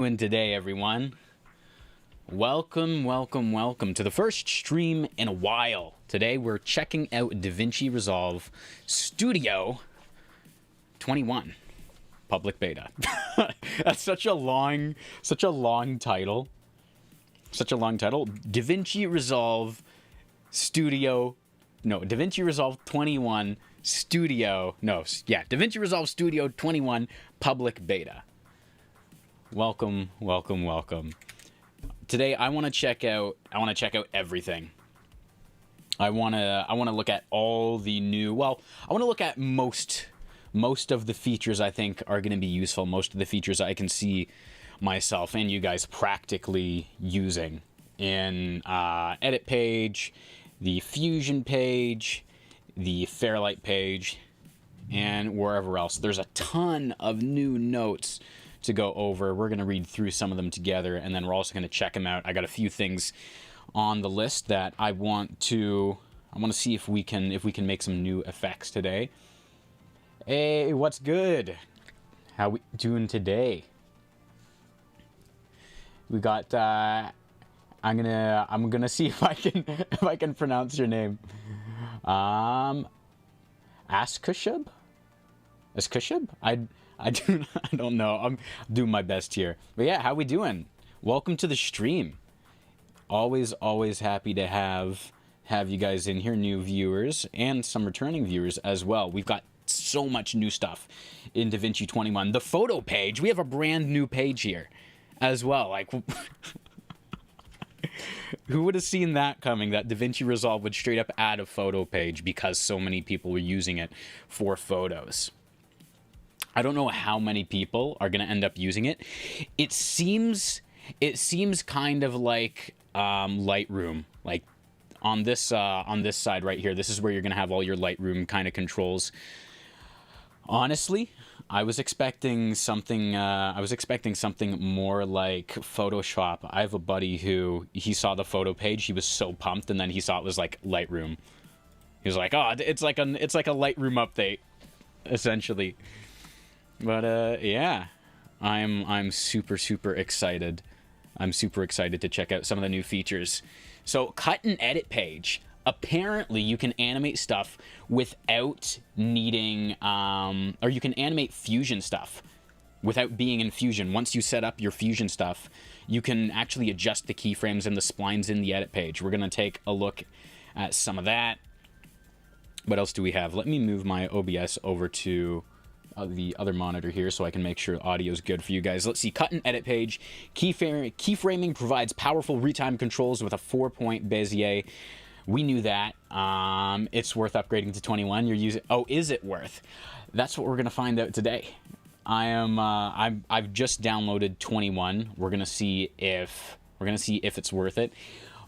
Doing today, everyone? Welcome to the first stream in a while. Today we're checking out DaVinci Resolve Studio 21 public beta. That's such a long title. DaVinci Resolve Studio, no, DaVinci Resolve 21 Studio, no, yeah, DaVinci Resolve Studio 21 public beta. Welcome. Today I want to check out everything. I want to look at all the new, well, I want to look at most of the features I think are going to be useful, most of the features I can see myself and you guys practically using in edit page, the Fusion page, the Fairlight page, and wherever else. There's a ton of new notes to go over. We're going to read through some of them together, and then we're also going to check them out. I got a few things on the list that I want to see if we can make some new effects today. Hey, what's good? How we doing today? We got I'm gonna see if I can pronounce your name. Askushub? I don't know. I'm doing my best here. But yeah, how we doing? Welcome to the stream. Always happy to have you guys in here, new viewers and some returning viewers as well. We've got so much new stuff in DaVinci 21. The photo page, we have a brand new page here as well. Like who would have seen that coming, that DaVinci Resolve would straight up add a photo page because so many people were using it for photos. I don't know how many people are going to end up using it. It seems kind of like Lightroom. Like on this side right here, this is where you're going to have all your Lightroom kind of controls. Honestly, I was expecting something more like Photoshop. I have a buddy who, he saw the photo page, he was so pumped, and then he saw it was like Lightroom. He was like, "Oh, it's like a Lightroom update," essentially. But yeah, I'm super excited. I'm super excited to check out some of the new features. So cut and edit page. Apparently you can animate stuff without needing, or you can animate Fusion stuff without being in Fusion. Once you set up your Fusion stuff, you can actually adjust the keyframes and the splines in the edit page. We're going to take a look at some of that. What else do we have? Let me move my OBS over to the other monitor here so I can make sure audio is good for you guys. Let's see. Cut and edit page. Keyframing provides powerful retime controls with a 4-point Bezier. We knew that. It's worth upgrading to 21. You're using. Oh, is it worth? That's what we're gonna find out today. I've just downloaded 21. We're gonna see if it's worth it.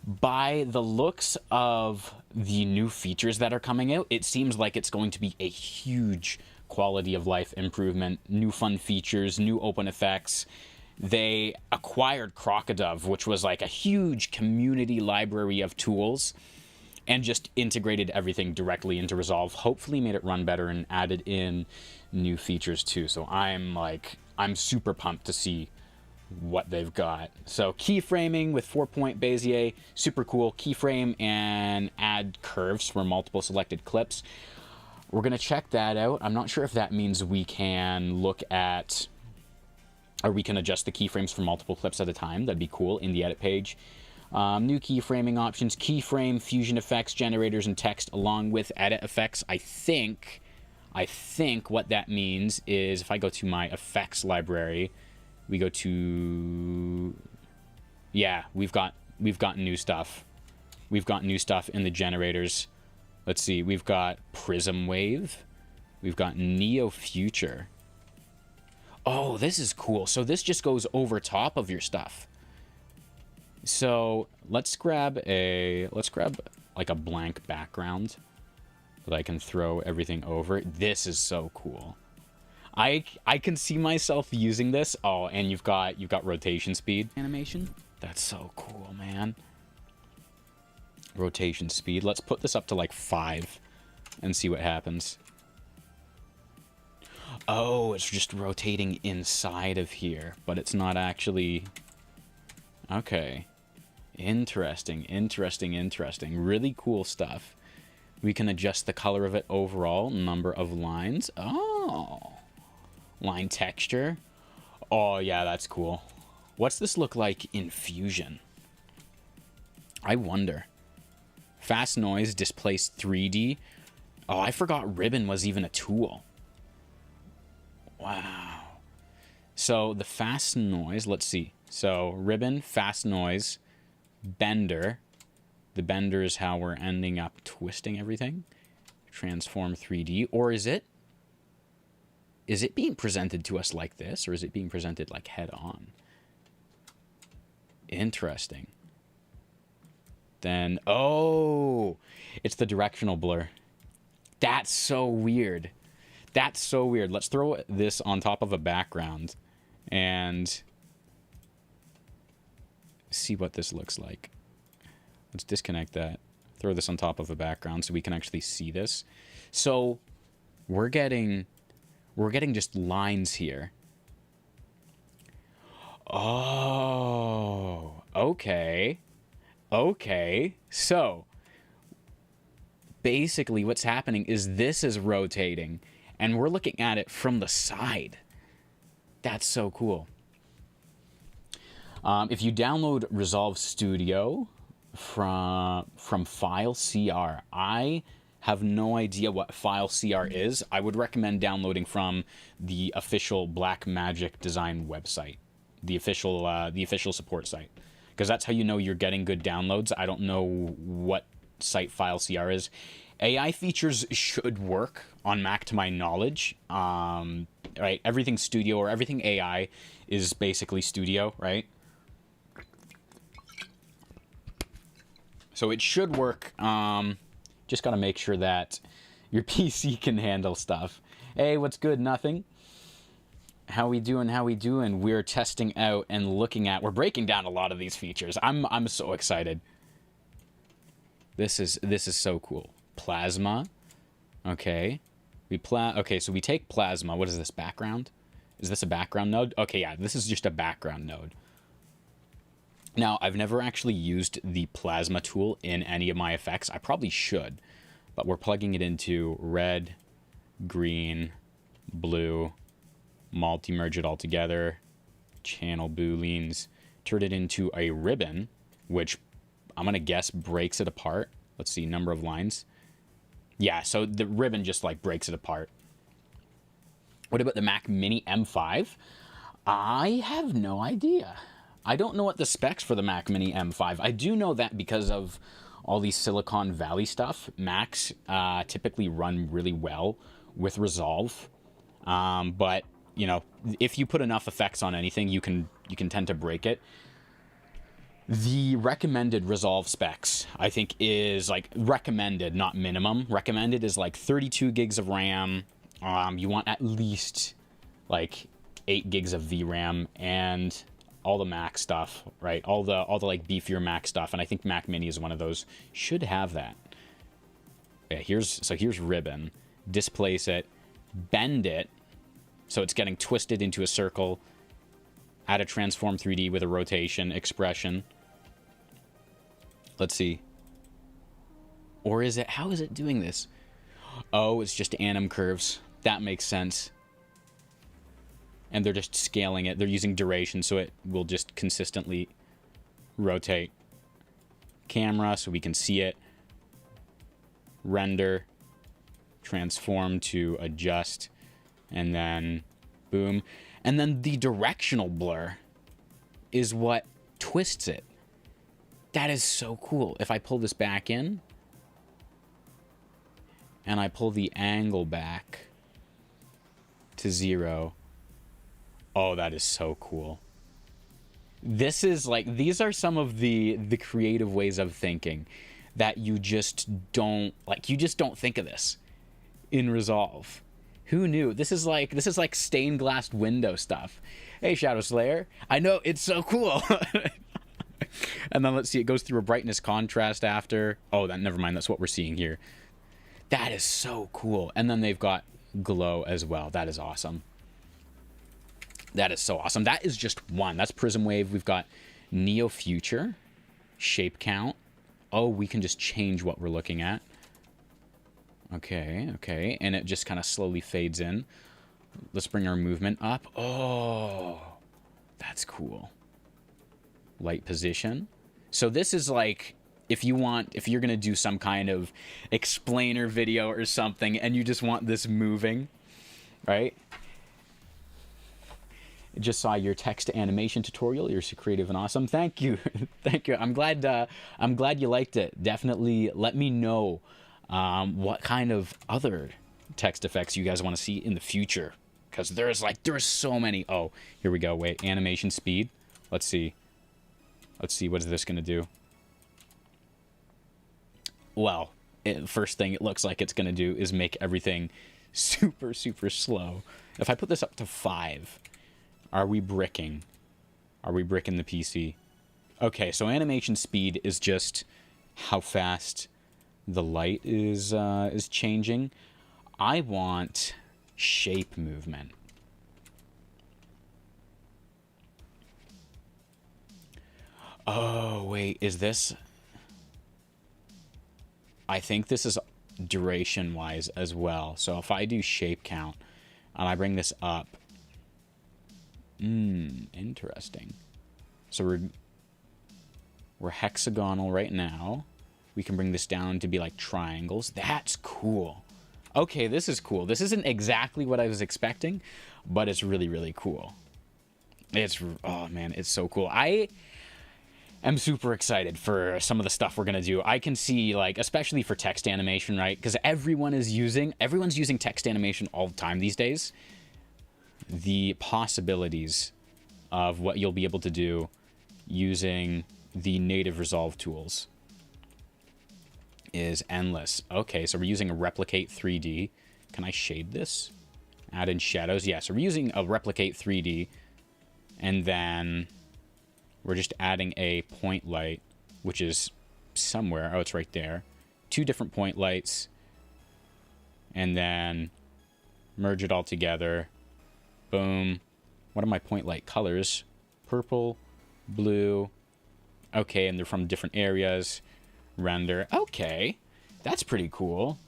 By the looks of the new features that are coming out, it seems like it's going to be a huge quality of life improvement, new fun features, new open effects. They acquired Crocodove, which was like a huge community library of tools, and just integrated everything directly into Resolve. Hopefully made it run better and added in new features too. So I'm super pumped to see what they've got. So keyframing with 4-point Bezier, super cool. Keyframe and add curves for multiple selected clips. We're going to check that out. I'm not sure if that means we can look at, or we can adjust the keyframes for multiple clips at a time. That'd be cool in the edit page. New keyframing options, keyframe, fusion effects, generators, and text, along with edit effects. I think what that means is if I go to my effects library, we go to, yeah, we've got new stuff. We've got new stuff in the generators. Let's see, we've got Prism Wave. We've got Neo Future. Oh, this is cool. So this just goes over top of your stuff. So let's grab like a blank background that I can throw everything over. This is so cool. I can see myself using this. Oh, and you've got rotation speed animation. That's so cool, man. Rotation speed. Let's put this up to like 5 and see what happens. Oh, it's just rotating inside of here, but it's not actually... Okay. Interesting, interesting, interesting. Really cool stuff. We can adjust the color of it overall, number of lines. Oh. Line texture. Oh, yeah, that's cool. What's this look like in Fusion? I wonder. Fast noise, displace 3D. Oh, I forgot ribbon was even a tool. Wow. So the fast noise, let's see. So ribbon, fast noise, bender. The bender is how we're ending up twisting everything. Transform 3D. Or is it being presented to us like this? Or is it being presented like head on? Interesting. Then, oh, it's the directional blur. That's so weird. That's so weird. Let's throw this on top of a background and see what this looks like. Let's disconnect that. Throw this on top of a background so we can actually see this. So we're getting just lines here. Oh, okay. Okay. So basically what's happening is this is rotating and we're looking at it from the side. That's so cool. If you download Resolve Studio from File CR, I have no idea what File CR is. I would recommend downloading from the official Blackmagic Design website, the official support site, because that's how you know you're getting good downloads. I don't know what site File CR is. AI features should work on Mac to my knowledge. Right, everything Studio or everything AI is basically Studio, right? So it should work. Just gotta make sure that your PC can handle stuff. Hey, what's good? Nothing. How we doing? How we doing? We're testing out and looking at. We're breaking down a lot of these features. I'm so excited. This is so cool. Plasma. Okay. Okay, so we take plasma. What is this, background? Is this a background node? Okay, yeah, this is just a background node. Now, I've never actually used the plasma tool in any of my effects. I probably should, but we're plugging it into red, green, blue, multi-merge it all together, channel booleans, turn it into a ribbon, which I'm going to guess breaks it apart. Let's see, number of lines. Yeah, so the ribbon just like breaks it apart. What about the Mac Mini M5? I have no idea. I don't know what the specs for the Mac Mini M5. I do know that because of all these Silicon Valley stuff, Macs typically run really well with Resolve. But, you know, if you put enough effects on anything, you can tend to break it. The recommended Resolve specs, I think, is like recommended, not minimum. Recommended is like 32 gigs of RAM. You want at least like 8 gigs of VRAM and all the Mac stuff, right? All the like beefier Mac stuff, and I think Mac Mini is one of those. Should have that. Yeah, here's ribbon. Displace it, bend it, so it's getting twisted into a circle. Add a transform 3D with a rotation expression. Let's see. Or is it, how is it doing this? Oh, it's just anim curves. That makes sense. And they're just scaling it. They're using duration, so it will just consistently rotate. Camera, so we can see it. Render. Transform to adjust. And then, boom. And then the directional blur is what twists it. That is so cool. If I pull this back in, and I pull the angle back to 0, oh, that is so cool. This is like, these are some of the creative ways of thinking that you just don't think of this in Resolve. Who knew? This is like stained glass window stuff. Hey, Shadow Slayer. I know, it's so cool. And then let's see, it goes through a brightness contrast after. Oh, never mind. That's what we're seeing here. That is so cool. And then they've got glow as well. That is awesome. That is so awesome. That is just one. That's Prism Wave. We've got Neo Future, Shape Count. Oh, we can just change what we're looking at. Okay, okay. And it just kind of slowly fades in. Let's bring our movement up. Oh, that's cool. Light position. So this is like, if you're going to do some kind of explainer video or something and you just want this moving, right? Just saw your text animation tutorial. You're so creative and awesome. Thank you. Thank you. I'm glad you liked it. Definitely let me know what kind of other text effects you guys want to see in the future, because there's so many. Oh, here we go. Wait, animation speed. Let's see. What is this going to do? Well, first thing it looks like it's going to do is make everything super, super slow. If I put this up to 5, are we bricking? Are we bricking the PC? Okay, so animation speed is just how fast the light is changing. I want shape movement. Oh, wait, is this... I think this is duration-wise as well. So if I do shape count and I bring this up... interesting. So we're hexagonal right now. We can bring this down to be like triangles. That's cool. Okay, this is cool. This isn't exactly what I was expecting, but it's really, really cool. Oh man, it's so cool. I am super excited for some of the stuff we're gonna do. I can see, like, especially for text animation, right? Because everyone's using text animation all the time these days. The possibilities of what you'll be able to do using the native Resolve tools is endless. Okay, so we're using a Replicate 3D. Can I shade this? Add in shadows. Yeah, so we're using a Replicate 3D, and then we're just adding a point light, which is somewhere. Oh, it's right there. 2 different point lights, and then merge it all together. Boom. What are my point light colors? Purple, blue. Okay, and they're from different areas. Render. Okay, that's pretty cool.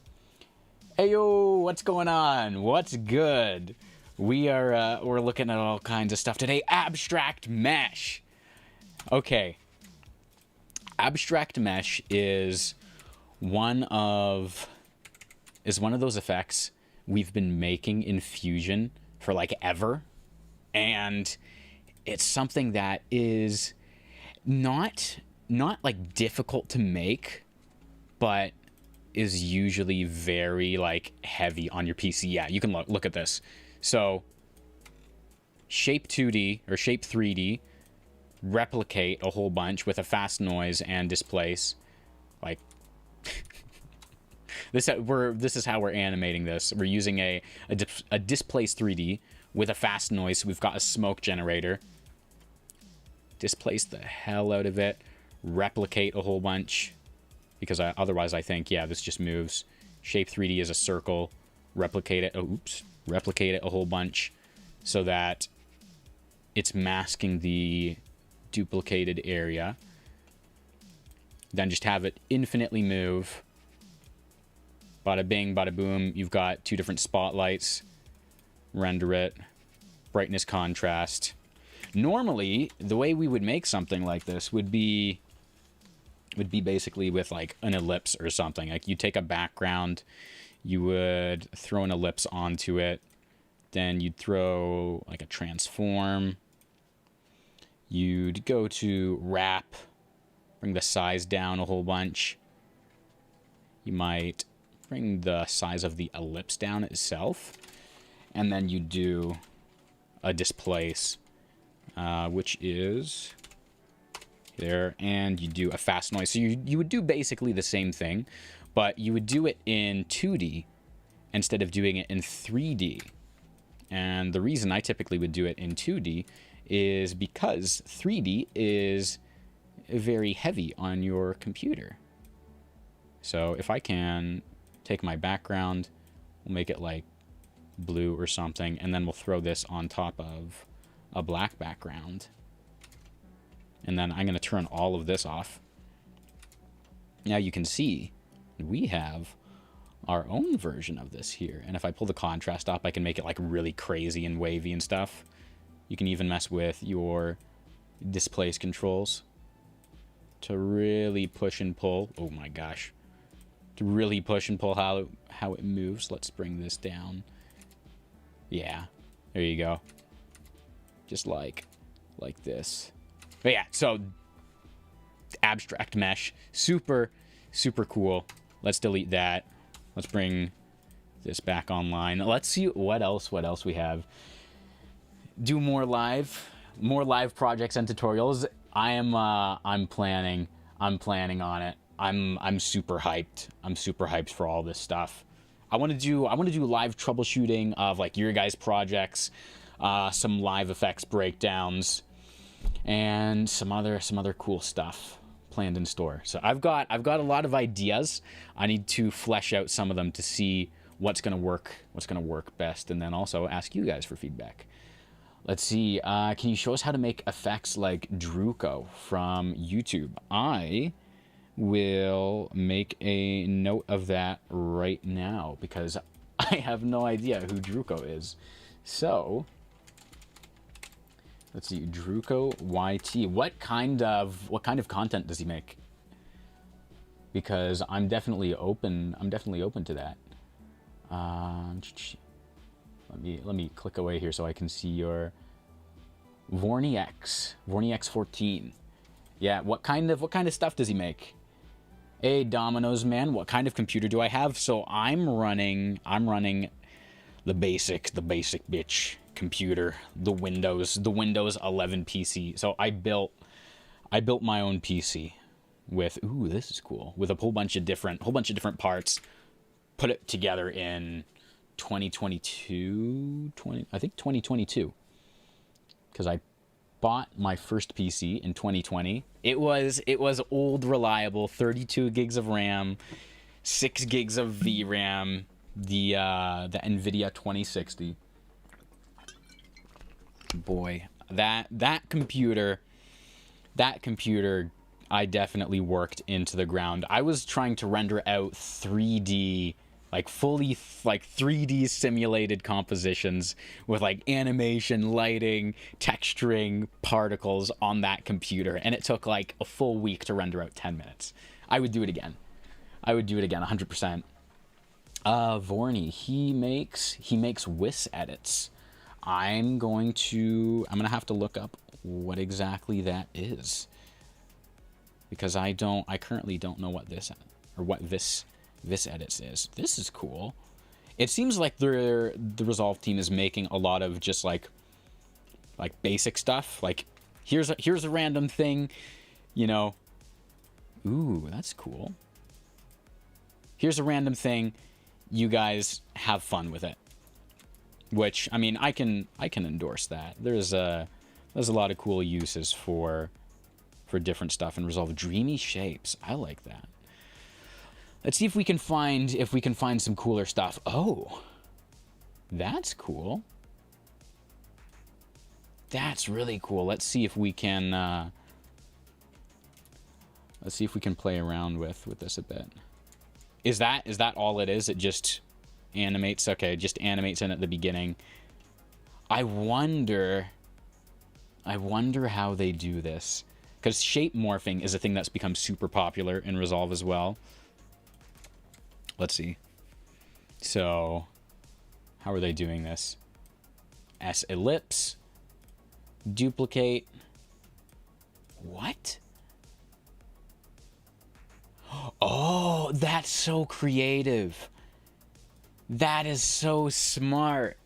Hey yo, what's going on? What's good? We're looking at all kinds of stuff today. Abstract mesh. Okay. Abstract mesh is one of those effects we've been making in Fusion for like ever, and it's something that is not like difficult to make, but is usually very like heavy on your PC. Yeah, you can look at this. So shape 2D or shape 3D, replicate a whole bunch with a fast noise and displace. Like this is how we're animating this. We're using a displace 3D with a fast noise. So we've got a smoke generator. Displace the hell out of it. Replicate a whole bunch, because otherwise I think, yeah, this just moves. Shape 3D is a circle. Replicate it. Oh, oops. Replicate it a whole bunch so that it's masking the duplicated area. Then just have it infinitely move. Bada bing, bada boom. You've got 2 different spotlights. Render it. Brightness, contrast. Normally, the way we would make something like this would be basically with like an ellipse or something. Like you take a background, you would throw an ellipse onto it, then you'd throw like a transform. You'd go to wrap, bring the size down a whole bunch. You might bring the size of the ellipse down itself, and then you do a displace, which is there, and you do a fast noise. So you would do basically the same thing, but you would do it in 2D instead of doing it in 3D. And the reason I typically would do it in 2D is because 3D is very heavy on your computer. So if I can take my background, we'll make it like blue or something, and then we'll throw this on top of a black background. And then I'm going to turn all of this off. Now you can see we have our own version of this here. And if I pull the contrast up, I can make it like really crazy and wavy and stuff. You can even mess with your displace controls to really push and pull. Oh my gosh. To really push and pull how it moves. Let's bring this down. Yeah, there you go. Just like this. But yeah, so abstract mesh, super cool. Let's delete that. Let's bring this back online. Let's see what else we have. Do more live projects and tutorials. I'm planning on it. I'm super hyped. I'm super hyped for all this stuff. I want to do live troubleshooting of like your guys' projects, some live effects breakdowns, and some other cool stuff planned in store. So I've got a lot of ideas. I need to flesh out some of them to see what's gonna work best, and then also ask you guys for feedback. Let's see. Can you show us how to make effects like Druko from YouTube? I will make a note of that right now because I have no idea who Druko is. So let's see. Druko YT. What kind of content does he make? Because I'm definitely open to that. Let me click away here so I can see your Vornix 14. Yeah, what kind of stuff does he make? Hey, Domino's man, what kind of computer do I have? So I'm running the basic bitch computer, the Windows 11 PC. So I built my own PC with this is cool, with a whole bunch of different parts, put it together in 2022, I think 2022, because I bought my first PC in 2020. It was old, reliable, 32 gigs of RAM, 6 gigs of VRAM, the NVIDIA 2060. Boy, that computer, I definitely worked into the ground. I was trying to render out 3D, like fully like 3D simulated compositions with like animation, lighting, texturing, particles on that computer, and it took like a full week to render out 10 minutes. I would do it again. 100%. Vorny, he makes WIS edits. I'm gonna have to look up what exactly that is, because I currently don't know what this edits is. This is cool. It seems like the Resolve team is making a lot of just like basic stuff. Like here's a random thing, you know. Ooh, that's cool. Here's a random thing. You guys have fun with it. Which, I mean, I can endorse that. There's a lot of cool uses for different stuff in Resolve. Dreamy shapes. I like that. Let's see if we can find some cooler stuff. Oh, that's cool. That's really cool. Let's see if we can play around with this a bit. Is that all it is? It just animates. Okay, just animates in at the beginning. I wonder how they do this, because shape morphing is a thing that's become super popular in Resolve as well. Let's see. So, how are they doing this? S ellipse, duplicate. What? Oh, that's so creative. That is so smart.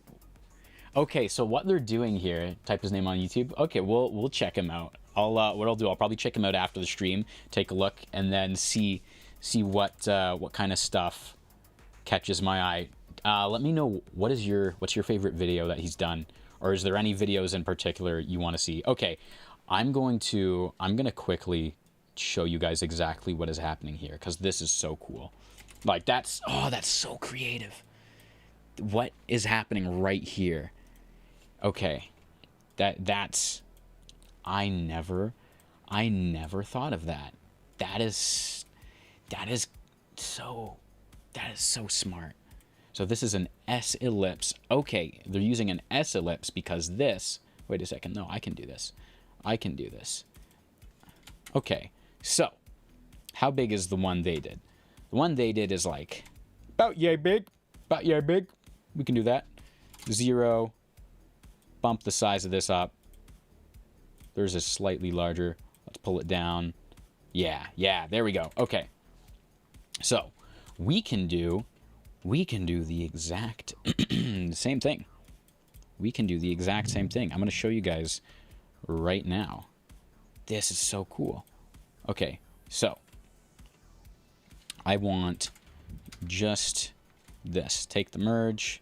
Okay, so what they're doing here, type his name on YouTube. Okay, we'll check him out. What I'll do, I'll probably check him out after the stream, take a look, and then see what kind of stuff catches my eye. Let me know what's your favorite video that he's done, or is there any videos in particular you want to see? Okay, I'm gonna quickly show you guys exactly what is happening here, because this is so cool. Like that's so creative. what is happening right here? Okay. That's I never thought of that. That is so smart. So this is an S ellipse. Okay, they're using an S ellipse because this, wait a second, no, I can do this. Okay, so how big is the one they did? The one they did is like about yay big. We can do that. 0. Bump the size of this up. There's a slightly larger. Let's pull it down. Yeah, there we go. Okay. So we can do the exact same thing. I'm going to show you guys right now. This is so cool. Okay, so I want just this. Take the merge,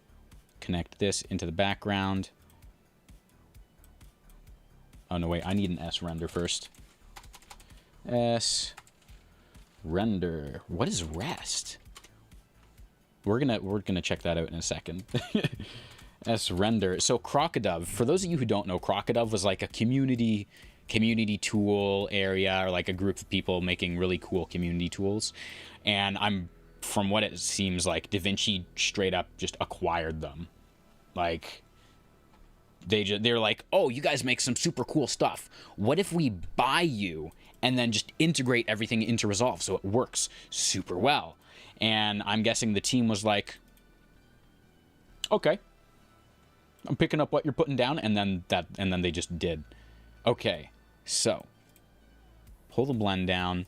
connect this into the background. Oh, no, wait, I need an S render first. S render. What is rest? We're gonna check that out in a second. S render. So Crocodove, for those of you who don't know, Crocodove was like a community tool area, or like a group of people making really cool community tools. And from what it seems like, DaVinci straight up just acquired them. Like, they're like, oh, you guys make some super cool stuff. What if we buy you and then just integrate everything into Resolve so it works super well? And I'm guessing the team was like, okay, I'm picking up what you're putting down, and then they just did. Okay, so pull the blend down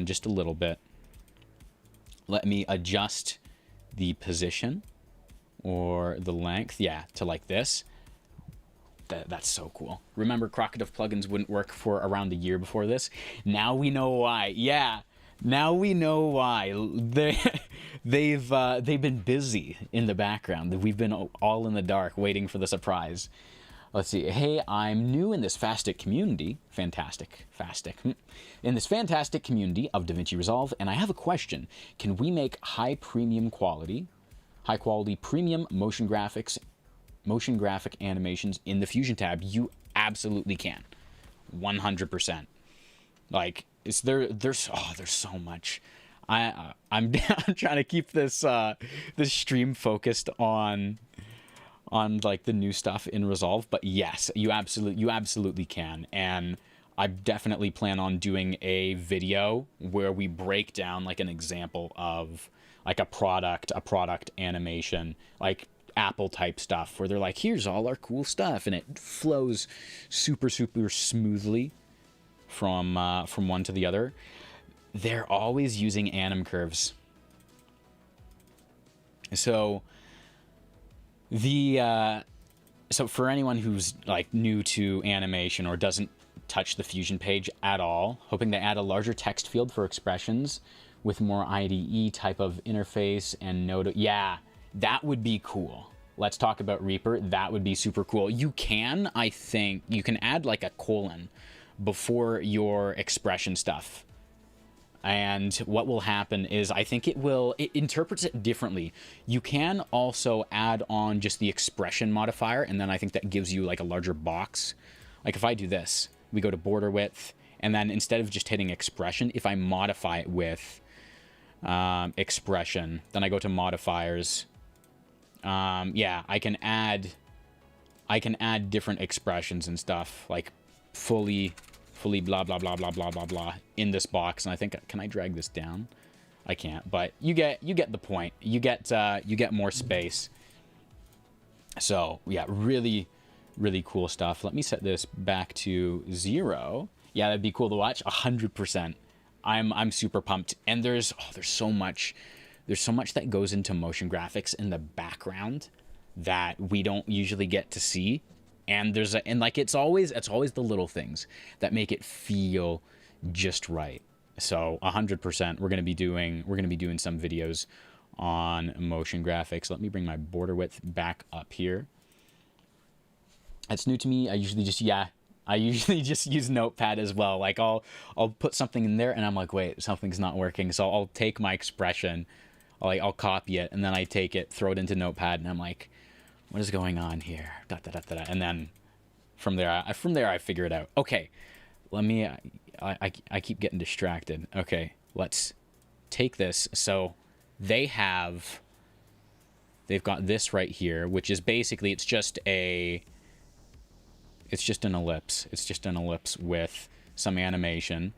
just a little bit. Let me adjust the position or the length, yeah, to like this. That's so cool. Remember, Crocodove plugins wouldn't work for around a year before this. Now we know why. Yeah, now we know why. They've been busy in the background. We've been all in the dark waiting for the surprise. Let's see. Hey, I'm new in this fastic community. In this fantastic community of DaVinci Resolve, and I have a question. Can we make high quality premium motion graphic animations in the Fusion tab? You absolutely can. 100%. Like, there's so much. I'm trying to keep this stream focused on like the new stuff in Resolve, but yes, you absolutely can. And I definitely plan on doing a video where we break down like an example of like a product animation, like Apple type stuff, where they're like, here's all our cool stuff, and it flows super smoothly from one to the other. They're always using anim curves. So so for anyone who's like new to animation or doesn't touch the Fusion page at all, hoping to add a larger text field for expressions with more IDE type of interface and node. Yeah, that would be cool. Let's talk about Reaper. That would be super cool. I think you can add like a colon before your expression stuff. And what will happen is, I think it interprets it differently. You can also add on just the expression modifier, and then I think that gives you like a larger box. Like if I do this, we go to border width, and then instead of just hitting expression, if I modify it with expression, then I go to modifiers. Yeah, I can add different expressions and stuff, like fully blah blah blah blah blah blah blah in this box. And I think, can I drag this down? I can't, but you get the point. You get more space. So yeah, really cool stuff. Let me set this back to 0. Yeah, that'd be cool to watch. 100%. I'm super pumped. And there's so much that goes into motion graphics in the background that we don't usually get to see. And it's always the little things that make it feel just right. So 100%, we're gonna be doing some videos on motion graphics. Let me bring my border width back up here. That's new to me. I usually just use Notepad as well. Like I'll put something in there and I'm like, wait, something's not working. So I'll take my expression, I'll copy it, and then I take it, throw it into Notepad, and I'm like, what is going on here? And then from there I figure it out. Okay, let me. I keep getting distracted. Okay, let's take this. So they've got this right here, which is basically it's just an ellipse. It's just an ellipse with some animation,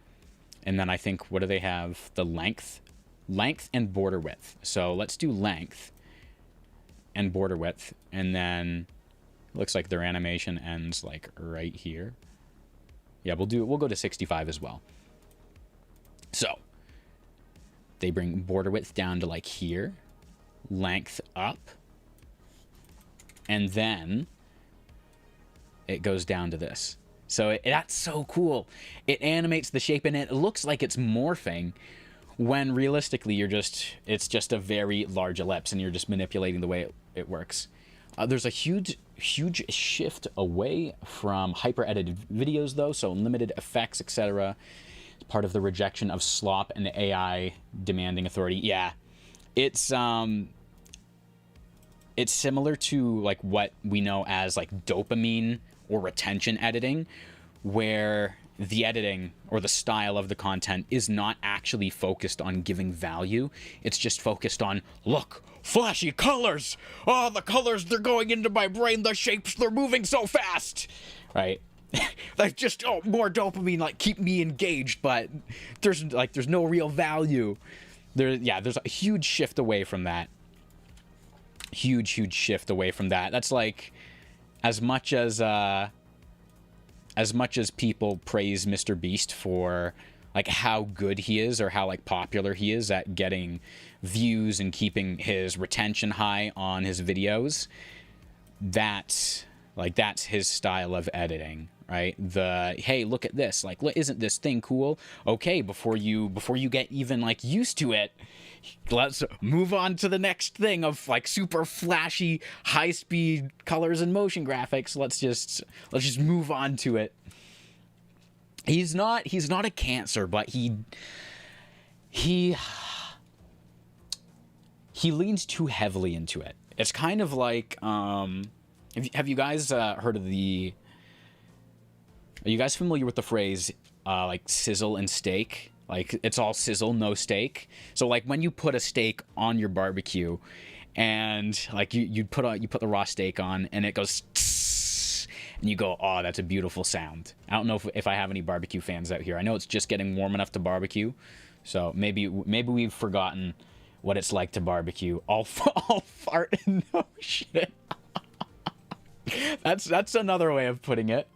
and then I think, what do they have? The length and border width. So let's do length and border width, and then it looks like their animation ends like right here. Yeah, we'll go to 65 as well. So they bring border width down to like here, length up, and then it goes down to this. So that's so cool. It animates the shape, and it looks like it's morphing, when realistically it's just a very large ellipse, and you're just manipulating the way it works. There's a huge shift away from hyper-edited videos, though, so limited effects, etc. Part of the rejection of slop and AI demanding authority. Yeah, it's similar to like what we know as like dopamine or retention editing, where the editing or the style of the content is not actually focused on giving value. It's just focused on, look, flashy colors. Oh, the colors, they're going into my brain. The shapes, they're moving so fast. Right? Like, just, more dopamine, like, keep me engaged, but there's no real value. There's a huge shift away from that. Huge shift away from that. That's like, as much as people praise Mr. Beast for like how good he is, or how like popular he is at getting views and keeping his retention high on his videos, that's his style of editing, right? Hey, look at this, like, isn't this thing cool? Okay, before you get even like used to it, let's move on to the next thing of like super flashy, high-speed colors and motion graphics. Let's just move on to it. He's not a cancer, but he leans too heavily into it. It's kind of like, have you guys heard of are you guys familiar with the phrase like sizzle and steak? Like, it's all sizzle, no steak. So like when you put a steak on your barbecue, and like you put the raw steak on, and it goes tss, and you go, oh, that's a beautiful sound. I don't know if I have any barbecue fans out here. I know it's just getting warm enough to barbecue, so maybe we've forgotten what it's like to barbecue. All fart and no shit. That's another way of putting it.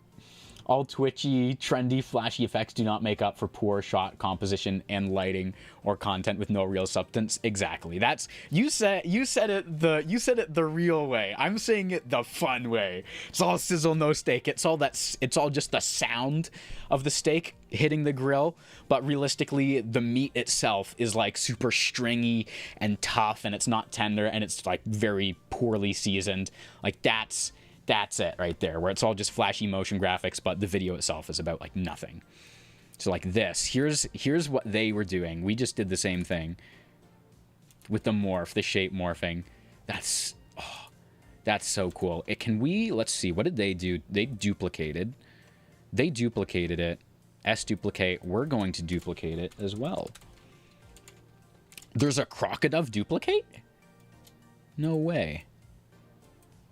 All twitchy, trendy, flashy effects do not make up for poor shot composition and lighting or content with no real substance. Exactly. That's you said it the real way. I'm saying it the fun way. It's all sizzle, no steak. It's all just the sound of the steak hitting the grill, but realistically the meat itself is like super stringy and tough, and it's not tender, and it's like very poorly seasoned. Like that's it right there, where it's all just flashy motion graphics, but the video itself is about like nothing. So like this, here's what they were doing. We just did the same thing with the shape morphing. That's so cool. Let's see, what did they do? They duplicated it. S-duplicate, we're going to duplicate it as well. There's a crocodile duplicate? No way.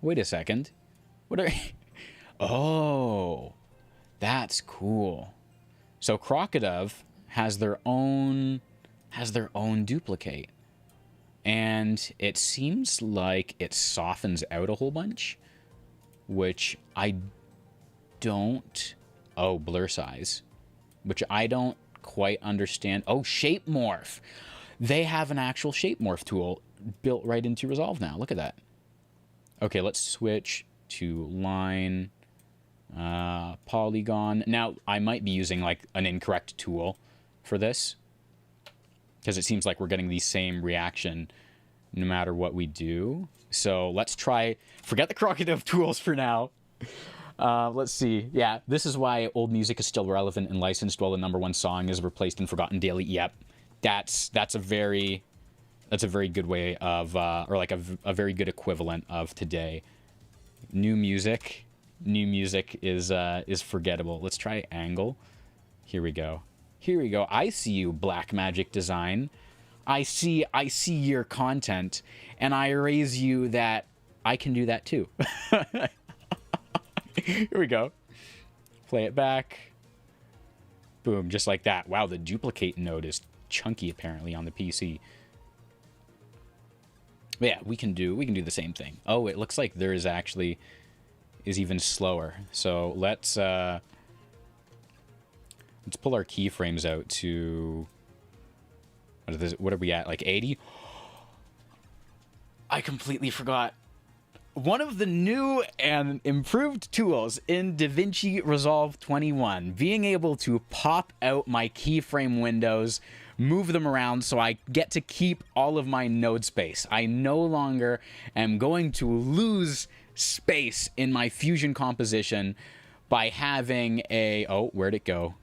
Wait a second. Oh, that's cool. So Crocodile has their own duplicate, and it seems like it softens out a whole bunch, which I don't. Oh, blur size, which I don't quite understand. Oh, shape morph. They have an actual shape morph tool built right into Resolve now. Look at that. Okay, let's switch to line, polygon. Now, I might be using like an incorrect tool for this, because it seems like we're getting the same reaction no matter what we do. So let's forget the crocodile tools for now. Let's see. Yeah, this is why old music is still relevant and licensed while the #1 song is replaced and forgotten daily. Yep. That's a very That's a very good way of, or like a very good equivalent of today. New music is forgettable. Let's try angle. Here we go. Here we go. I see you, Black Magic Design. I see your content, and I raise you that I can do that too. Here we go. Play it back. Boom, just like that. Wow, the duplicate node is chunky apparently on the PC. But yeah, we can do the same thing. Oh, it looks like there is actually even slower. So let's pull our keyframes out to what are we at? Like 80? I completely forgot. One of the new and improved tools in DaVinci Resolve 21, being able to pop out my keyframe windows, move them around so I get to keep all of my node space. I no longer am going to lose space in my Fusion composition by having where'd it go?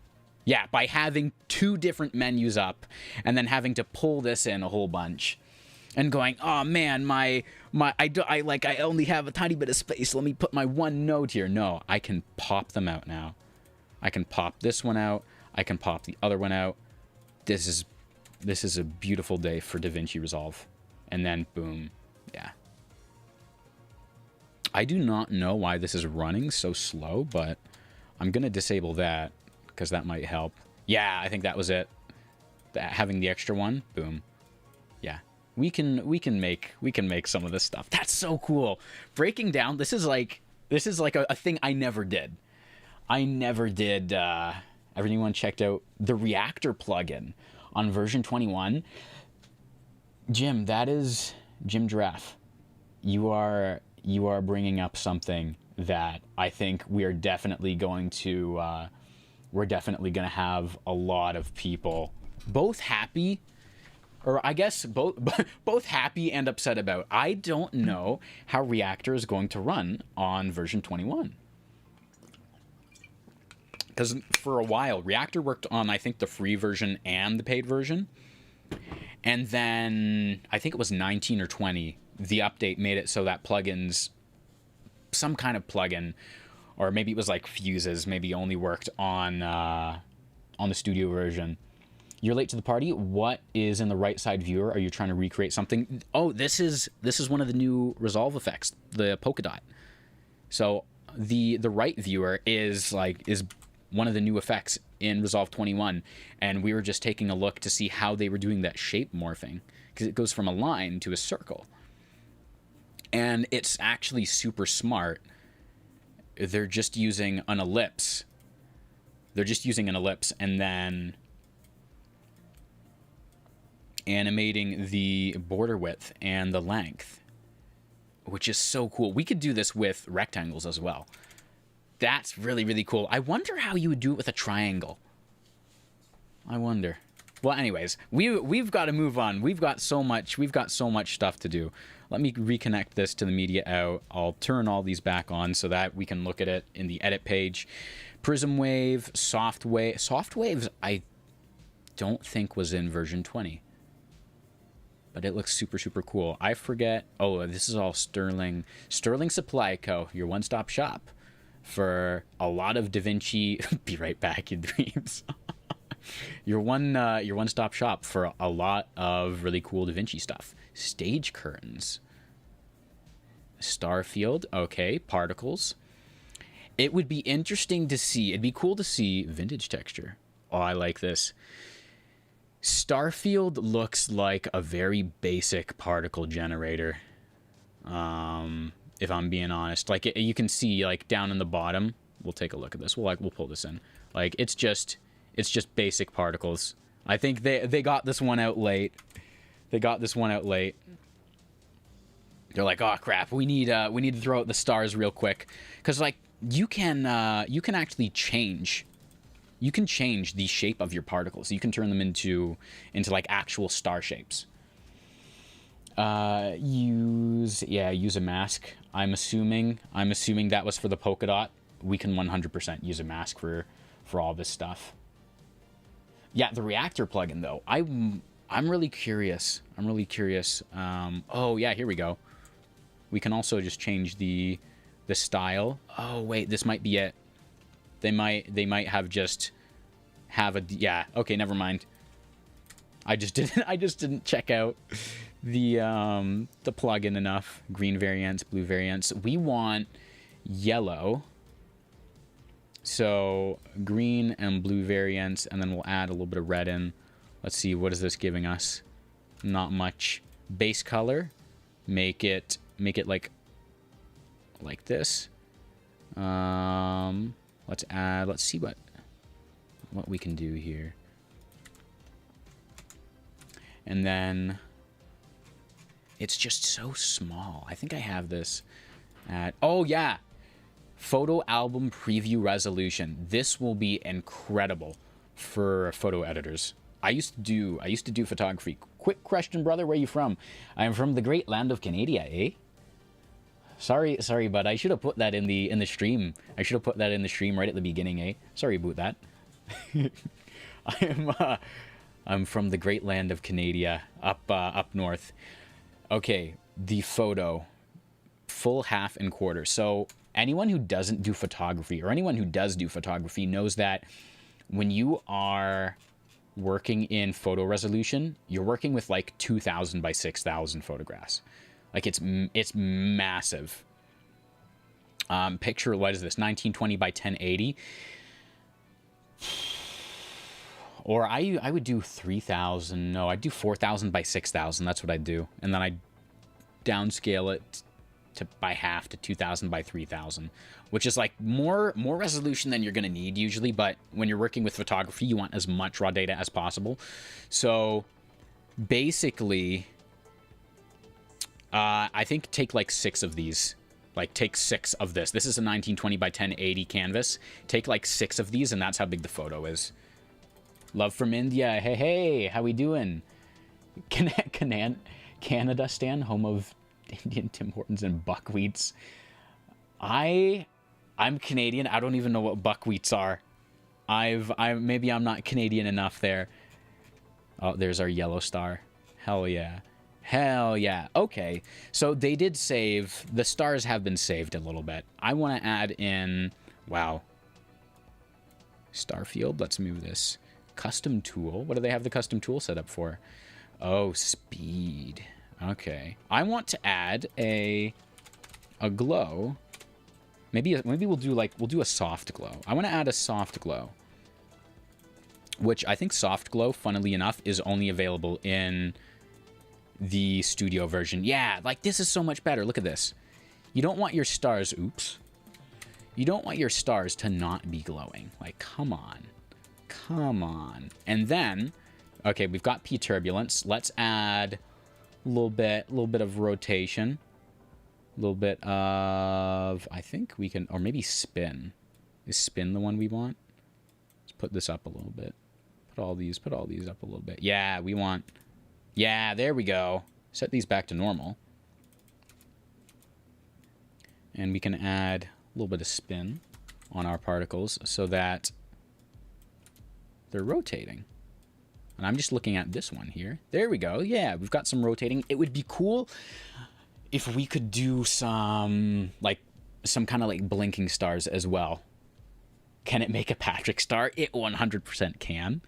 Yeah, by having two different menus up and then having to pull this in a whole bunch and going, oh man, I only have a tiny bit of space. Let me put my one node here. No, I can pop them out now. I can pop this one out. I can pop the other one out. This is a beautiful day for DaVinci Resolve. And then boom, yeah. I do not know why this is running so slow, but I'm gonna disable that because that might help. Yeah, I think that was it. Having the extra one, boom. Yeah, we can make some of this stuff. That's so cool. Breaking down. This is like a thing I never did. Everyone checked out the Reactor plugin on version 21. Jim, that is Jim Giraffe. You are bringing up something that I think we're definitely going to have a lot of people both happy, or I guess both happy and upset about. I don't know how Reactor is going to run on version 21. Because for a while, Reactor worked on, I think, the free version and the paid version. And then, I think it was 19 or 20, the update made it so that plugins, some kind of plugin, or maybe it was like fuses, maybe only worked on the studio version. You're late to the party. What is in the right side viewer? Are you trying to recreate something? Oh, this is one of the new Resolve effects, the polka dot. So the right viewer is one of the new effects in Resolve 21, and we were just taking a look to see how they were doing that shape morphing, because it goes from a line to a circle. And it's actually super smart. They're just using an ellipse. And then animating the border width and the length, which is so cool. We could do this with rectangles as well. That's really, really cool. I wonder how you would do it with a triangle. I wonder. Well, anyways, we've got to move on. We've got so much stuff to do. Let me reconnect this to the media out. I'll turn all these back on so that we can look at it in the edit page. Prism Wave, Soft Waves, I don't think was in version 20. But it looks super, super cool. I forget. Oh, this is all Sterling Supply Co., your one-stop shop for a lot of DaVinci. Be right back, you dreams. your one-stop shop for a lot of really cool DaVinci stuff. Stage curtains. Starfield. Okay, particles. It would be interesting to see. It'd be cool to see vintage texture. Oh, I like this. Starfield looks like a very basic particle generator. If I'm being honest, like you can see, like down in the bottom. We'll take a look at this. We'll pull this in. Like it's just basic particles. I think they got this one out late. They're like, oh crap, we need to throw out the stars real quick, because like you can actually change. You can change the shape of your particles. You can turn them into like actual star shapes. Use a mask. I'm assuming that was for the polka dot. We can 100% use a mask for all this stuff. Yeah, the Reactor plugin though. I'm really curious. Oh yeah, here we go. We can also just change the style. Oh wait, this might be it. They might have just have a, yeah, okay, never mind. I just didn't check out the plugin enough. Green variants, blue variants. We want yellow. So green and blue variants, and then we'll add a little bit of red in. Let's see, what is this giving us? Not much. Base color, make it like this. Let's see what we can do here. And then it's just so small. I think I have this at, oh yeah, photo album preview resolution. This will be incredible for photo editors. I used to do photography. Quick question, brother, where are you from? I am from the great land of Canada, eh? Sorry, but I should have put that in the stream. I should have put that in the stream right at the beginning, eh? Sorry about that. I'm from the great land of Canada, up north. Okay, the photo, full, half, and quarter. So anyone who doesn't do photography, or anyone who does do photography, knows that when you are working in photo resolution, you're working with like 2,000 by 6,000 photographs. Like it's massive. Picture, what is this? 1920 by 1080. Or I would do 3,000. No, I'd do 4,000 by 6,000. That's what I'd do. And then I'd downscale it by half to 2,000 by 3,000, which is like more resolution than you're going to need usually. But when you're working with photography, you want as much raw data as possible. So basically, I think take like 6 of these. Like take 6 of this. This is a 1920 by 1080 canvas. Take like 6 of these, and that's how big the photo is. Love from India. Hey, how we doing? Canada Stan, home of Indian Tim Hortons and buckwheats. I'm Canadian. I don't even know what buckwheats are. Maybe I'm not Canadian enough there. Oh, there's our yellow star. Hell yeah. Hell yeah. Okay. So they did save. The stars have been saved a little bit. I want to add in, wow. Star field. Let's move this. Custom tool. What do they have the custom tool set up for? Oh, speed. Okay. I want to add a glow. Maybe we'll do a soft glow. I want to add a soft glow, which I think soft glow, funnily enough, is only available in the studio version. Yeah, like this is so much better. Look at this. You don't want your stars, oops. You don't want your stars to not be glowing. Like, come on. Come on. And then, okay, we've got P turbulence. Let's add a little bit of rotation. A little bit of, I think we can, or maybe spin. Is spin the one we want? Let's put this up a little bit. Put all these up a little bit. Yeah, we want, yeah, there we go. Set these back to normal. And we can add a little bit of spin on our particles so that they're rotating. And I'm just looking at this one here. There we go. Yeah, we've got some rotating. It would be cool if we could do some kind of like blinking stars as well. Can it make a Patrick star? It 100% can.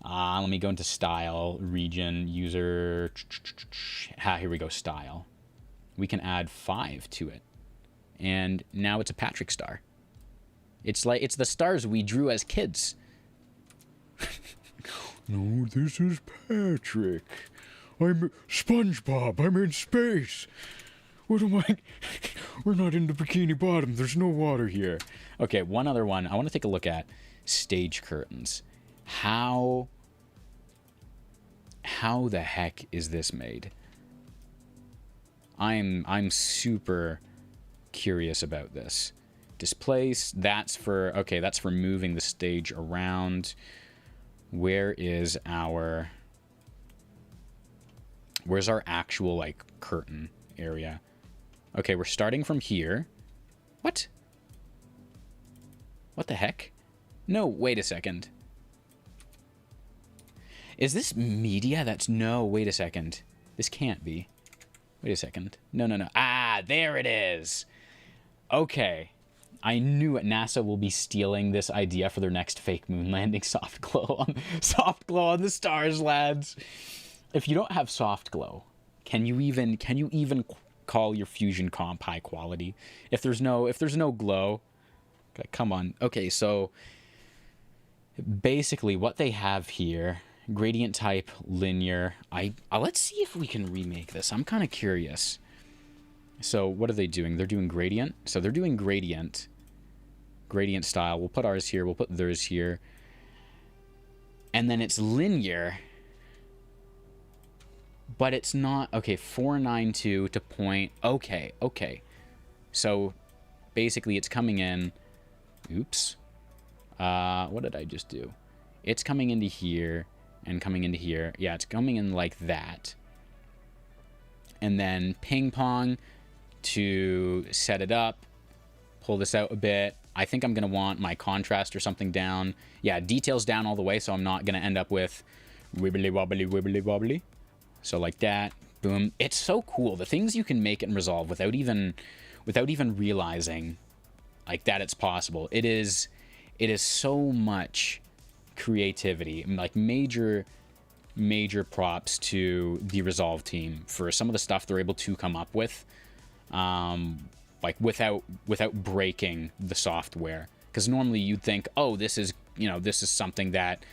Let me go into style, region, user. Here we go, style. We can add 5 to it. And now it's a Patrick star. It's the stars we drew as kids. No, this is Patrick. I'm SpongeBob. I'm in space. What am I? We're not in the Bikini Bottom. There's no water here. Okay, one other one. I want to take a look at stage curtains. How the heck is this made? I'm super curious about this. Displace, that's for moving the stage around. Where's our actual like curtain area? Okay, we're starting from here. What the heck? No, wait a second. Is this media? That's no, wait a second. This can't be. Wait a second. No, no, no. Ah, there it is. Okay. I knew it. NASA will be stealing this idea for their next fake moon landing. Soft glow on the stars, lads. If you don't have soft glow, can you even call your fusion comp high quality? If there's no glow, come on. Okay, so basically what they have here, gradient type, linear. Let's see if we can remake this. I'm kind of curious. So what are they doing? They're doing gradient. So they're doing gradient style. We'll put ours here. We'll put theirs here. And then it's linear. But it's not. Okay, 492 to point. Okay, okay. So basically it's coming in. Oops. What did I just do? It's coming into here and coming into here. Yeah, it's coming in like that. And then ping pong to set it up. Pull this out a bit. I think I'm going to want my contrast or something down. Yeah, details down all the way, so I'm not going to end up with wibbly wobbly wibbly wobbly. So like that. Boom. It's so cool. The things you can make in Resolve without even realizing like that it's possible. It is so much creativity. Like major props to the Resolve team for some of the stuff they're able to come up with. Like without breaking the software, because normally you'd think, oh, this is something that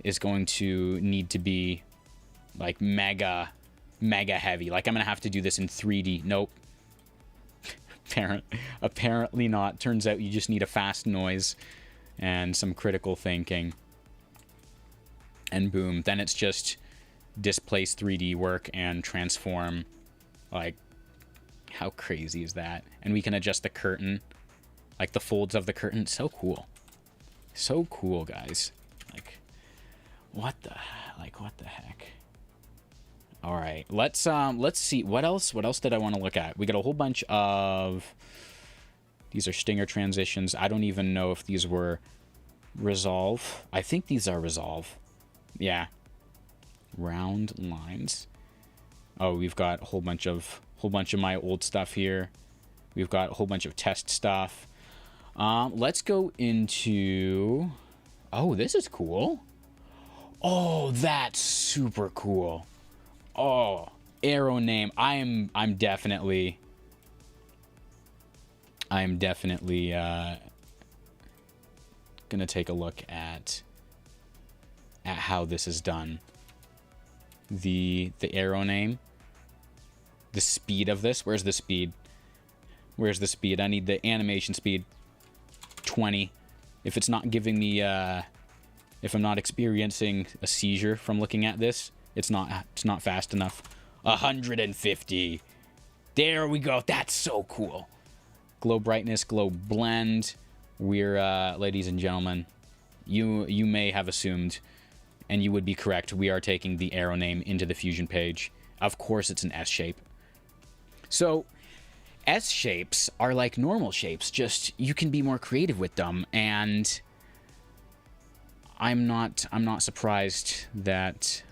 is going to need to be like mega heavy. Like I'm gonna have to do this in 3D. Nope. Apparently not. Turns out you just need a fast noise and some critical thinking, and boom, then it's just displace 3D work and transform. Like, how crazy is that? And we can adjust the curtain, like the folds of the curtain. So cool. So cool, guys. Like, what the heck? All right, let's see what else did I want to look at. We got a whole bunch of these are stinger transitions. I don't even know if these were Resolve. I think these are Resolve. Yeah. Round lines. Oh, we've got a whole bunch of my old stuff here. We've got a whole bunch of test stuff. Let's go into... Oh, this is cool. Oh, that's super cool. Oh, arrow name. I'm definitely gonna take a look at how this is done. The arrow name. The speed of this. Where's the speed? Where's the speed? I need the animation speed. 20. If it's not giving me if I'm not experiencing a seizure from looking at this, it's not fast enough. 150. There we go. That's so cool. Glow brightness, glow blend. We're ladies and gentlemen, you may have assumed, and you would be correct, we are taking the arrow name into the Fusion page. Of course it's an S shape. So S shapes are like normal shapes, just you can be more creative with them, and I'm not surprised that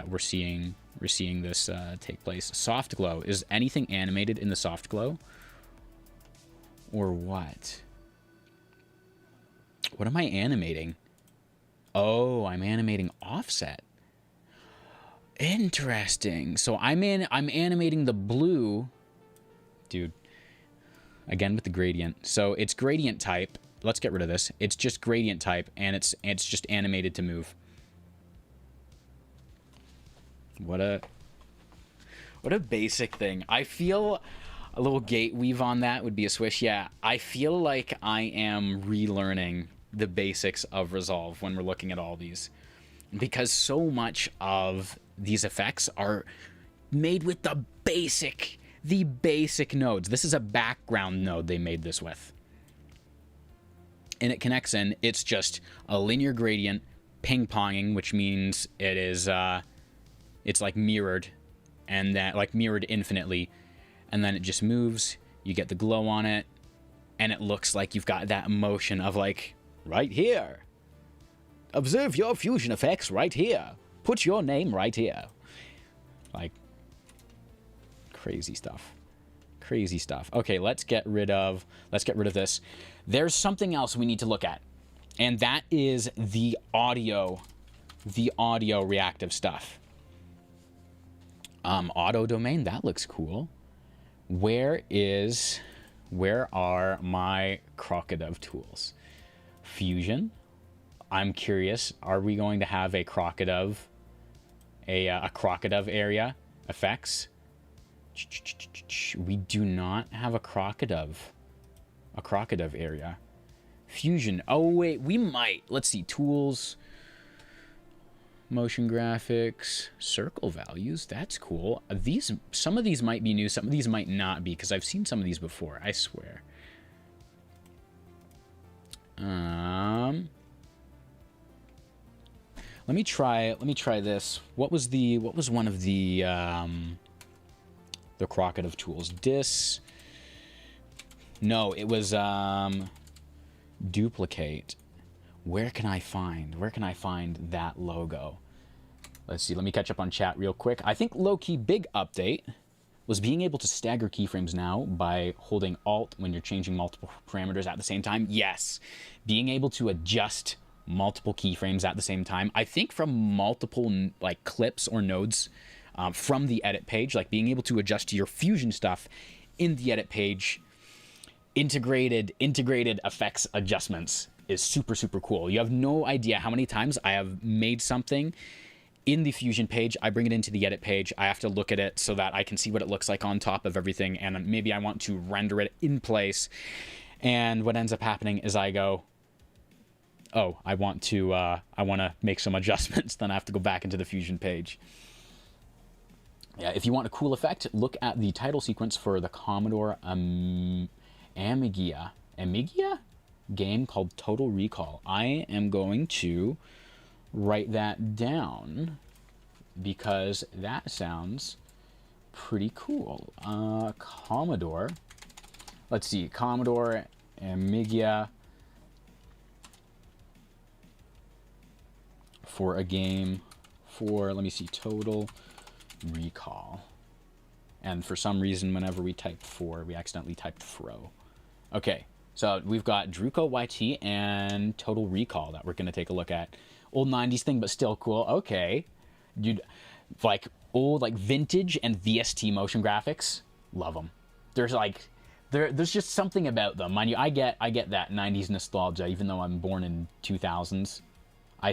we're seeing this take place. Soft glow. Is anything animated in the soft glow? Or what? What am I animating? Oh, I'm animating offset. Interesting. So I'm animating the blue. Dude. Again with the gradient. So it's gradient type. Let's get rid of this. It's just gradient type, and it's just animated to move. What a basic thing. I feel a little gate weave on that would be a swish. Yeah, I feel like I am relearning the basics of Resolve when we're looking at all these, because so much of these effects are made with the basic nodes. This is a background node they made this with. And it connects in. It's just a linear gradient ping-ponging, which means it is it's like mirrored, and that like mirrored infinitely, and then it just moves. You get the glow on it, and it looks like you've got that emotion of like right here. observe your fusion effects right here. Put your name right here. Like, crazy stuff. Crazy stuff. Okay, let's get rid of this. There's something else we need to look at, and that is the audio reactive stuff. Auto domain, that looks cool. Where are my Crocodile tools? Fusion. I'm curious, are we going to have a Crocodile area effects? We do not have a Crocodile area. Fusion. Oh wait, we might. Let's see. Tools. Motion graphics. Circle values. That's cool. Some of these might be new. Some of these might not be, because I've seen some of these before. I swear. Let me try this. What was one of the Crocodile tools? No, it was duplicate. Where can I find that logo? Let's see. Let me catch up on chat real quick. I think low-key big update was being able to stagger keyframes now by holding Alt when you're changing multiple parameters at the same time. Yes, being able to adjust multiple keyframes at the same time. I think from multiple like clips or nodes from the edit page, like being able to adjust your fusion stuff in the edit page, integrated effects adjustments is super, super cool. You have no idea how many times I have made something in the fusion page. I bring it into the edit page. I have to look at it so that I can see what it looks like on top of everything. And maybe I want to render it in place. And what ends up happening is I go, oh, I want to make some adjustments. Then I have to go back into the fusion page. Yeah, if you want a cool effect, look at the title sequence for the Commodore Amiga game called Total Recall. I am going to write that down because that sounds pretty cool. Commodore. Let's see. Commodore Amiga for a game for, let me see, Total Recall. And for some reason, whenever we type 4, we accidentally typed fro. Okay, so we've got Druko YT and Total Recall that we're going to take a look at. Old 90s thing, but still cool. Okay. Dude, like old, like vintage and VST motion graphics. Love them. There's like, there's just something about them. Mind you, I get that 90s nostalgia, even though I'm born in 2000s. I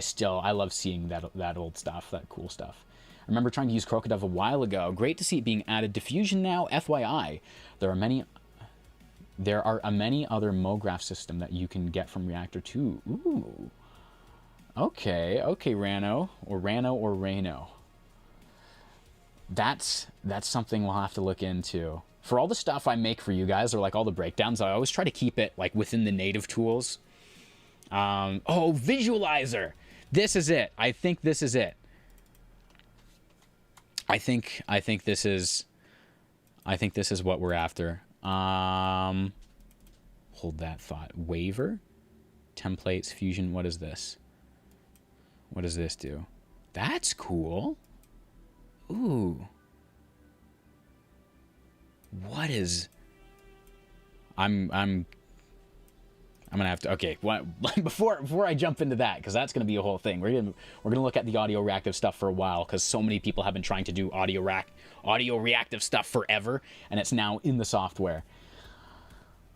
love seeing that old stuff, that cool stuff. I remember trying to use Crocodile a while ago. Great to see it being added to Fusion now. FYI, there are many other MoGraph system that you can get from Reactor 2. Ooh. Okay, Rano. That's something we'll have to look into. For all the stuff I make for you guys, or like all the breakdowns, I always try to keep it like within the native tools. Oh, visualizer. This is it. I think this is it. I think this is what we're after. Hold that thought. Waiver, templates, fusion. What is this? What does this do? That's cool. Ooh. What is? I'm gonna have to. Okay, before I jump into that, because that's gonna be a whole thing. We're gonna look at the audio reactive stuff for a while, because so many people have been trying to do audio reactive stuff forever, and it's now in the software.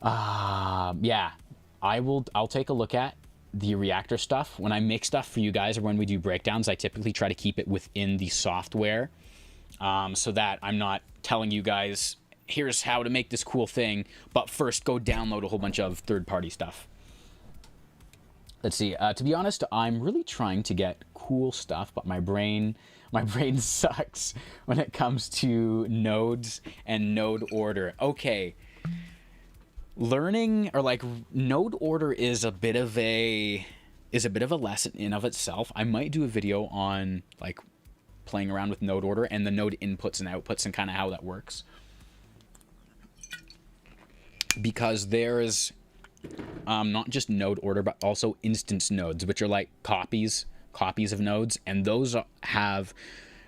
Yeah, I'll take a look at the reactor stuff when I make stuff for you guys, or when we do breakdowns. I typically try to keep it within the software, so that I'm not telling you guys, here's how to make this cool thing, but first go download a whole bunch of third-party stuff. Let's see. To be honest, I'm really trying to get cool stuff, but my brain sucks when it comes to nodes and node order. Okay. Learning, or like, node order is a bit of a lesson in of itself. I might do a video on like playing around with node order and the node inputs and outputs and kind of how that works. Because there's not just node order, but also instance nodes, which are like copies of nodes, and those have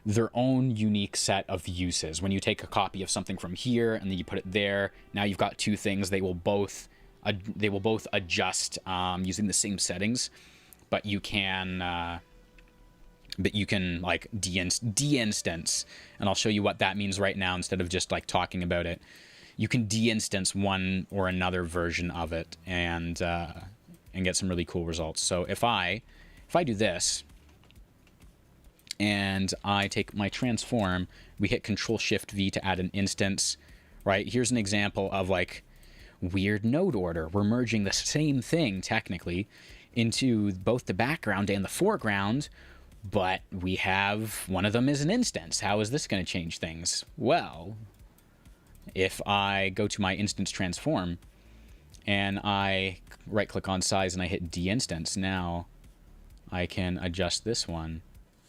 their own unique set of uses. When you take a copy of something from here and then you put it there, now you've got two things. They will both adjust using the same settings, but you can like de-instance, and I'll show you what that means right now instead of just like talking about it. You can de-instance one or another version of it and get some really cool results. So if I do this and I take my transform, we hit Control-Shift-V to add an instance, right? Here's an example of like weird node order. We're merging the same thing technically into both the background and the foreground, but we have one of them is an instance. How is this going to change things? Well, if I go to my instance transform and I right click on size and I hit de-instance, now I can adjust this one.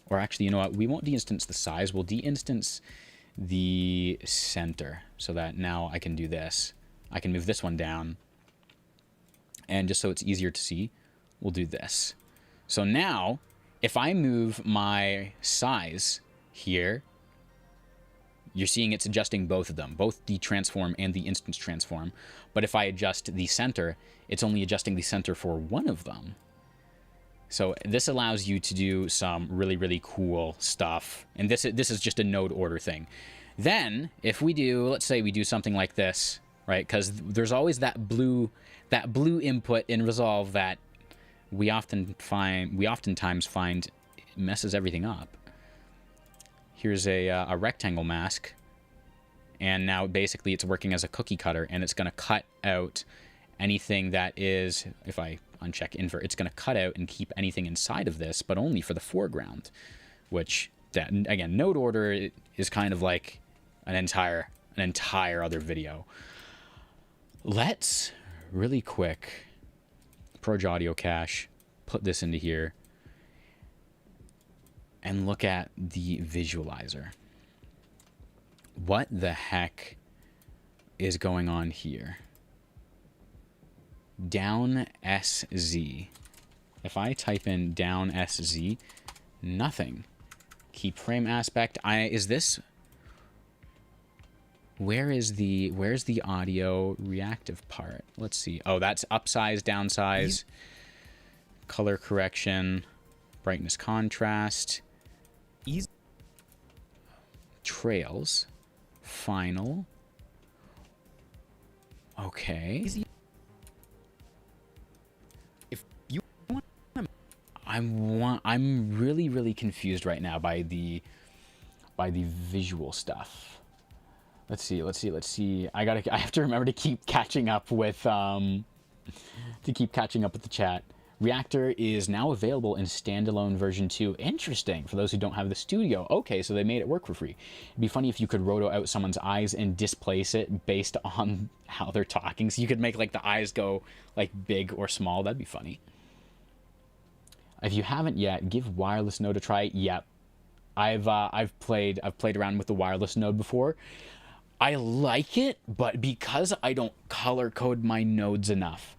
Or actually, you know what? We won't de-instance the size. We'll de-instance the center so that now I can do this. I can move this one down. And just so it's easier to see, we'll do this. So now, if I move my size here, you're seeing it's adjusting both of them, both the transform and the instance transform. But if I adjust the center, it's only adjusting the center for one of them. So this allows you to do some really, really cool stuff. And this is just a node order thing. Then if we do, let's say we do something like this, right? Because there's always that blue input in Resolve that we oftentimes find messes everything up. Here's a rectangle mask. And now basically it's working as a cookie cutter, and it's going to cut out anything that is, if I uncheck invert, it's going to cut out and keep anything inside of this, but only for the foreground, which, that again, node order is kind of like an entire other video. Let's really quick Proj Audio Cache, put this into here, and look at the visualizer. What the heck is going on here? Down SZ. If I type in down SZ, nothing. Keyframe aspect. Is this? Where's the audio reactive part? Let's see. Oh, that's upsize, downsize, color correction, brightness, contrast, trails, final. Okay. I'm really confused right now by the visual stuff. Let's see. I have to remember to keep catching up with the chat. Reactor is now available in standalone version 2. Interesting, for those who don't have the studio. Okay, so they made it work for free. It'd be funny if you could roto out someone's eyes and displace it based on how they're talking. So you could make like the eyes go like big or small. That'd be funny. If you haven't yet, give wireless node a try. Yep. I've played around with the wireless node before. I like it, but because I don't color code my nodes enough,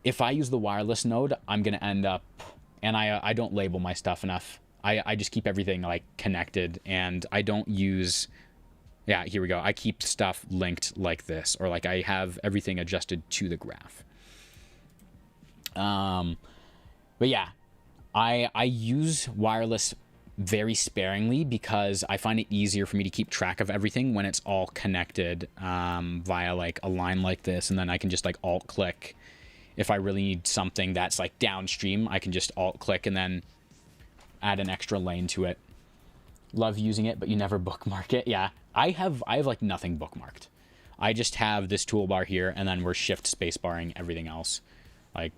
if I use the wireless node, I'm going to end up, and I don't label my stuff enough. I just keep everything like connected, and I don't use, yeah, here we go. I keep stuff linked like this, or like I have everything adjusted to the graph. But yeah, I use wireless very sparingly because I find it easier for me to keep track of everything when it's all connected via like a line like this, and then I can just like alt click. If I really need something that's like downstream, I can just alt click and then add an extra lane to it. Love using it, but you never bookmark it. Yeah, I have like nothing bookmarked. I just have this toolbar here, and then we're shift space barring everything else. Like,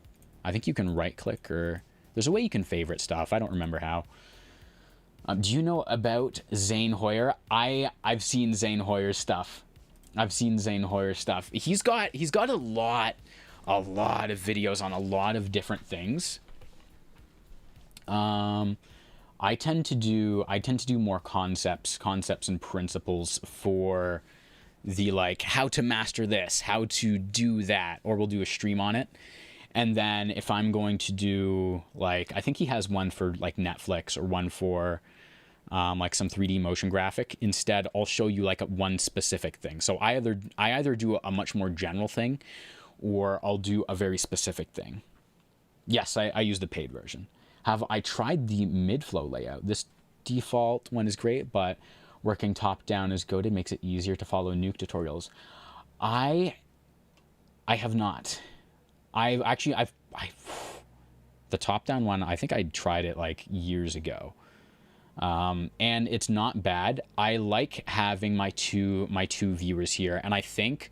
I think you can right click, or there's a way you can favorite stuff. I don't remember how. Do you know about Zane Hoyer? I've seen Zane Hoyer's stuff. He's got a lot of videos on a lot of different things. I tend to do more concepts and principles for like how to master this, how to do that, or we'll do a stream on it. And then if I'm going to do like, I think he has one for like Netflix or one for like some 3D motion graphic. Instead, I'll show you like one specific thing. So I either do a much more general thing, or I'll do a very specific thing. Yes, I use the paid version. Have I tried the mid-flow layout? This default one is great, but working top-down is goated, makes it easier to follow nuke tutorials. I have not. I've the top-down one, I think I tried it like years ago. And it's not bad. I like having my two viewers here, and I think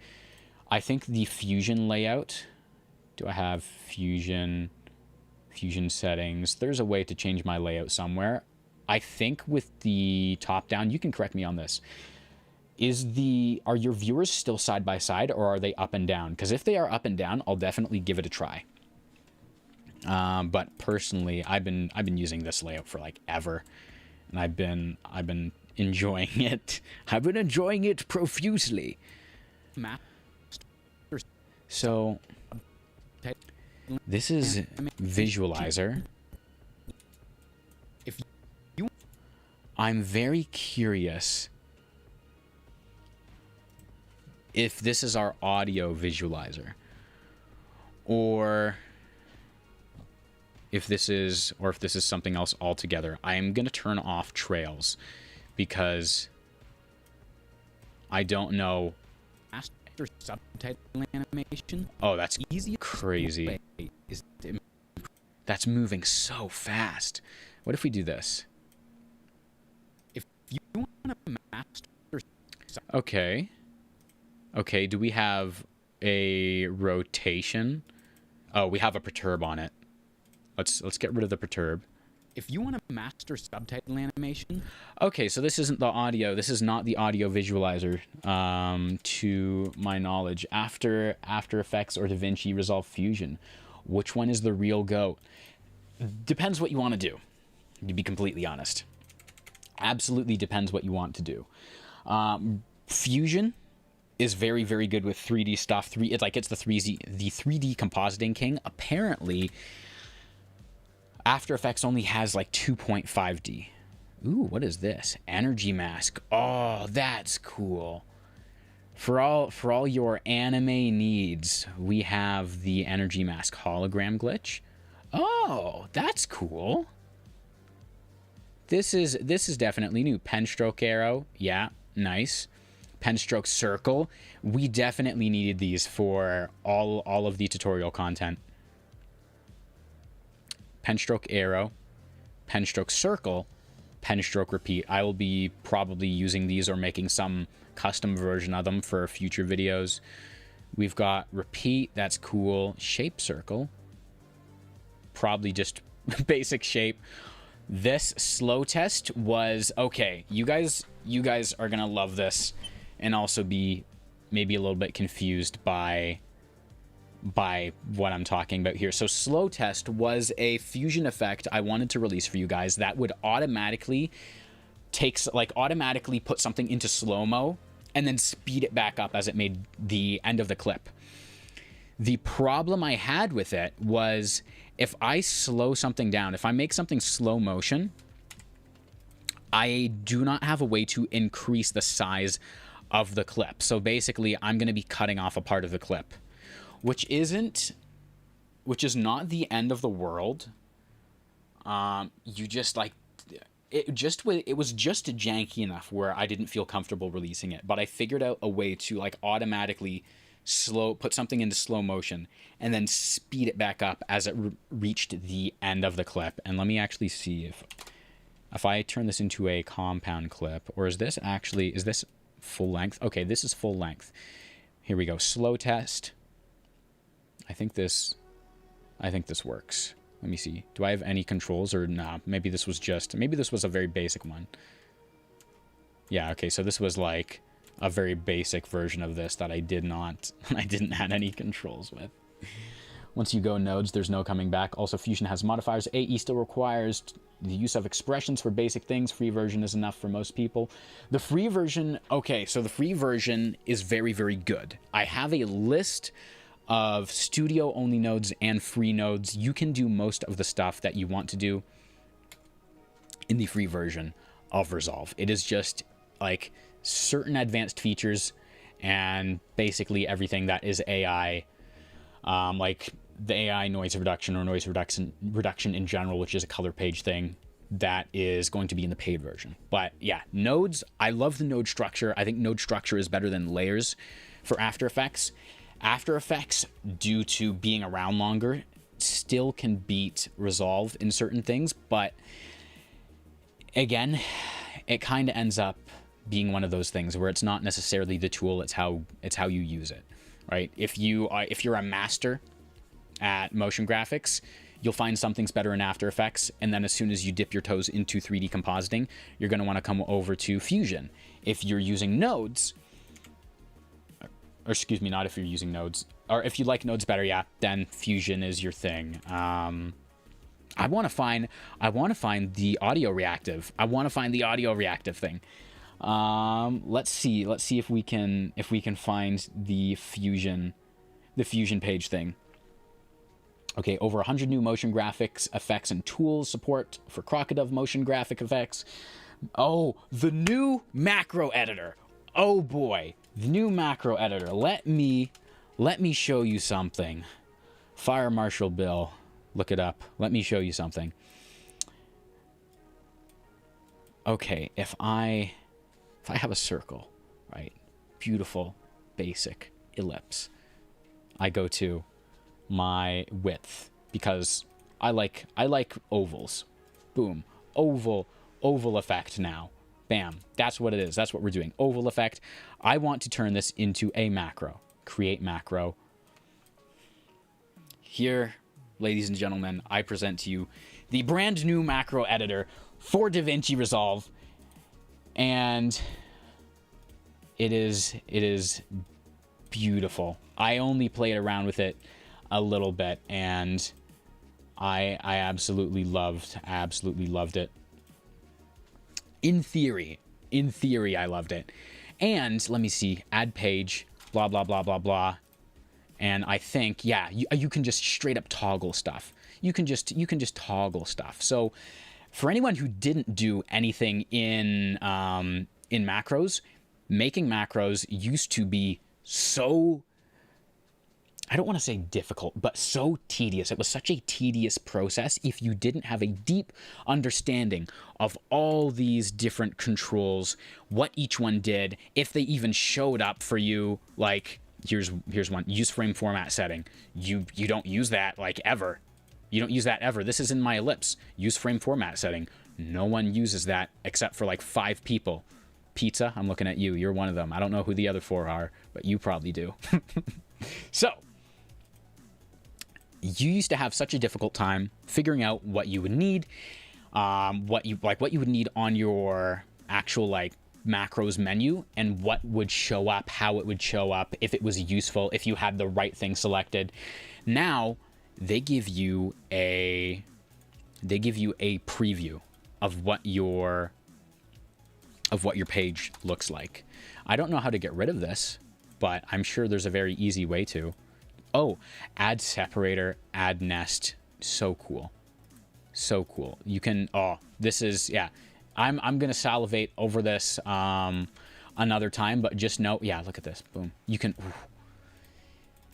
the Fusion layout. Do I have Fusion settings? There's a way to change my layout somewhere. I think with the top down, you can correct me on this. Are your viewers still side by side, or are they up and down? Because if they are up and down, I'll definitely give it a try. But personally, I've been using this layout for like ever, and I've been enjoying it. I've been enjoying it profusely. So this is Visualizer. I'm very curious if this is our audio visualizer, or if this is something else altogether. I am going to turn off trails because I don't know. Master subtitle animation. Oh, that's easy. Crazy. That's moving so fast. What if we do this? If you want to master. Okay. Okay, do we have a rotation? Oh, we have a perturb on it. Let's get rid of the perturb. If you want to master subtitle animation. Okay, so this isn't the audio. This is not the audio visualizer, to my knowledge. After Effects or DaVinci Resolve Fusion, which one is the real GOAT? Depends what you want to do, to be completely honest. Absolutely depends what you want to do. Fusion is very, very good with 3D stuff. It's the 3D compositing king. Apparently, After Effects only has like 2.5D. Ooh, what is this? Energy mask. Oh, that's cool. For all your anime needs, we have the energy mask hologram glitch. Oh, that's cool. This is definitely new. Pen stroke arrow. Yeah, nice. Pen stroke circle. We definitely needed these for all of the tutorial content. Pen stroke arrow, pen stroke circle, pen stroke repeat. I will be probably using these or making some custom version of them for future videos. We've got repeat, that's cool. Shape circle, probably just basic shape. This slow test was okay. You guys are gonna love this, and also be maybe a little bit confused by what I'm talking about here. So slow test was a fusion effect I wanted to release for you guys that would automatically put something into slow-mo and then speed it back up as it made the end of the clip. The problem I had with it was if I slow something down, if I make something slow motion, I do not have a way to increase the size of the clip. So basically, I'm going to be cutting off a part of the clip, which is not the end of the world. It was just janky enough where I didn't feel comfortable releasing it, but I figured out a way to like automatically put something into slow motion and then speed it back up as it reached the end of the clip. And let me actually see if I turn this into a compound clip, or is this full length? Okay, this is full length. Here we go. Slow test. I think this works. Let me see. Do I have any controls, or nah? Maybe this was a very basic one. Yeah, okay, so this was like a very basic version of this that I didn't add any controls with. Once you go nodes, there's no coming back. Also, Fusion has modifiers. AE still requires the use of expressions for basic things. Free version is enough for most people. The free version, okay, so the free version is very, very good. I have a list of studio-only nodes and free nodes. You can do most of the stuff that you want to do in the free version of Resolve. It is just like certain advanced features and basically everything that is AI, like the AI noise reduction or noise reduction in general, which is a color page thing, that is going to be in the paid version. But yeah, nodes, I love the node structure. I think node structure is better than layers for After Effects. After Effects, due to being around longer, still can beat Resolve in certain things, but again, it kind of ends up being one of those things where it's not necessarily the tool, it's how you use it, right? If you're a master at motion graphics, you'll find something's better in After Effects, and then as soon as you dip your toes into 3D compositing, you're going to want to come over to Fusion. If you're using nodes, or excuse me, not if you're using nodes, or if you like nodes better, yeah, then Fusion is your thing. I want to find the audio reactive. I want to find the audio reactive thing. Let's see if we can find the Fusion page thing. Okay, over 100 new motion graphics effects and tools support for Crocodile motion graphic effects. Oh, the new macro editor. Oh boy, the new macro editor. Let me show you something. Fire Marshal Bill, look it up. Let me show you something. Okay, if I have a circle, right? Beautiful, basic ellipse. I go to my width because I like ovals. Boom, oval effect now. Bam, that's what it is. That's what we're doing. Oval effect. I want to turn this into a macro. Create macro. Here, ladies and gentlemen, I present to you the brand new macro editor for DaVinci Resolve, and it is beautiful. I only played around with it a little bit, and I absolutely loved it. In theory, I loved it. And let me see, add page, blah blah blah blah blah, and I think yeah, you can just straight up toggle stuff. You can just toggle stuff. So for anyone who didn't do anything in macros, making macros used to be so, I don't want to say difficult, but so tedious. It was such a tedious process if you didn't have a deep understanding of all these different controls, what each one did, if they even showed up for you. Like here's one, use frame format setting. You don't use that like ever. You don't use that ever. This is in my ellipse. Use frame format setting. No one uses that except for like 5 people. Pizza, I'm looking at you. You're one of them. I don't know who the other 4 are, but you probably do. So you used to have such a difficult time figuring out what you would need, what you would need on your actual like macros menu, and what would show up, how it would show up, if it was useful, if you had the right thing selected. Now they give you a preview of what your page looks like. I don't know how to get rid of this, but I'm sure there's a very easy way to. Oh, add separator, add nest. So cool. So cool. You can, oh, this is, yeah. I'm going to salivate over this another time, but just know, yeah, look at this. Boom. You can, ooh.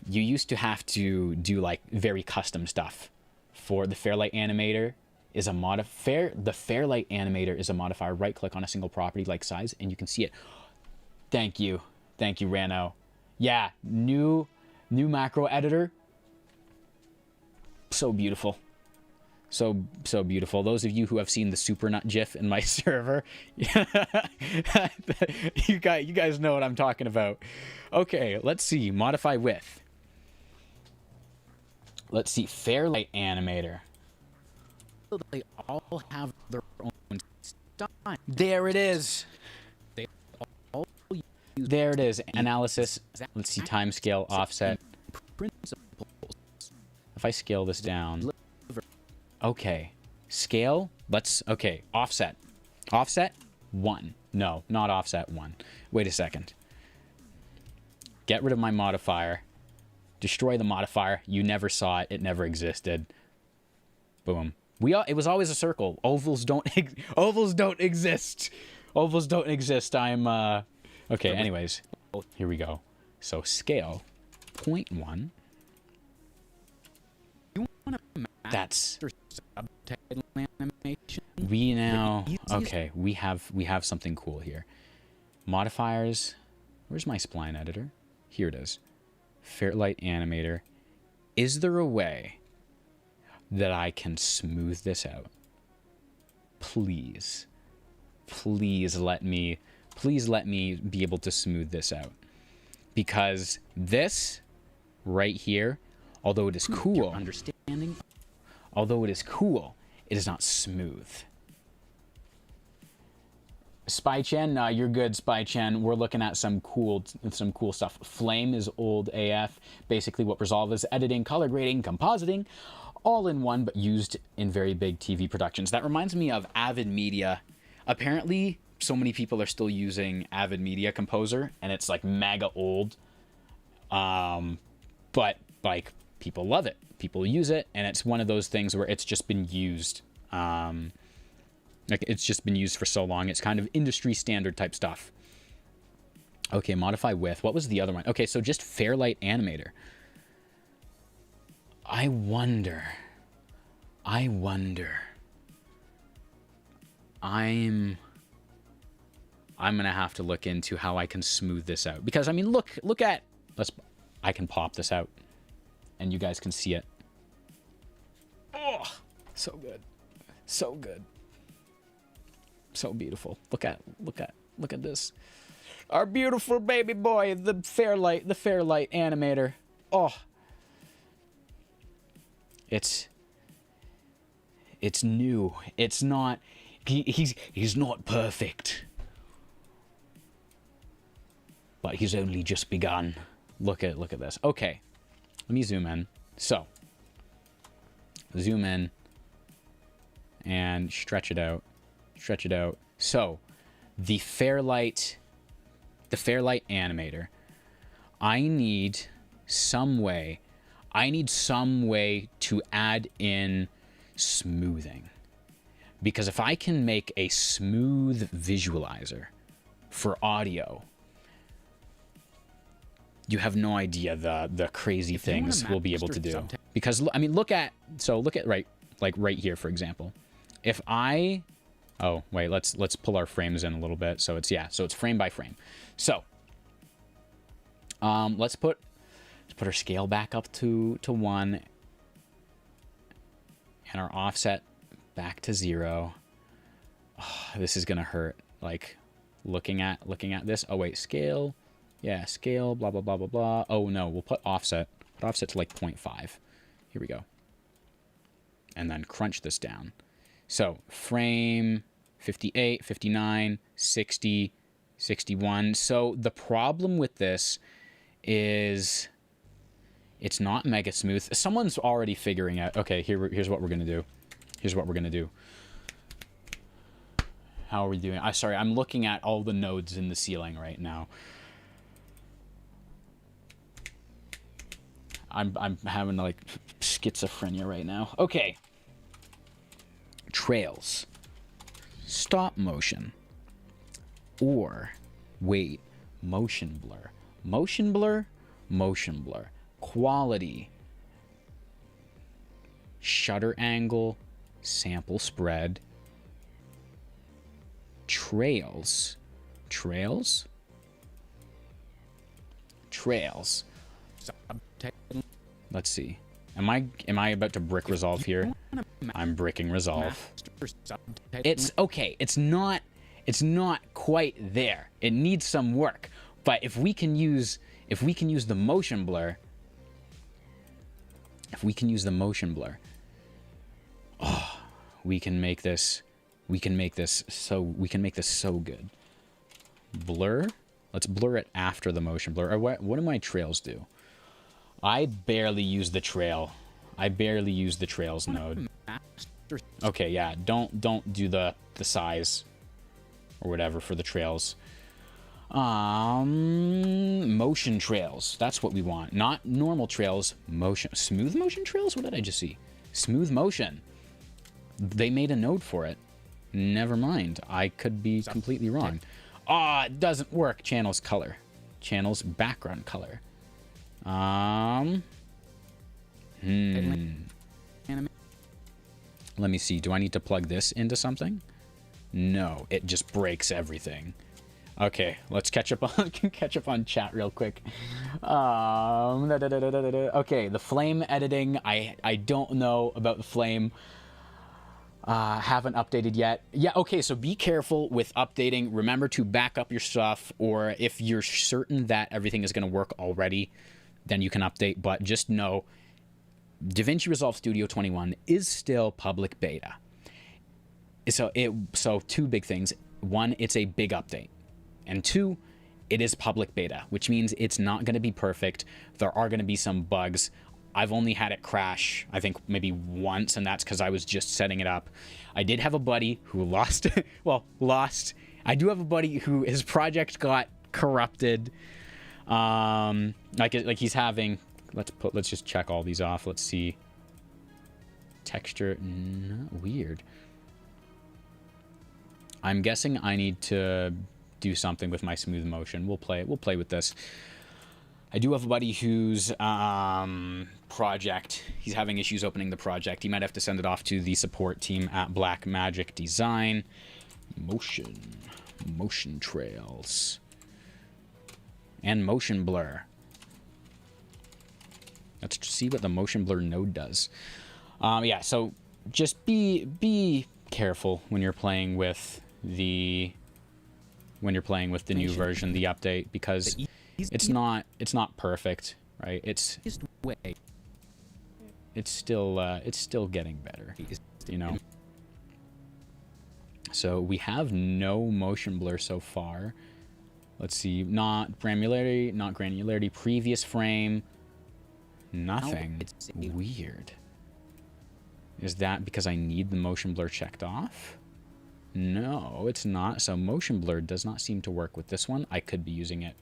You used to have to do like very custom stuff. For the Fairlight Animator is a the Fairlight Animator is a modifier. Right click on a single property like size and you can see it. Thank you, Rano. Yeah, new macro editor. So beautiful. So beautiful. Those of you who have seen the super nut gif in my server, you guys know what I'm talking about. Okay, let's see. Modify width. Let's see. Fairlight Animator. They all have their own style. There it is. They all use There it is. Analysis. Let's see. Time scale offset. principles. If I scale this down. Okay. Scale, okay, offset. Offset 1. No, not offset 1. Wait a second. Get rid of my modifier. Destroy the modifier. You never saw it. It never existed. Boom. It was always a circle. Ovals don't ovals don't exist. Ovals don't exist. Okay, anyways. Here we go. So scale 0.1. That's subtitle animation. we now okay, we have something cool here. Modifiers. Where's my spline editor? Here it is. Fairlight animator. Is there a way that I can smooth this out? Please. Please let me be able to smooth this out. Because this right here, although it is cool, it is not smooth. Spy Chen, you're good, Spy Chen. We're looking at some cool stuff. Flame is old AF. Basically, what Resolve is: editing, color grading, compositing, all in one, but used in very big TV productions. That reminds me of Avid Media. Apparently, so many people are still using Avid Media Composer, and it's like mega old. But like people love it, people use it, and it's one of those things where it's just been used. Like it's just been used for so long. It's kind of industry standard type stuff. Okay, modify width. What was the other one? Okay, so just Fairlight Animator. I wonder. I'm gonna have to look into how I can smooth this out, because I mean, look at. I can pop this out, and you guys can see it. Oh, so good, so good. So beautiful. Look at this. Our beautiful baby boy, the Fairlight animator. Oh. It's new. It's not he's not perfect. But he's only just begun. Look at this. Okay. Let me zoom in. So, zoom in and stretch it out. Stretch it out. So, the Fairlight animator. I need some way to add in smoothing. Because if I can make a smooth visualizer for audio, you have no idea the crazy things we'll be able to do. Because I mean, look at right here, for example. If I wait, let's pull our frames in a little bit. So it's frame by frame. So let's put our scale back up to 1 and our offset back to 0. Oh, this is gonna hurt. Like looking at this. Oh wait, scale. Yeah, scale, blah blah blah blah blah. Oh no, we'll put offset. Put offset to like 0.5. Here we go. And then crunch this down. So frame 58, 59, 60, 61. So the problem with this is it's not mega smooth. Someone's already figuring out, okay, here's what we're going to do. Here's what we're going to do. How are we doing? Sorry, I'm looking at all the nodes in the ceiling right now. I'm having like schizophrenia right now. Okay. Trails. Stop motion. Or, wait, motion blur. Motion blur, motion blur. Quality. Shutter angle, sample spread. Trails. Trails? Trails. Let's see. Am I about to brick Resolve here? I'm bricking Resolve. It's okay. It's not quite there. It needs some work. But if we can use the motion blur, oh, we can make this so good. Blur? Let's blur it after the motion blur. Or what do my trails do? I barely use the trail. I barely use the trails node. Okay, yeah, don't do the size or whatever for the trails. Motion trails. That's what we want. Not normal trails. Motion. Smooth motion trails? What did I just see? Smooth motion. They made a node for it. Never mind. I could be completely wrong. Ah, it doesn't work. Channels color. Channels background color. Let me see. Do I need to plug this into something? No, it just breaks everything. Okay, let's catch up on chat real quick. Okay, the flame editing. I don't know about the flame. Haven't updated yet. Yeah, okay, so be careful with updating. Remember to back up your stuff, or if you're certain that everything is going to work already, then you can update. But just know, DaVinci Resolve Studio 21 is still public beta. So two big things. One, it's a big update. And two, it is public beta, which means it's not going to be perfect. There are going to be some bugs. I've only had it crash, I think, maybe once, and that's because I was just setting it up. I did have a buddy who lost. I do have a buddy who his project got corrupted. Like he's having. Let's just check all these off. Let's see. Texture, weird. I'm guessing I need to do something with my smooth motion. We'll play with this. I do have a buddy whose project, he's having issues opening the project. He might have to send it off to the support team at Blackmagic Design. Motion trails, and motion blur. Let's see what the motion blur node does. Yeah, so just be careful when you're playing with the new version, the update, because it's not perfect, right? It's still getting better, you know. So we have no motion blur so far. Let's see, not granularity, previous frame, nothing. It's weird. Is that because I need the motion blur checked off? No, it's not. So motion blur does not seem to work with this one. I could be using it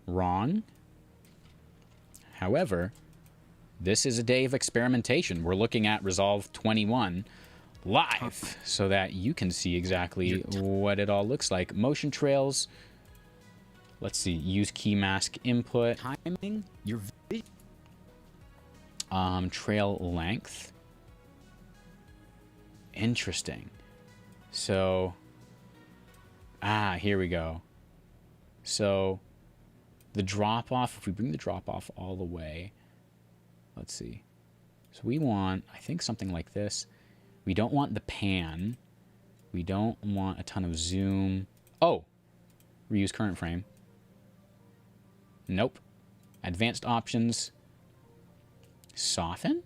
wrong. However, this is a day of experimentation. We're looking at Resolve 21 live so that you can see exactly what it all looks like. Motion trails. Let's see. Use key mask input. Timing. Your vision. Trail length. Interesting. So, here we go. So, the drop off, if we bring the drop off all the way, let's see. So we want, I think, something like this. We don't want the pan. We don't want a ton of zoom. Oh, reuse current frame. Nope. Advanced options. Soften?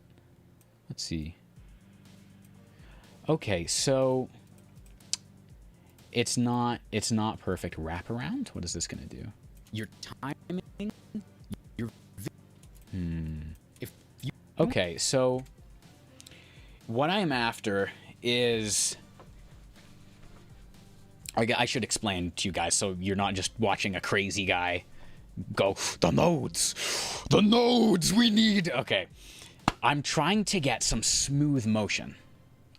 Let's see. Okay, so it's not perfect. Wraparound? What is this gonna do? Your timing. Your Okay, so what I'm after is, I should explain to you guys so you're not just watching a crazy guy go, the nodes, we need. Okay, I'm trying to get some smooth motion.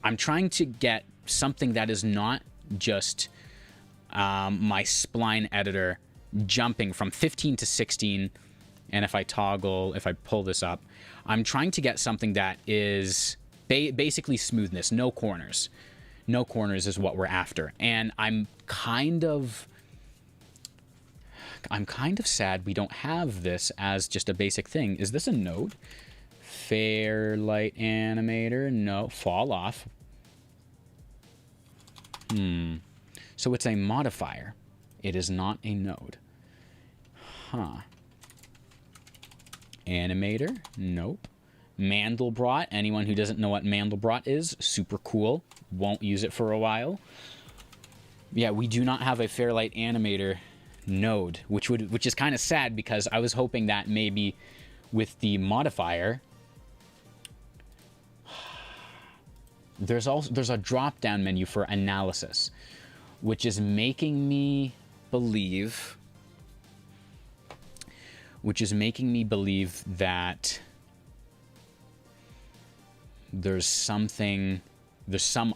I'm trying to get something that is not just my spline editor jumping from 15 to 16, and if I pull this up, I'm trying to get something that is basically smoothness, no corners. No corners is what we're after, and I'm kind of sad we don't have this as just a basic thing. Is this a node? Fairlight animator? No. Fall off. So it's a modifier. It is not a node. Huh. Animator? Nope. Mandelbrot? Anyone who doesn't know what Mandelbrot is, super cool. Won't use it for a while. Yeah, we do not have a Fairlight animator node, which is kind of sad because I was hoping that maybe with the modifier there's a drop down menu for analysis, which is making me believe that there's some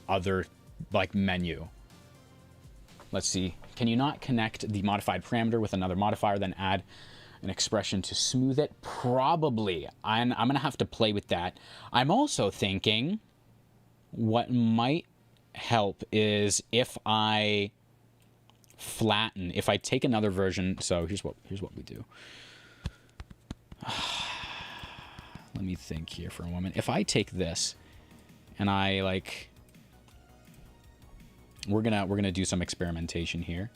other like menu. Let's see. Can you not connect the modified parameter with another modifier, then add an expression to smooth it? Probably. I'm gonna have to play with that. I'm also thinking what might help is if I take another version. So here's what we do. Let me think here for a moment. If I take this and I like, we're gonna do some experimentation here.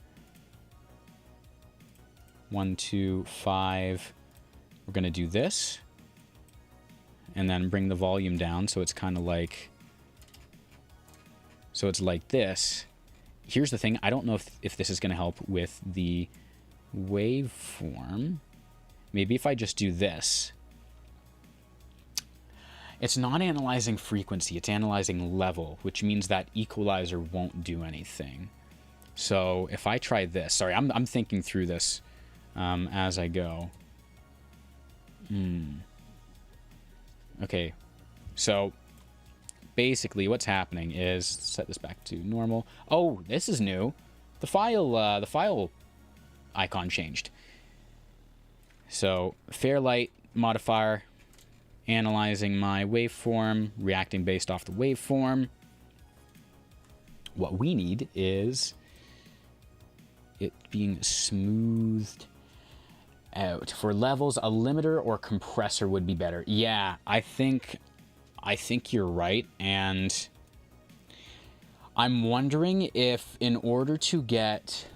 1, 2, 5. We're gonna do this, and then bring the volume down so it's kind of like, so it's like this. Here's the thing. I don't know if this is gonna help with the waveform. Maybe if I just do this. It's not analyzing frequency, it's analyzing level, which means that equalizer won't do anything. So if I try this, sorry, I'm thinking through this as I go. Okay, so basically what's happening is, set this back to normal. Oh, this is new. The file icon changed. So Fairlight modifier, analyzing my waveform, reacting based off the waveform. What we need is it being smoothed out. For levels, a limiter or compressor would be better. Yeah, I think you're right, and I'm wondering if in order to get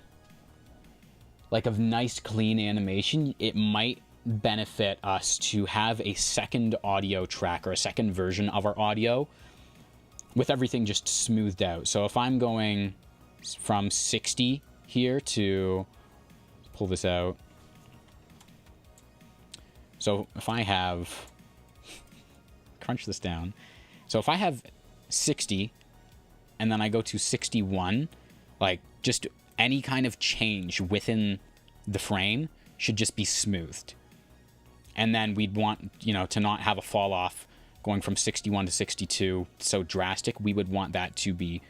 like a nice clean animation, it might benefit us to have a second audio track or a second version of our audio with everything just smoothed out. So if I'm going from 60 here to pull this out. So if I have crunch this down. So if I have 60 and then I go to 61, like just any kind of change within the frame should just be smoothed. And then we'd want, to not have a fall off going from 61 to 62 so drastic. We would want that to be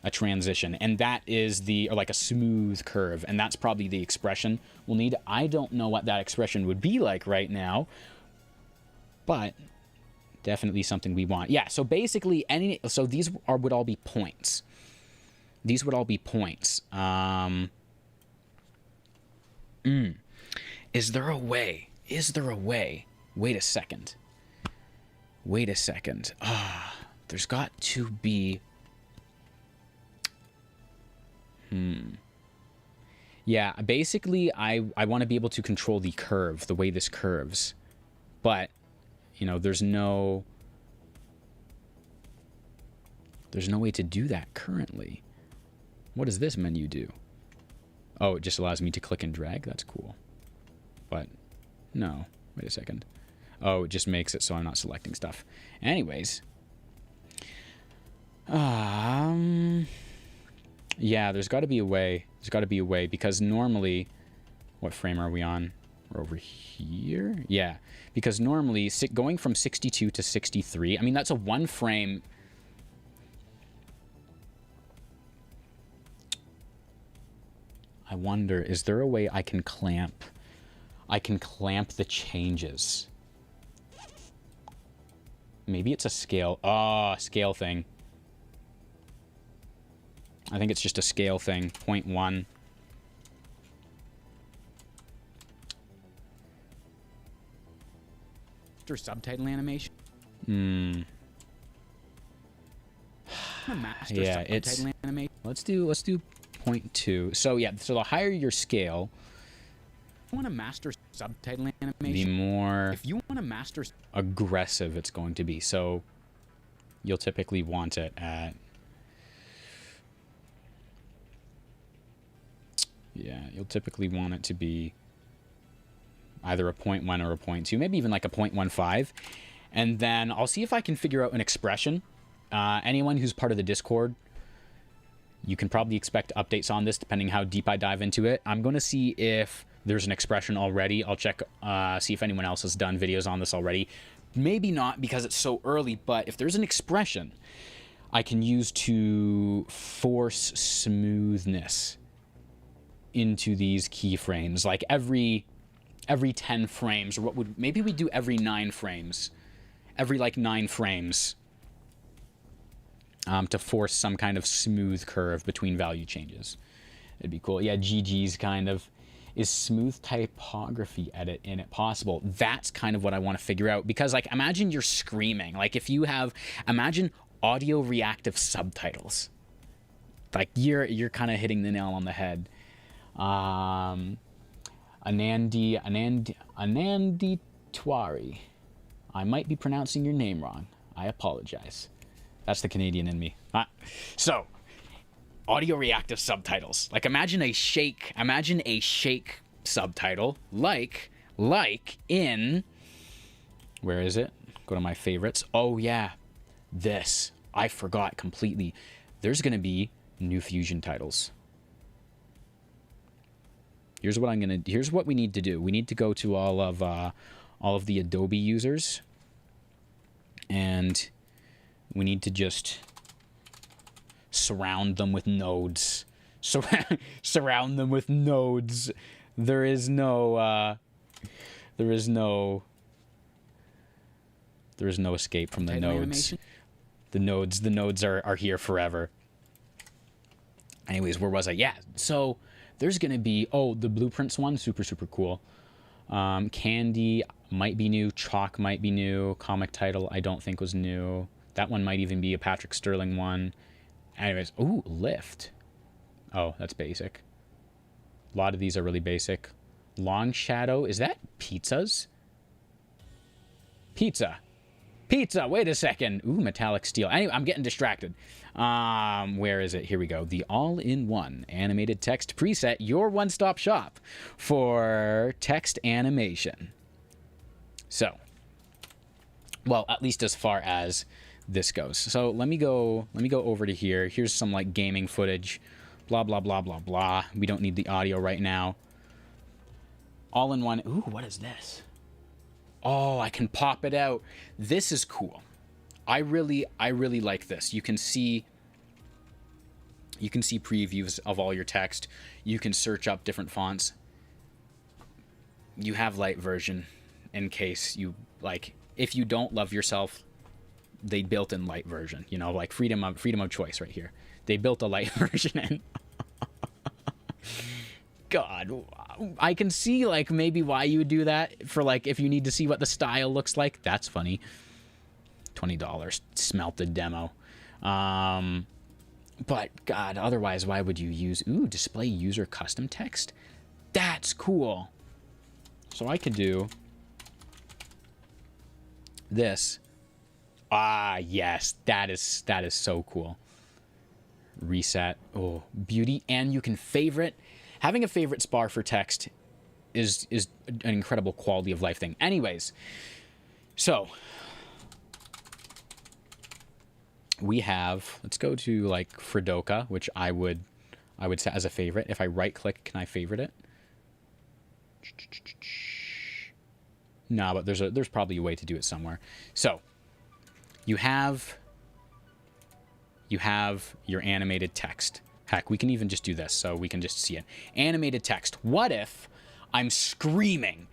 a transition. And that is or like a smooth curve. And that's probably the expression we'll need. I don't know what that expression would be like right now, but definitely something we want. Yeah, so basically these would all be points. These would all be points. Is there a way? Wait a second. There's got to be... Yeah, basically, I want to be able to control the curve, the way this curves. But, there's no way to do that currently. What does this menu do? Oh, it just allows me to click and drag? That's cool. But... no, wait a second. Oh, it just makes it so I'm not selecting stuff. Anyways. Yeah, there's got to be a way. Because normally... what frame are we on? We're over here? Yeah, because normally going from 62 to 63, I mean, that's a one frame... I wonder, is there a way I can clamp the changes? Maybe it's a scale. Scale thing. I think it's just a scale thing. 0.1. After subtitle animation. Yeah, it's... Let's do 0.2. So yeah, so the higher your scale... If you want to master subtitle animation, the more if you want to master aggressive it's going to be. So you'll typically want it at... yeah, you'll typically want it to be either a 0.1 or a 0.2, maybe even like a 0.15. And then I'll see if I can figure out an expression Anyone who's part of the Discord, you can probably expect updates on this depending how deep I dive into it. I'm going to see if there's an expression already. I'll check, see if anyone else has done videos on this already. Maybe not because it's so early, but if there's an expression I can use to force smoothness into these keyframes, like every 10 frames, or maybe we do every 9 frames, every like 9 frames, to force some kind of smooth curve between value changes. It'd be cool. Yeah, GG's kind of. Is smooth typography edit in it possible? That's kind of what I want to figure out, because like imagine you're screaming. Like if you have, imagine audio reactive subtitles. Like you're kind of hitting the nail on the head. Anandi Twari. I might be pronouncing your name wrong. I apologize. That's the Canadian in me. So, audio reactive subtitles. Like imagine a shake subtitle, like in, where is it? Go to my favorites. Oh yeah, this. I forgot completely. There's gonna be new Fusion titles. Here's what we need to do. We need to go to all of the Adobe users, and we need to just surround them with nodes. Surround them with nodes. There is no escape from the nodes. The nodes are here forever. Anyways, where was I? Yeah, so there's gonna be, the blueprints one, super cool. Candy might be new, Chalk might be new, comic title I don't think was new. That one might even be a Patrick Sterling one. Anyways, lift. Oh, that's basic. A lot of these are really basic. Long shadow, is that pizzas? Pizza, wait a second. Metallic steel. Anyway, I'm getting distracted. Where is it? Here we go. The all-in-one animated text preset, your one-stop shop for text animation. So, well, at least as far as this goes. So let me go over to here. Here's some like gaming footage. Blah, blah, blah, blah, blah. We don't need the audio right now. All in one. What is this? Oh, I can pop it out. This is cool. I really like this. You can see previews of all your text. You can search up different fonts. You have light version in case you like, if you don't love yourself, they built in light version, like freedom of choice right here. They built a light version in. God, I can see like maybe why you would do that, for like if you need to see what the style looks like. That's funny. $20 smelted demo. But God, otherwise, why would you use display user custom text? That's cool. So I could do this. Yes, that is so cool. Reset. Oh, beauty. And you can favorite. Having a favorites bar for text is an incredible quality of life thing. Anyways, so we have, let's go to like Fredoka, which I would set as a favorite. If I right click, can I favorite it? No, but there's probably a way to do it somewhere. So you have your animated text. Heck, we can even just do this so we can just see it. Animated text. What if I'm screaming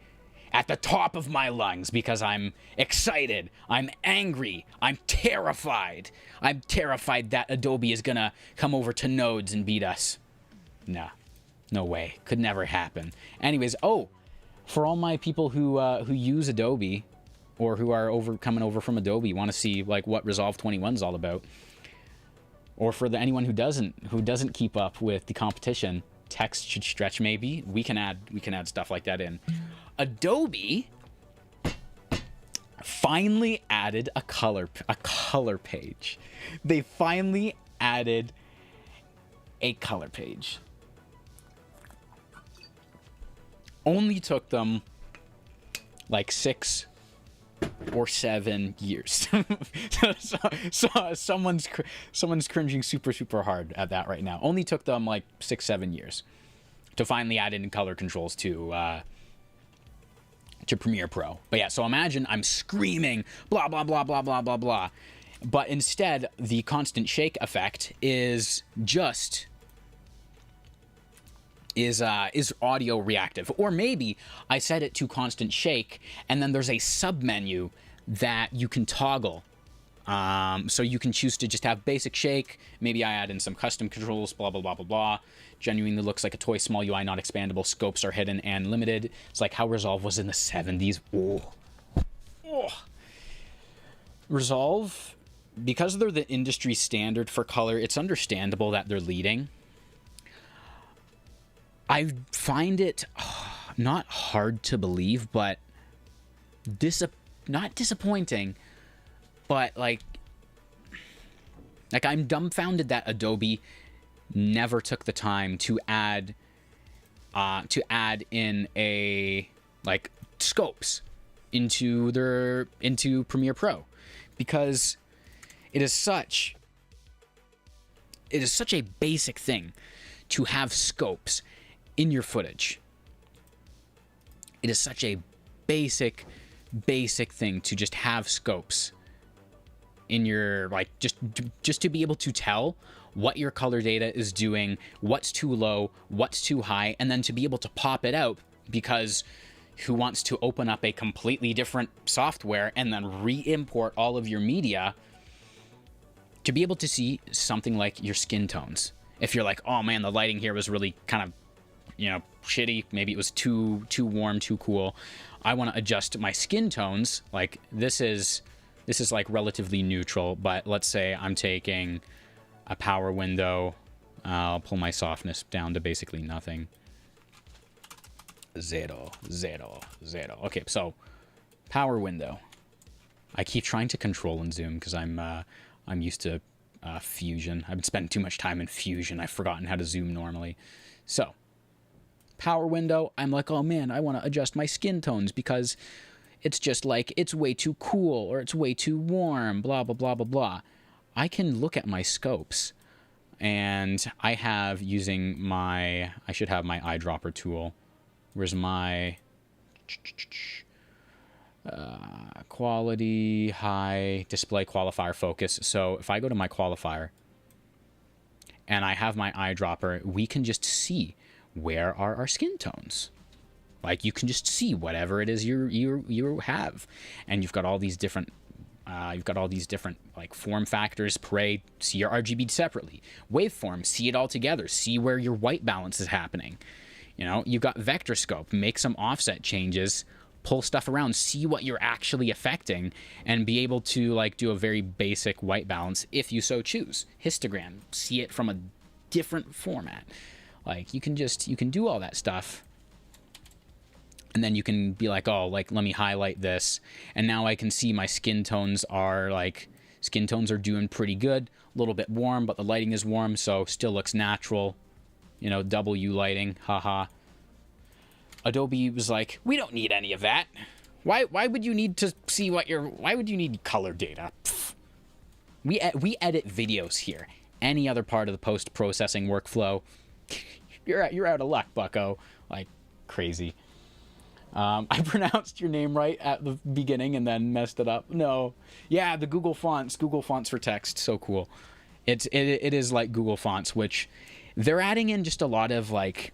at the top of my lungs because I'm excited, I'm angry, I'm terrified. I'm terrified that Adobe is gonna come over to Nodes and beat us. Nah, no way. Could never happen. Anyways, for all my people who use Adobe, or who are coming over from Adobe, want to see like what Resolve 21 is all about, or for anyone who doesn't keep up with the competition, text should stretch maybe. We can add stuff like that in. Adobe finally added a color page. They finally added a color page. Only took them like 6 or 7 years. So someone's cringing super hard at that right now. Only took them like 6-7 years to finally add in color controls to Premiere Pro. But yeah, so imagine I'm screaming blah blah blah blah blah blah blah, but instead the constant shake effect is just is audio reactive. Or maybe I set it to constant shake and then there's a sub menu that you can toggle. So you can choose to just have basic shake. Maybe I add in some custom controls, blah, blah, blah, blah, blah. Genuinely looks like a toy, small UI, not expandable. Scopes are hidden and limited. It's like how Resolve was in the 70s. Oh. Resolve, because they're the industry standard for color, it's understandable that they're leading. I find it not hard to believe, but not disappointing, but like I'm dumbfounded that Adobe never took the time to add in a like scopes into Premiere Pro, because it is such a basic thing to have scopes in your footage. It is such a basic thing to just have scopes in your, like, just to be able to tell what your color data is doing, what's too low, what's too high, and then to be able to pop it out, because who wants to open up a completely different software and then re-import all of your media to be able to see something like your skin tones. If you're like, oh man, the lighting here was really kind of, shitty. Maybe it was too warm, too cool. I want to adjust my skin tones. Like this is like relatively neutral, but let's say I'm taking a power window. I'll pull my softness down to basically nothing. 0, 0, 0. Okay, so power window. I keep trying to control and zoom because I'm used to Fusion. I've been spending too much time in Fusion. I've forgotten how to zoom normally. So power window, I'm like, oh man, I want to adjust my skin tones because it's just like, it's way too cool or it's way too warm, blah, blah, blah, blah, blah. I can look at my scopes, and I have I should have my eyedropper tool. Where's my quality, high, display, qualifier, focus. So if I go to my qualifier and I have my eyedropper, we can just see where are our skin tones. Like you can just see whatever it is you have, and you've got all these different like form factors. Parade, see your RGB separately. Waveform, see it all together. See where your white balance is happening. You've got vector scope. Make some offset changes. Pull stuff around. See what you're actually affecting, and be able to like do a very basic white balance if you so choose. Histogram, see it from a different format. Like you can do all that stuff. And then you can be like, oh, like, let me highlight this. And now I can see my skin tones are doing pretty good. A little bit warm, but the lighting is warm, so still looks natural. W lighting, haha. Adobe was like, we don't need any of that. Why would you need to see why would you need color data? Pfft. We edit videos here. Any other part of the post-processing workflow, you're out of luck, bucko. Like, crazy. I pronounced your name right at the beginning and then messed it up. No. Yeah, the Google Fonts for text. So cool. It is like Google Fonts, which they're adding in just a lot of like...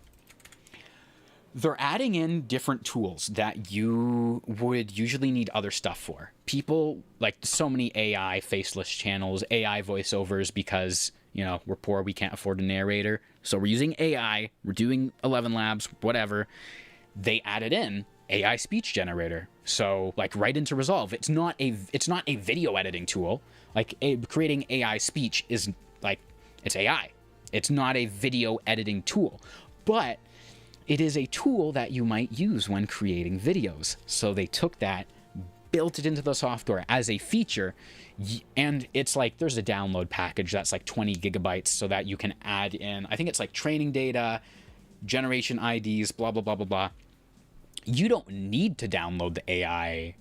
They're adding in different tools that you would usually need other stuff for. People, like so many AI faceless channels, AI voiceovers, because, we're poor, we can't afford a narrator. So we're using AI, we're doing 11 Labs, whatever. They added in AI speech generator. So like right into Resolve. It's not a video editing tool. Like creating AI speech is like, it's AI. It's not a video editing tool, but it is a tool that you might use when creating videos. So they took that, built it into the software as a feature, and it's like there's a download package that's like 20 gigabytes so that you can add in, I think it's like training data, generation IDs, blah, blah, blah, blah, blah. You don't need to download the AI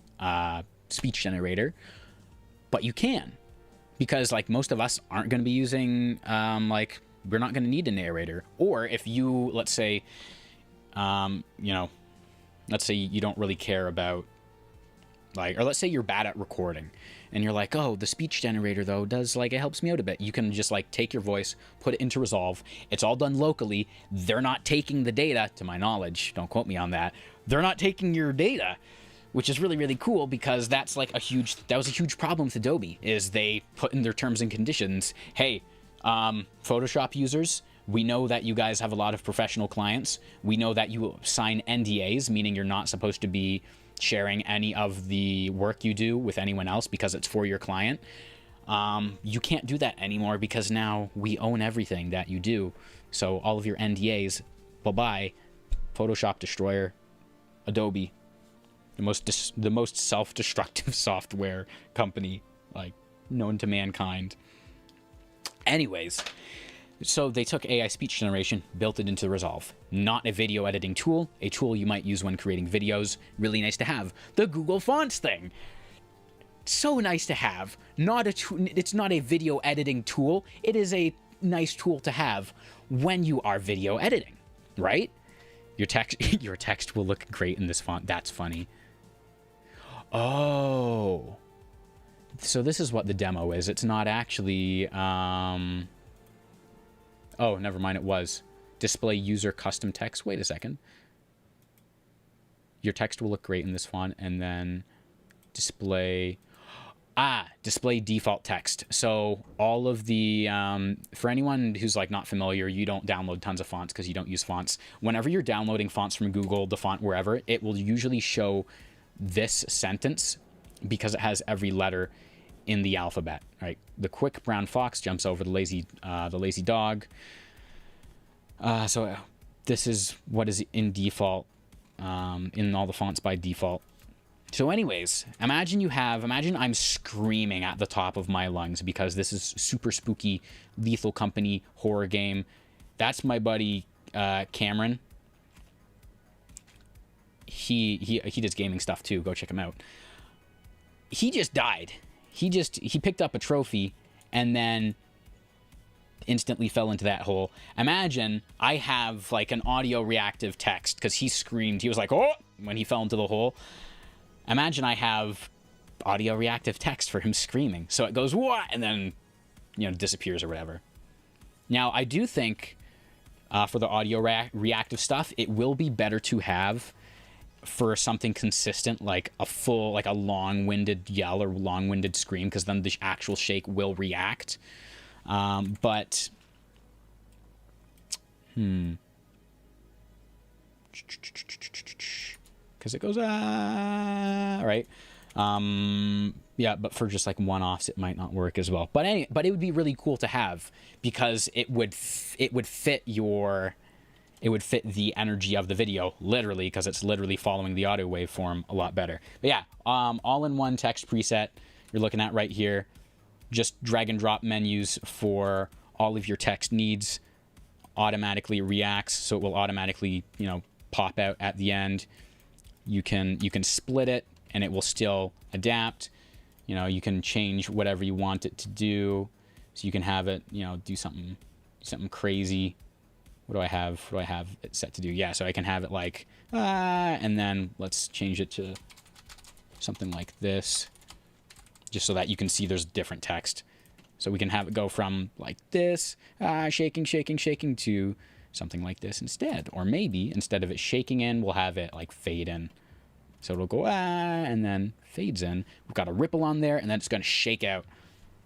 speech generator, but you can, because like most of us aren't going to be using like, we're not going to need a narrator. Or if you, let's say, let's say you don't really care about, like, or let's say you're bad at recording and you're like, oh, the speech generator though does, like, it helps me out a bit. You can just like take your voice, put it into Resolve. It's all done locally. They're not taking the data, to my knowledge. Don't quote me on that. They're not taking your data, which is really, really cool, because that's like that was a huge problem with Adobe, is they put in their terms and conditions, hey, Photoshop users, we know that you guys have a lot of professional clients. We know that you sign NDAs, meaning you're not supposed to be sharing any of the work you do with anyone else because it's for your client. You can't do that anymore because now we own everything that you do. So all of your NDAs, bye-bye. Photoshop destroyer, Adobe, the most self-destructive software company like known to mankind. Anyways, so they took AI speech generation, built it into Resolve. Not a video editing tool, a tool you might use when creating videos. Really nice to have. The Google Fonts thing. So nice to have. It's not a video editing tool. It is a nice tool to have when you are video editing, right? Your text will look great in this font. That's funny. Oh. So this is what the demo is. It's not actually... Oh, never mind, it was. Display user custom text. Wait a second. Your text will look great in this font, and then display default text. So all of the, for anyone who's like not familiar, you don't download tons of fonts because you don't use fonts. Whenever you're downloading fonts from Google, the font wherever, it will usually show this sentence because it has every letter in the alphabet, right? The quick brown fox jumps over the lazy dog. So this is what is in default, in all the fonts by default. So anyways, imagine I'm screaming at the top of my lungs because this is super spooky, Lethal Company horror game. That's my buddy, Cameron. He does gaming stuff too. Go check him out. He just died. He picked up a trophy and then instantly fell into that hole. Imagine I have like an audio reactive text because he screamed. He was like, oh, when he fell into the hole. Imagine I have audio reactive text for him screaming. So it goes, what? And then, disappears or whatever. Now, I do think for the audio reactive stuff, it will be better to have for something consistent, like a long-winded yell or long-winded scream, because then the actual shake will react. But because it goes right. Yeah, but for just like one-offs, it might not work as well. But it would be really cool to have because it would fit the energy of the video, literally, because it's literally following the audio waveform a lot better. But yeah, all-in-one text preset you're looking at right here. Just drag and drop menus for all of your text needs. Automatically reacts, so it will automatically, pop out at the end. You can split it, and it will still adapt. You can change whatever you want it to do. So you can have it, do something crazy. What do I have it set to do? Yeah, so I can have it like, and then let's change it to something like this, just so that you can see there's different text. So we can have it go from like this, shaking, to something like this instead. Or maybe instead of it shaking in, we'll have it like fade in. So it'll go, and then fades in. We've got a ripple on there, and then it's going to shake out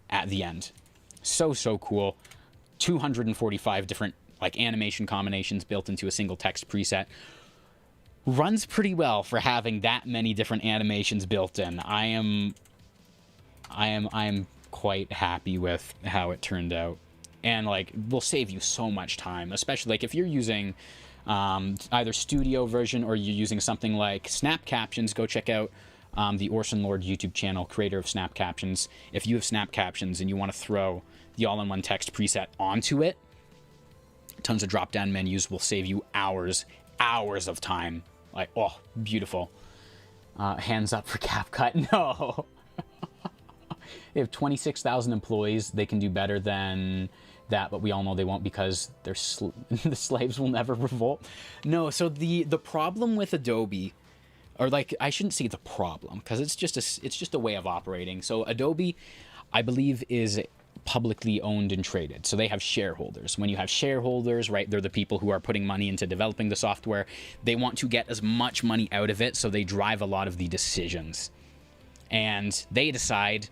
at the end. So cool. 245 different like animation combinations built into a single text preset. Runs pretty well for having that many different animations built in. I am quite happy with how it turned out, and like will save you so much time, especially like if you're using either studio version or you're using something like Snap Captions. Go check out the Orson Lord YouTube channel, creator of Snap Captions. If you have Snap Captions and you want to throw the all-in-one text preset onto it, tons of drop-down menus will save you hours of time. Like, oh, beautiful. Hands up for CapCut. No. They have 26,000 employees. They can do better than that, but we all know they won't because they're the slaves will never revolt. No, so the problem with Adobe, or like I shouldn't say the problem because it's just a way of operating. So Adobe, I believe, is publicly owned and traded. So they have shareholders. When you have shareholders, right, they're the people who are putting money into developing the software. They want to get as much money out of it, so they drive a lot of the decisions. And they decide,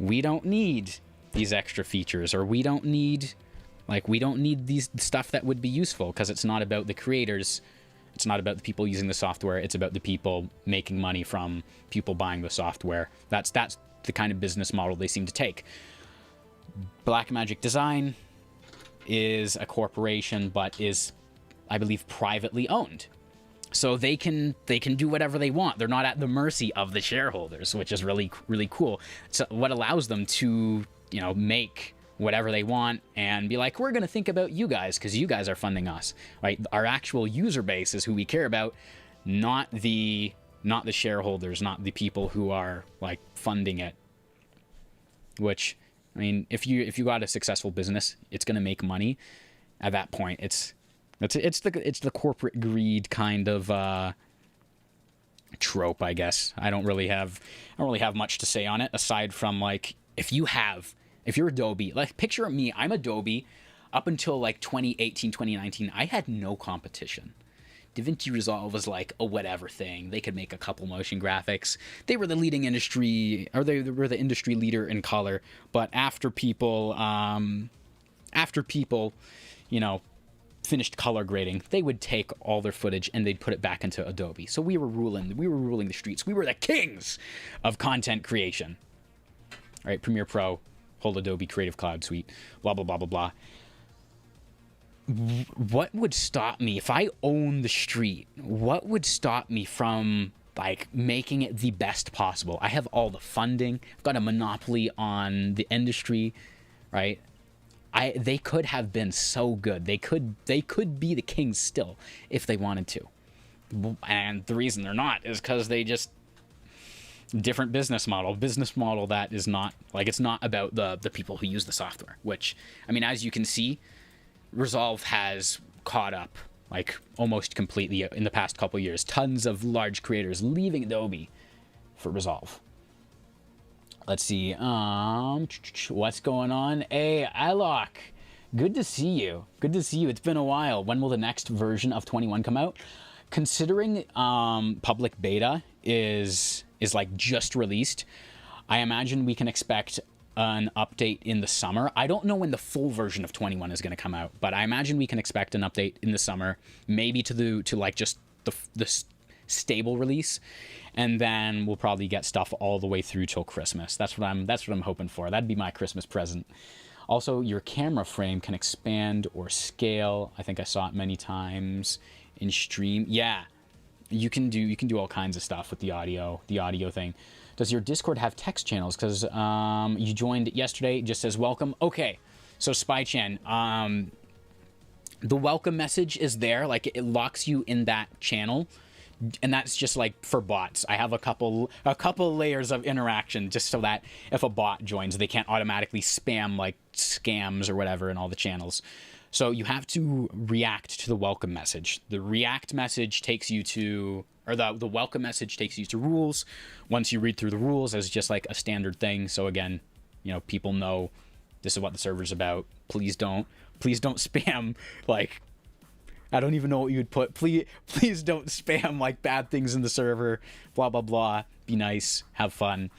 we don't need these extra features, or we don't need these stuff that would be useful, because it's not about the creators. It's not about the people using the software. It's about the people making money from people buying the software. That's the kind of business model they seem to take. Blackmagic Design is a corporation, but is, I believe, privately owned. So they can do whatever they want. They're not at the mercy of the shareholders, which is really, really cool. So what allows them to, make whatever they want and be like, we're going to think about you guys because you guys are funding us, right? Our actual user base is who we care about, not the shareholders, not the people who are like funding it. Which, I mean, if you got a successful business, it's going to make money. At that point, it's the corporate greed kind of trope, I guess. I don't really have much to say on it aside from like if you're Adobe, like picture me, I'm Adobe. Up until like 2018, 2019, I had no competition. DaVinci Resolve was like a whatever thing. They could make a couple motion graphics. They were the leading industry, or they were the industry leader in color. But after people, finished color grading, they would take all their footage and they'd put it back into Adobe. So we were ruling the streets. We were the kings of content creation. All right, Premiere Pro, whole Adobe Creative Cloud suite, blah, blah, blah, blah, blah. What would stop me if I own the street? What would stop me from like making it the best possible? I have all the funding. I've got a monopoly on the industry, right? They could have been so good. They could be the kings still if they wanted to. And the reason they're not is because they just different business model that is not like, it's not about the people who use the software, which, I mean, as you can see, Resolve has caught up like almost completely in the past couple years. Tons of large creators leaving Adobe for Resolve. Let's see. What's going on? Hey, Alok. Good to see you. It's been a while. When will the next version of 21 come out? Considering public beta is like just released, I imagine we can expect an update in the summer. I don't know when the full version of 21 is going to come out, but I imagine we can expect an update in the summer, maybe to like just the stable release, and then we'll probably get stuff all the way through till Christmas. That's what I'm hoping for. That'd be my Christmas present. Also, your camera frame can expand or scale. I think I saw it many times in stream. Yeah, you can do all kinds of stuff with the audio thing. Does your Discord have text channels? Because you joined yesterday. It just says welcome. Okay, so SpyChan, the welcome message is there. Like it locks you in that channel, and that's just like for bots. I have a couple layers of interaction just so that if a bot joins, they can't automatically spam like scams or whatever in all the channels. So you have to react to the welcome message. The react message takes you to, or the welcome message takes you to rules. Once you read through the rules as just like a standard thing. So again, people know this is what the server's about. Please don't spam like, I don't even know what you would put. Please don't spam like bad things in the server, blah, blah, blah. Be nice, have fun.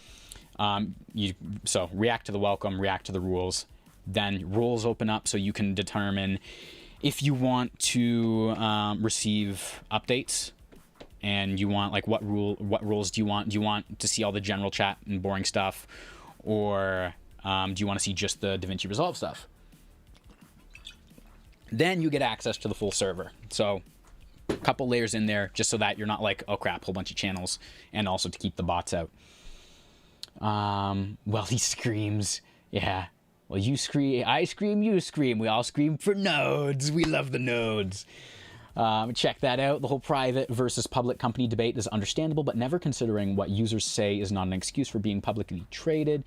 So react to the welcome, react to the rules. Then rules open up so you can determine if you want to receive updates, and you want like what rules do you want? Do you want to see all the general chat and boring stuff, or do you want to see just the DaVinci Resolve stuff? Then you get access to the full server. So a couple layers in there just so that you're not like, oh crap, whole bunch of channels, and also to keep the bots out. Well, he screams. Yeah. Well, you scream, I scream, you scream. We all scream for nodes. We love the nodes. Check that out. The whole private versus public company debate is understandable, but never considering what users say is not an excuse for being publicly traded.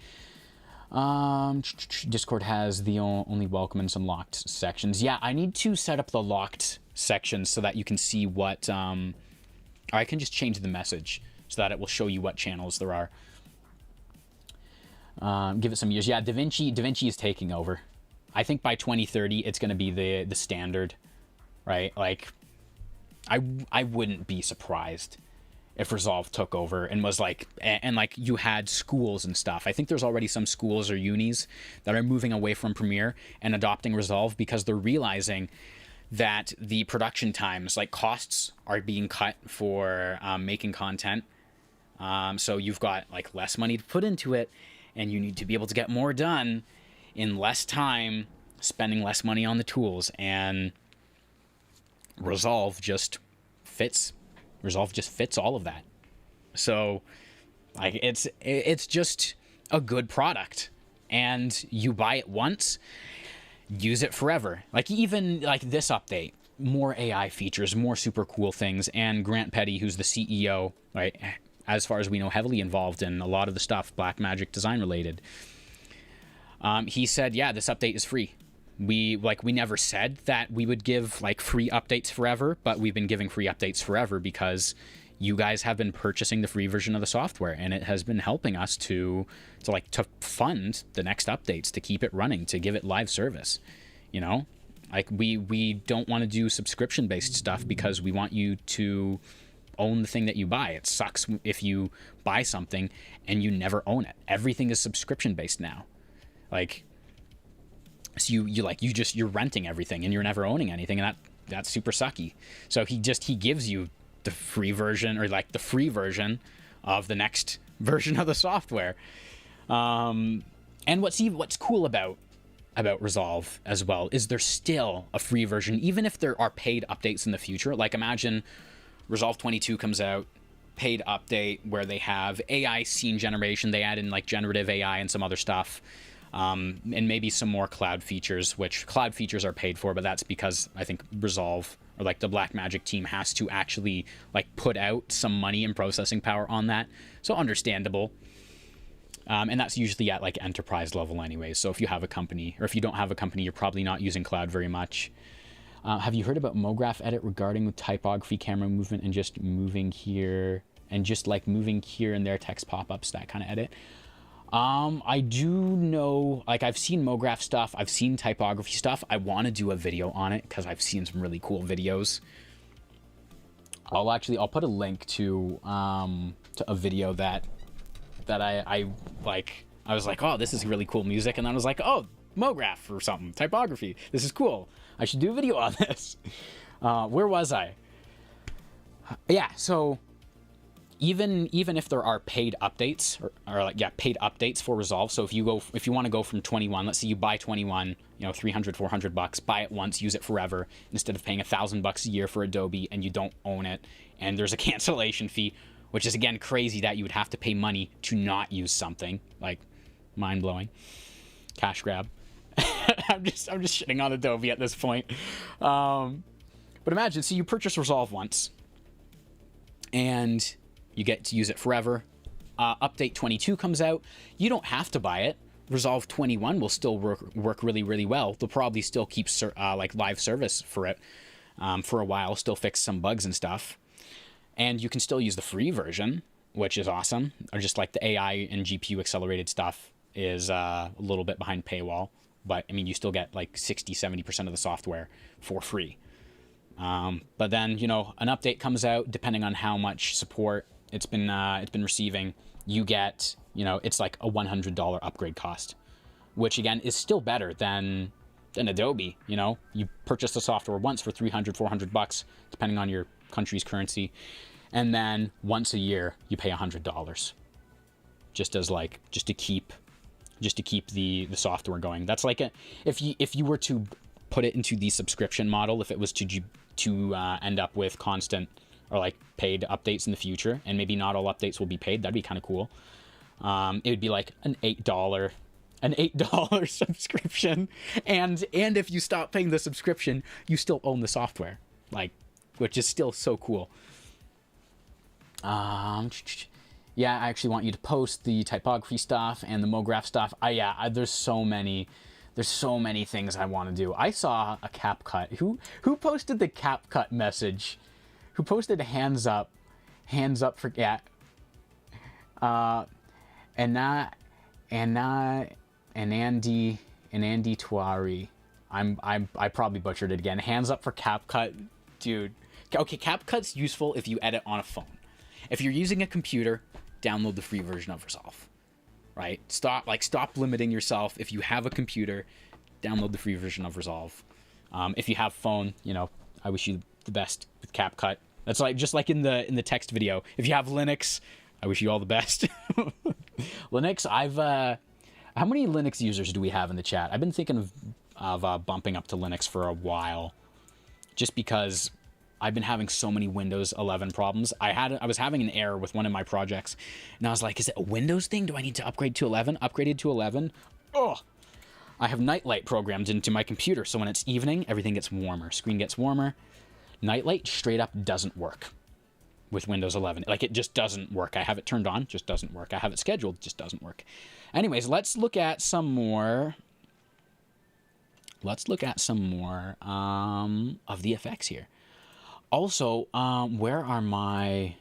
Discord has the only welcome and some locked sections. Yeah, I need to set up the locked sections so that you can see what... or I can just change the message so that it will show you what channels there are. Give it some years. Yeah, DaVinci is taking over. I think by 2030, it's going to be the standard, right? Like, I wouldn't be surprised if Resolve took over and was like, and like you had schools and stuff. I think there's already some schools or unis that are moving away from Premiere and adopting Resolve because they're realizing that the production times, like costs, are being cut for making content. So you've got like less money to put into it, and you need to be able to get more done in less time, spending less money on the tools, and Resolve just fits. Resolve just fits all of that. So, like, it's just a good product, and you buy it once, use it forever. Like, even like this update, more AI features, more super cool things, and Grant Petty, who's the CEO, right, as far as we know, heavily involved in a lot of the stuff Blackmagic design related. He said, yeah, this update is free. We never said that we would give like free updates forever, but we've been giving free updates forever because you guys have been purchasing the free version of the software, and it has been helping us to fund the next updates, to keep it running, to give it live service. You know, like we don't want to do subscription based stuff because we want you to own the thing that you buy. It sucks if you buy something and you never own it. Everything is subscription based now. Like, so you're renting everything and you're never owning anything, and that's super sucky. So he gives you the free version, or like the free version of the next version of the software. And what's cool about Resolve as well is there's still a free version, even if there are paid updates in the future. Like, imagine Resolve 22 comes out, paid update where they have AI scene generation, they add in like generative AI and some other stuff. And maybe some more cloud features, which cloud features are paid for, but that's because I think Resolve, or like the Blackmagic team, has to actually like put out some money and processing power on that. So understandable. And that's usually at like enterprise level anyway. So if you have a company, or if you don't have a company, you're probably not using cloud very much. Have you heard about MoGraph edit regarding with typography, camera movement, and just moving here and there, text pop-ups, that kind of edit? I do know, like, I've seen MoGraph stuff, I've seen typography stuff. I want to do a video on it because I've seen some really cool videos. I'll put a link to a video that I like. I was like, oh, this is really cool music, and then I was like, oh, MoGraph or something, typography, this is cool, I should do a video on this. Where was I? Yeah, so even if there are paid updates, paid updates for Resolve. So if you want to go from 21, let's say you buy 21, $300-$400, buy it once, use it forever, instead of paying $1,000 a year for Adobe and you don't own it, and there's a cancellation fee, which is again crazy that you would have to pay money to not use something. Like, mind blowing. Cash grab. I'm just shitting on Adobe at this point. But imagine, so you purchase Resolve once, and you get to use it forever. Update 22 comes out. You don't have to buy it. Resolve 21 will still work really, really well. They'll probably still keep like live service for it for a while, still fix some bugs and stuff. And you can still use the free version, which is awesome. Or just like the AI and GPU accelerated stuff is a little bit behind paywall. But, I mean, you still get like 60-70% of the software for free. But then, an update comes out, depending on how much support it's been receiving, you get, it's like a $100 upgrade cost, which again is still better than Adobe. You purchase the software once for $300-$400, depending on your country's currency, and then once a year you pay $100, just to keep the software going. That's like if you were to put it into the subscription model, if it was to end up with constant or like paid updates in the future, and maybe not all updates will be paid, that'd be kind of cool. It would be like an $8 subscription, and if you stop paying the subscription, you still own the software. Like, which is still so cool. Yeah, I actually want you to post the typography stuff and the MoGraph stuff. There's so many things I want to do. I saw a CapCut. Who posted the CapCut message? Who posted a hands up for and Andy Tuari. I probably butchered it again. Hands up for CapCut, dude. Okay, CapCut's useful if you edit on a phone. If you're using a computer, download the free version of Resolve. Right? Stop limiting yourself. If you have a computer, download the free version of Resolve. If you have phone, I wish you the best with CapCut. That's just like in the text video. If you have Linux, I wish you all the best. Linux, how many Linux users do we have in the chat? I've been thinking of bumping up to Linux for a while, just because I've been having so many Windows 11 problems. I was having an error with one of my projects, and I was like, is it a Windows thing? Do I need to upgrade to 11? Upgraded to 11? Oh, I have Nightlight programmed into my computer, so when it's evening, everything gets warmer. Screen gets warmer. Nightlight straight up doesn't work with Windows 11. Like, it just doesn't work. I have it turned on, just doesn't work. I have it scheduled, just doesn't work. Anyways, let's look at some more. Of the effects here. Also, where are my...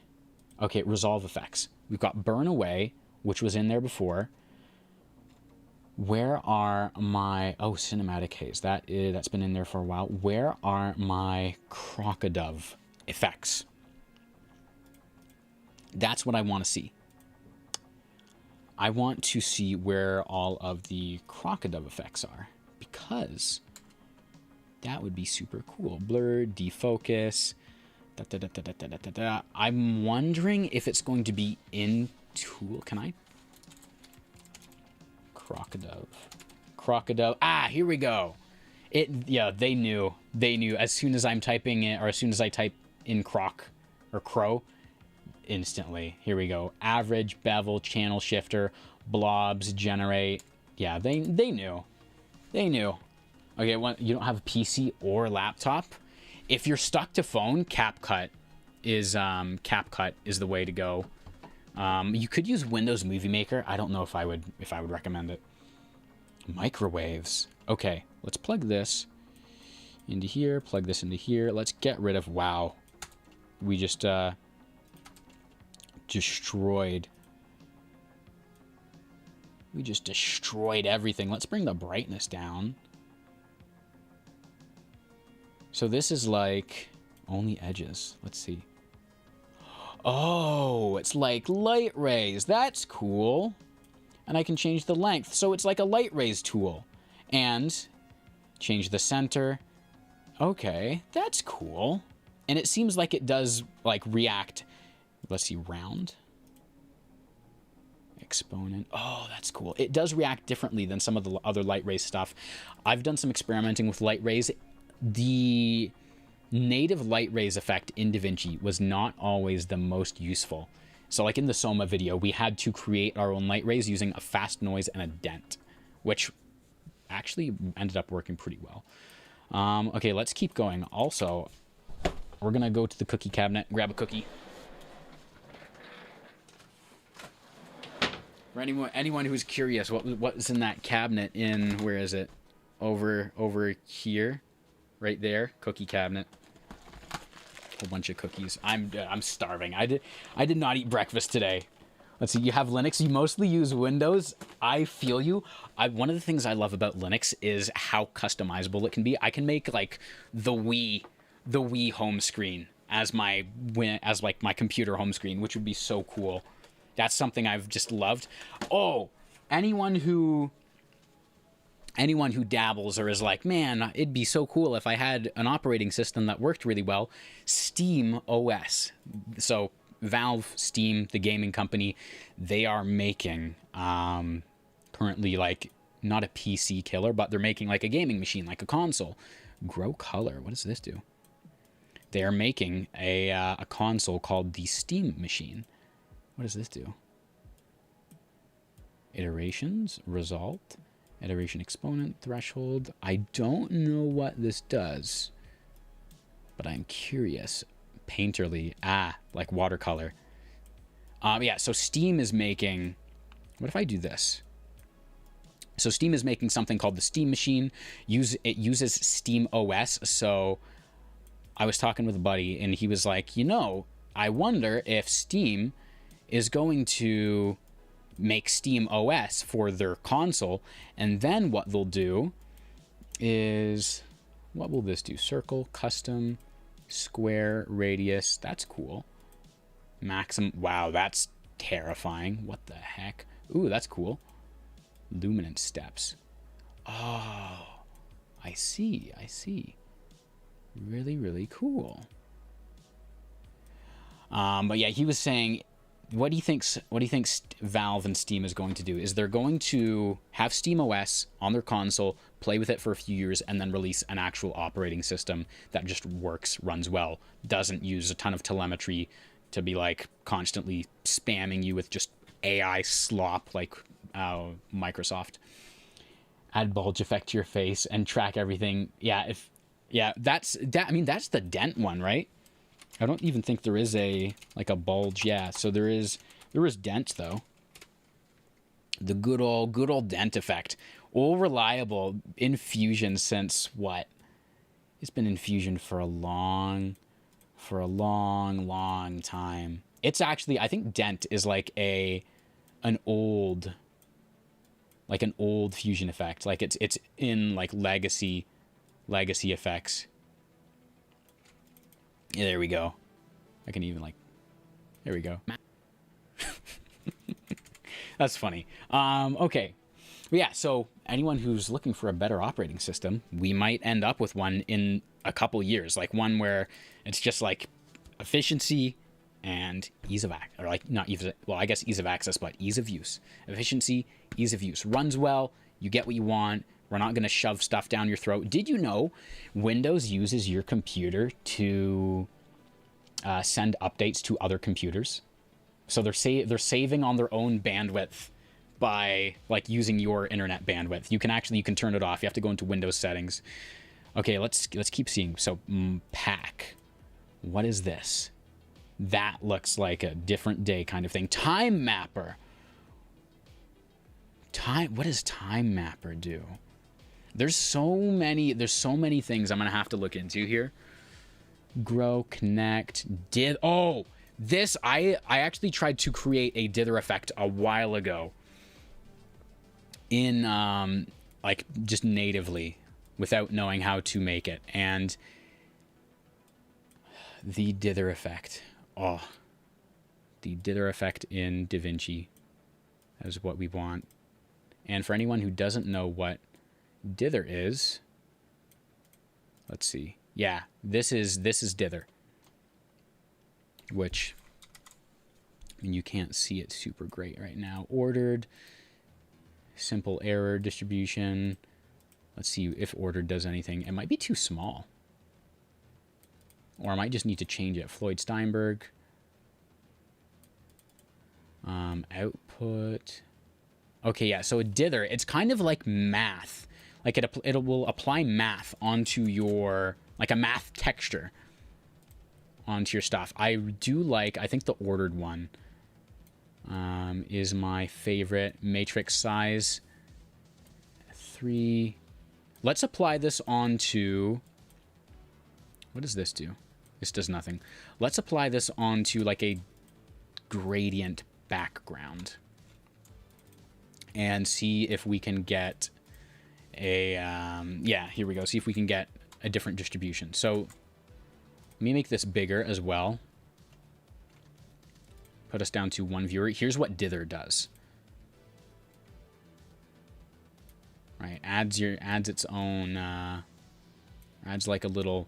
Okay, Resolve effects. We've got Burn Away, which was in there before. Where are my... Oh, Cinematic Haze. That's been in there for a while. Where are my Crocodove effects? That's what I want to see. I want to see where all of the Crocodove effects are, because that would be super cool. Blur, defocus. I'm wondering if it's going to be in Tool. Can I? Crocodove. Here we go. They knew. As soon as I'm typing it, or as soon as I type in crow, instantly. Here we go. Average, bevel, channel shifter, blobs, generate. Yeah, they knew. They knew. Okay, you don't have a PC or laptop? If you're stuck to phone, CapCut is the way to go. You could use Windows Movie Maker. I don't know if I would recommend it. Microwaves. Okay, let's plug this into here. Plug this into here. Let's get rid of... Wow. We just destroyed. We just destroyed everything. Let's bring the brightness down. So this is like only edges. Let's see. Oh, it's like light rays. That's cool. And I can change the length. So it's like a light rays tool. And change the center. Okay, that's cool. And it seems like it does like react. Let's see, round. Exponent. Oh, that's cool. It does react differently than some of the other light rays stuff. I've done some experimenting with light rays. The native light rays effect in DaVinci was not always the most useful. So like in the Soma video, we had to create our own light rays using a fast noise and a dent, which actually ended up working pretty well. Okay, let's keep going. Also, we're going to go to the cookie cabinet, grab a cookie. For anyone who's curious, what's in that cabinet where is it? Over here. Right there, cookie cabinet. Whole bunch of cookies. I'm starving. I did not eat breakfast today. Let's see. You have Linux. You mostly use Windows. I feel you. One of the things I love about Linux is how customizable it can be. I can make like the Wii home screen as my computer home screen, which would be so cool. That's something I've just loved. Oh, anyone who dabbles or is like, man, it'd be so cool if I had an operating system that worked really well, Steam OS. So Valve, Steam, the gaming company, they are making currently like not a PC killer, but they're making like a gaming machine, like a console. Grow color. What does this do? They're making a console called the Steam Machine. What does this do? Iterations, result. Iteration exponent, threshold. I don't know what this does. but I'm curious. Painterly, like watercolor. Yeah, so Steam is making, what if I do this? So Steam is making something called the Steam Machine. It uses Steam OS. So I was talking with a buddy, and he was like, I wonder if Steam is going to make Steam OS for their console, and then what they'll do is, what will this do? Circle, custom, square, radius. That's cool. Maximum. Wow, that's terrifying. What the heck? Ooh, that's cool. Luminance steps. Oh, I see. Really, really cool. But yeah, he was saying, what do you think Valve and Steam is going to do? Is they're going to have Steam OS on their console, play with it for a few years, and then release an actual operating system that just works, runs well, doesn't use a ton of telemetry to be like constantly spamming you with just AI slop like Microsoft. Add bulge effect to your face and track everything. That's the dent one, right? I don't even think there is a bulge. Yeah, so there is dent though. The good old dent effect. All reliable in Fusion since what? It's been in Fusion for a long time. It's actually, I think dent is like an old Fusion effect. Like it's in like legacy effects. Yeah, there we go. I can even there we go. That's funny. Okay. Yeah, so anyone who's looking for a better operating system, we might end up with one in a couple years, like one where it's just like efficiency and ease of access, or like not ease, well, I guess ease of access, but ease of use. Efficiency, ease of use. Runs well, you get what you want. We're not going to shove stuff down your throat. Did you know Windows uses your computer to send updates to other computers? So they're saving on their own bandwidth by like using your internet bandwidth. You can turn it off. You have to go into Windows settings. Okay, let's keep seeing. So pack. What is this? That looks like a different day kind of thing. Time mapper. What does time mapper do? There's so many things I'm gonna have to look into here. Grow, connect, this I actually tried to create a dither effect a while ago in like just natively without knowing how to make it, and the dither effect. The dither effect in DaVinci is what we want. And for anyone who doesn't know what dither is, let's see. Yeah, this is dither, which, I mean, you can't see it super great right now. Ordered, simple error distribution. Let's see if ordered does anything. It might be too small, or I might just need to change it. Floyd Steinberg. Output. Okay, yeah, so a dither, it's kind of like math. Like it will apply math onto your, like a math texture onto your stuff. I think the ordered one is my favorite. Matrix size 3. Let's apply this onto, what does this do? This does nothing. Let's apply this onto like a gradient background and see if we can get a yeah, here we go. See if we can get a different distribution. So let me make this bigger as well. Put us down to 1 viewer. Here's what dither does. Right, adds its own adds like a little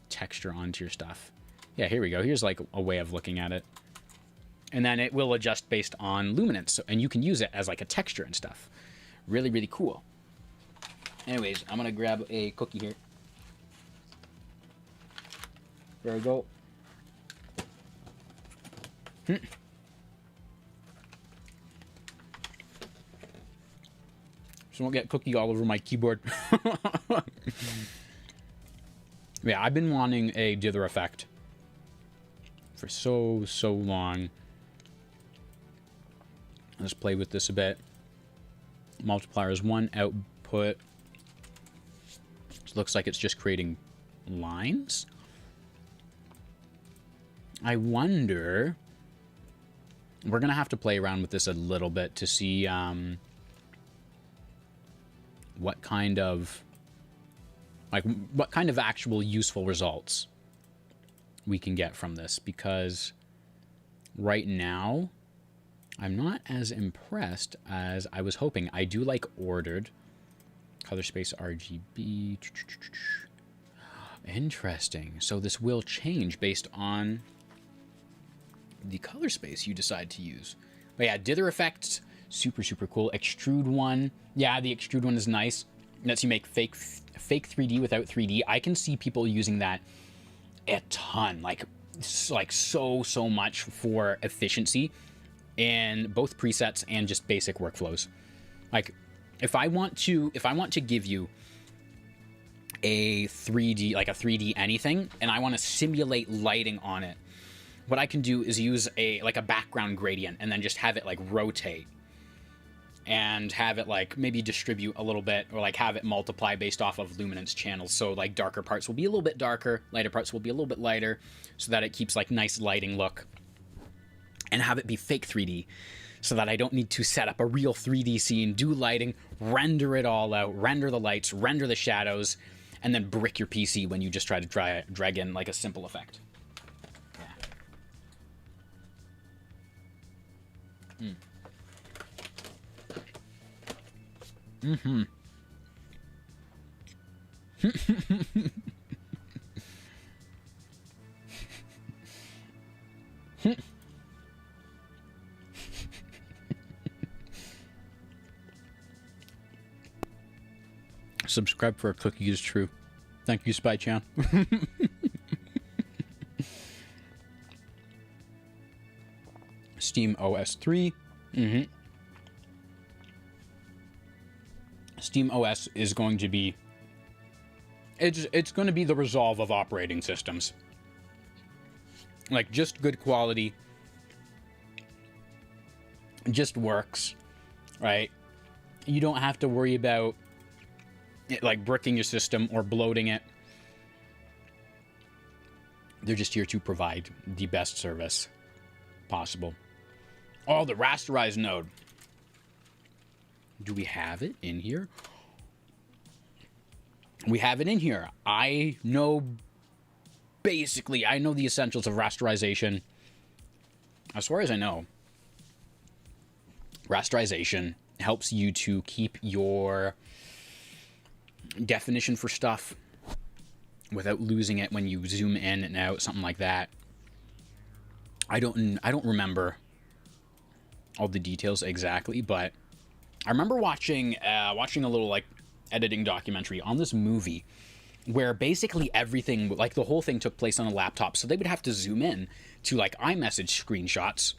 texture onto your stuff. Yeah, here we go. Here's like a way of looking at it. And then it will adjust based on luminance, and you can use it as like a texture and stuff. Really, really cool. Anyways, I'm gonna grab a cookie here. There we go. So don't get cookie all over my keyboard. Yeah, I've been wanting a dither effect for so long. Let's play with this a bit. Multiplier is 1 output. It looks like it's just creating lines. I wonder... We're going to have to play around with this a little bit to see what kind of... Like, what kind of actual useful results we can get from this. Because right now, I'm not as impressed as I was hoping. I do like ordered. Color space RGB. Interesting. So this will change based on the color space you decide to use. But yeah, dither effects, super cool. Extrude one, yeah, the extrude one is nice. It lets you make fake 3D without 3D. I can see people using that a ton, like so much for efficiency in both presets and just basic workflows. Like if I want to give you a 3D, like a 3D anything, and I want to simulate lighting on it, what I can do is use a background gradient and then just have it like rotate and have it like maybe distribute a little bit, or like have it multiply based off of luminance channels. So like darker parts will be a little bit darker, lighter parts will be a little bit lighter, so that it keeps like nice lighting look, and have it be fake 3D so that I don't need to set up a real 3D scene, do lighting, render it all out, render the lights, render the shadows, and then brick your PC when you just try to drag in like a simple effect. Yeah. Mm-hmm. Subscribe for a cookie is true. Thank you, Spy Chan. Steam OS 3. Mm-hmm. Steam OS is going to be... It's going to be the Resolve of operating systems. Like, just good quality. Just works, right? You don't have to worry about it, like, bricking your system or bloating it. They're just here to provide the best service possible. Oh, the rasterized node. Do we have it in here? We have it in here. I know the essentials of rasterization. As far as I know, rasterization helps you to keep your definition for stuff without losing it when you zoom in and out, something like that. I don't remember all the details exactly, but I remember watching a little like editing documentary on this movie where basically everything, like the whole thing took place on a laptop, so they would have to zoom in to like iMessage screenshots,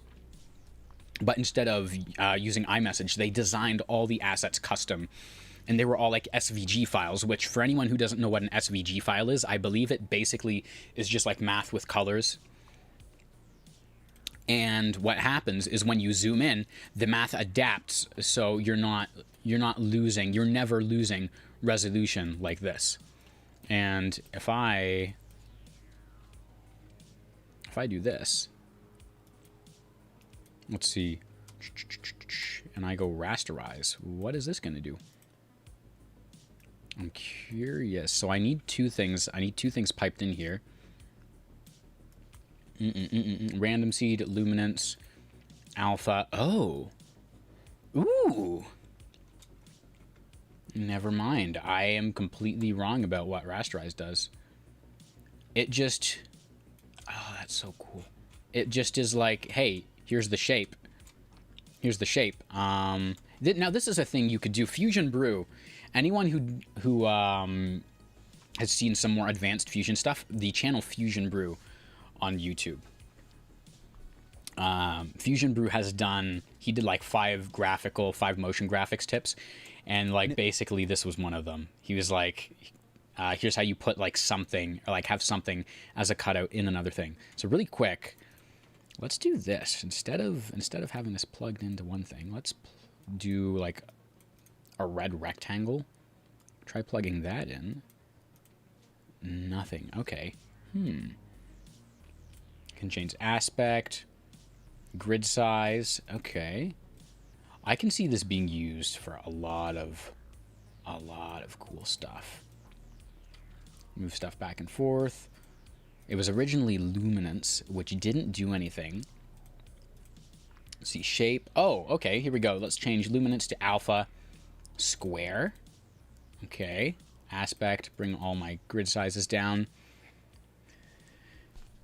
but instead of using iMessage, they designed all the assets custom, and they were all like SVG files, which for anyone who doesn't know what an SVG file is, I believe it basically is just like math with colors. And what happens is when you zoom in, the math adapts, so you're never losing resolution like this. And if I do this, let's see, and I go rasterize, what is this going to do? I'm curious. So I need two things. I need two things piped in here. Random seed, luminance, alpha. Oh. Ooh. Never mind. I am completely wrong about what rasterize does. It just... Oh, that's so cool. It just is like, hey, here's the shape. Here's the shape. Now, this is a thing you could do. Fusion Brew. Anyone who has seen some more advanced Fusion stuff, the channel Fusion Brew on YouTube. Fusion Brew has done, he did like 5 motion graphics tips, and like basically this was one of them. He was like, Here's how you put like something, or like have something as a cutout in another thing. So really quick, let's do this instead of having this plugged into one thing. Let's do like a red rectangle. Try plugging that in. Nothing. Okay. Can change aspect, grid size. Okay. I can see this being used for a lot of cool stuff. Move stuff back and forth. It was originally luminance, which didn't do anything. Let's see, shape. Oh, okay, here we go. Let's change luminance to alpha. Square. Okay. Aspect, bring all my grid sizes down.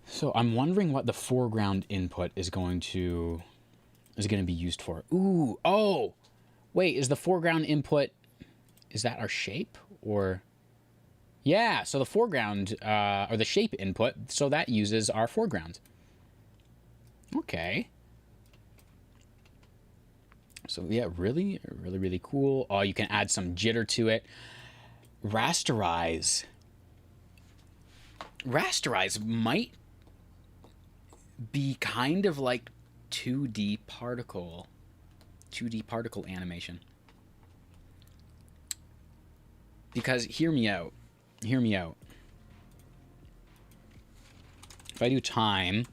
So I'm wondering what the foreground input is going to be used for. Ooh, oh! Wait, is the foreground input, is that our shape? Or, yeah, so the foreground, or the shape input, so that uses our foreground. Okay. So yeah, really, really, really cool. Oh, you can add some jitter to it. Rasterize. Rasterize might be kind of like 2D particle animation. Because hear me out. If I do time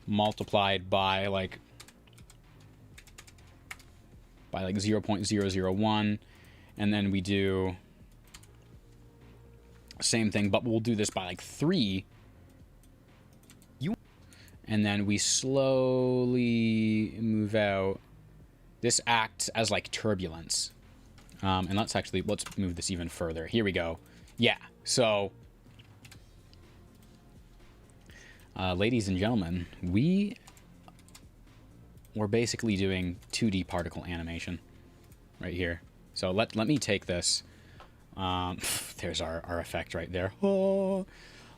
multiplied by like 0.001, and then we do same thing, but we'll do this by like 3. And then we slowly move out. This acts as like turbulence. And let's move this even further. Here we go. Yeah, so ladies and gentlemen, we're basically doing 2D particle animation right here. So let me take this. There's our effect right there. Oh.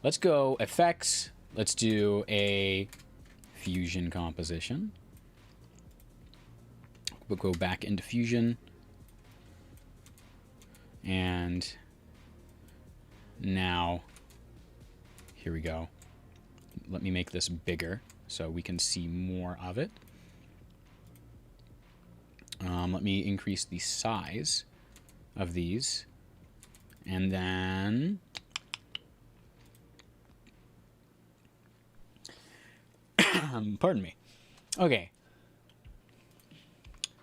Let's go effects. Let's do a fusion composition. We'll go back into fusion. And now, here we go. Let me make this bigger so we can see more of it. Let me increase the size of these. And then pardon me. Okay.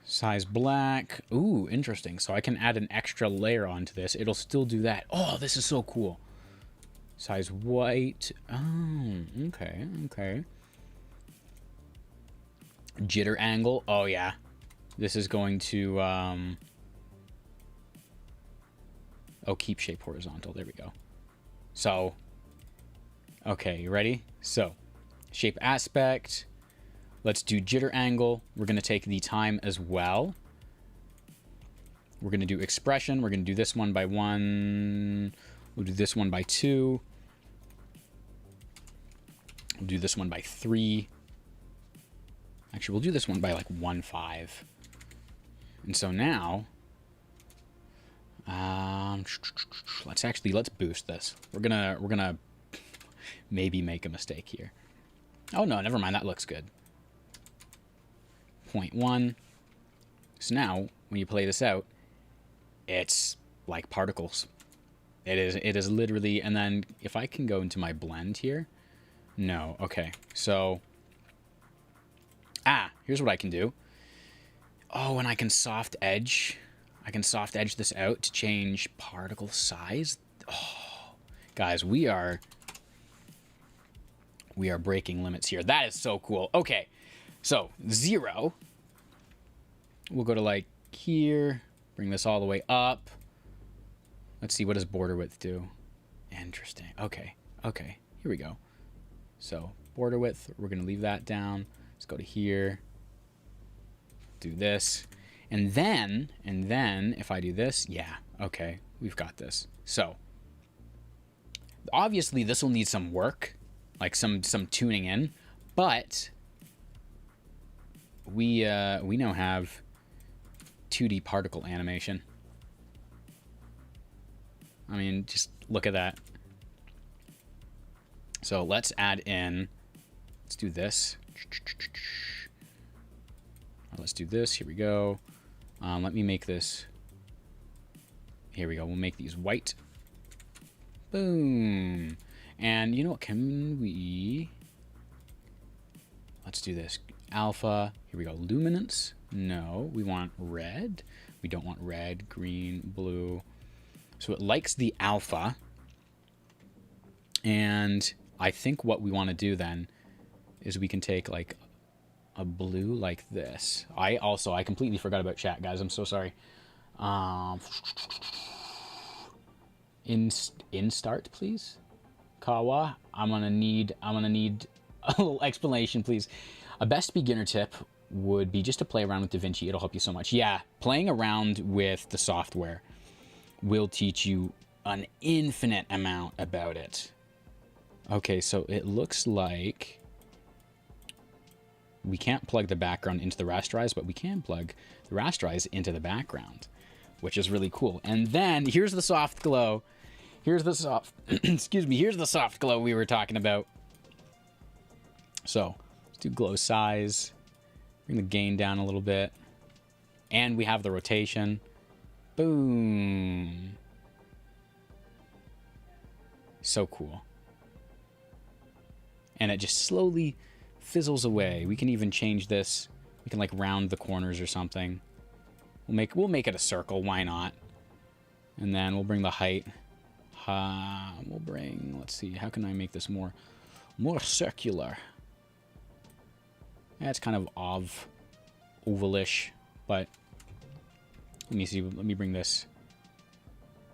Size black. Ooh, interesting. So I can add an extra layer onto this. It'll still do that. Oh, this is so cool. Size white. Oh, okay, okay. Jitter angle. Oh, yeah. This is going to... Oh, keep shape horizontal. There we go. So, okay, you ready? So, shape aspect. Let's do jitter angle. We're going to take the time as well. We're going to do expression. We're going to do this one by 1. We'll do this one by 2. We'll do this one by 3. Actually, we'll do this one by like 1.5. And so now, let's boost this. We're gonna maybe make a mistake here. Oh no, never mind. That looks good. 0.1. So now, when you play this out, it's like particles. It is literally. And then if I can go into my blend here, no. Okay, so here's what I can do. Oh, and I can soft edge. I can soft edge this out to change particle size. Oh, guys, we are breaking limits here. That is so cool. Okay, so 0. We'll go to like here. Bring this all the way up. Let's see, what does border width do? Interesting. Okay, okay, here we go. So border width, we're gonna leave that down. Let's go to here. Do this. And then if I do this, yeah, okay, we've got this. So obviously this will need some work, like some tuning in, but we now have 2D particle animation. I mean, just Look at that. So let's add in, let's do this. Let's do this. Here we go. Let me make this. Here we go. We'll make these white. Boom. And you know what? Can we... Let's do this. Alpha. Here we go. Luminance. No. We want red. We don't want red, green, blue. So it likes the alpha. And I think what we want to do then is we can take like a blue like this. I completely forgot about chat, guys. I'm so sorry. In start, please. Kawa, I'm gonna need a little explanation, please. A best beginner tip would be just to play around with DaVinci. It'll help you so much. Yeah, playing around with the software will teach you an infinite amount about it. Okay, so it looks like we can't plug the background into the rasterize, but we can plug the rasterize into the background, which is really cool. And then here's the soft glow. Here's the soft, excuse me, here's the soft glow we were talking about. So let's do glow size, bring the gain down a little bit, and we have the rotation. Boom. So cool. And it just slowly fizzles away. We can even change this. We can like round the corners or something. We'll make it a circle. Why not? And then we'll bring the height. We'll bring. Let's see. How can I make this more circular? Yeah, it's kind of ovalish, but let me see. Let me bring this.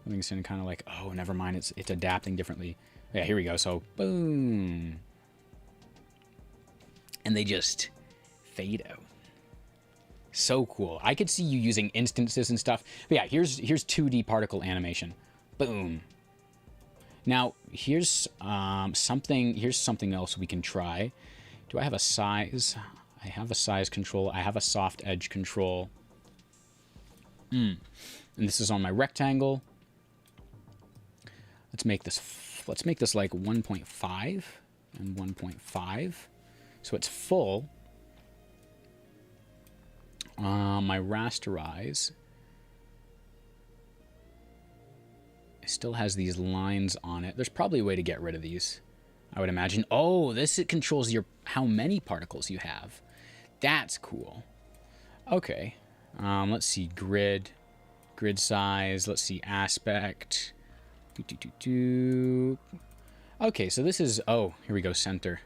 Bring this in kind of like. Oh, never mind. It's adapting differently. Yeah, here we go. So boom. And they just fade out. So cool. I could see you using instances and stuff. But yeah, here's 2D particle animation. Boom. Now, here's something else we can try. Do I have a size? I have a size control. I have a soft edge control. And this is on my rectangle. Let's make this like 1.5 and 1.5. So it's full. My rasterize still has these lines on it. There's probably a way to get rid of these, I would imagine. Oh, it controls how many particles you have. That's cool. Okay. Let's see grid size. Let's see aspect. Okay, so this is, oh, here we go, center.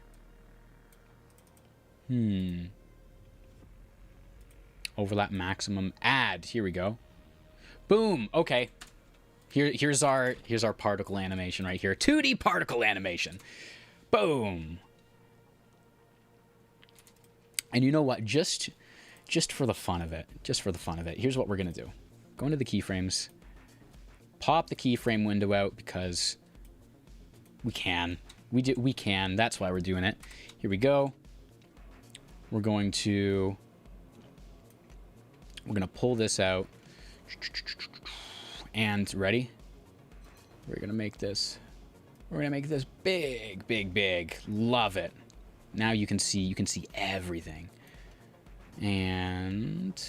Overlap maximum, add, here we go. Boom, okay. Here's our particle animation right here. 2D particle animation. Boom. And you know what? Just for the fun of it, here's what we're gonna do. Go into the keyframes, pop the keyframe window out because we can. We can. That's why we're doing it. Here we go. We're gonna pull this out. And ready? We're gonna make this big, big, big. Love it. Now you can see everything. And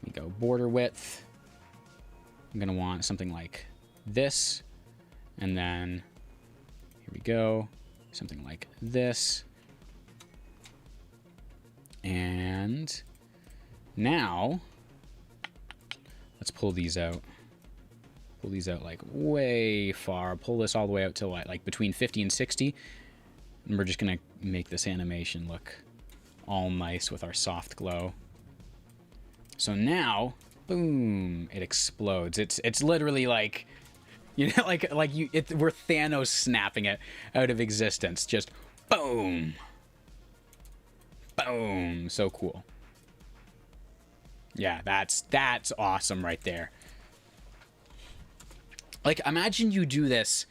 we go border width. I'm gonna want something like this. And then here we go. Something like this. And now let's pull these out. Pull these out like way far. Pull this all the way out to what, like between 50 and 60. And we're just gonna make this animation look all nice with our soft glow. So now, boom, it explodes. It's literally like, you know, we're Thanos snapping it out of existence. Just boom. Boom. So cool. Yeah, that's awesome right there. Like, imagine you do this.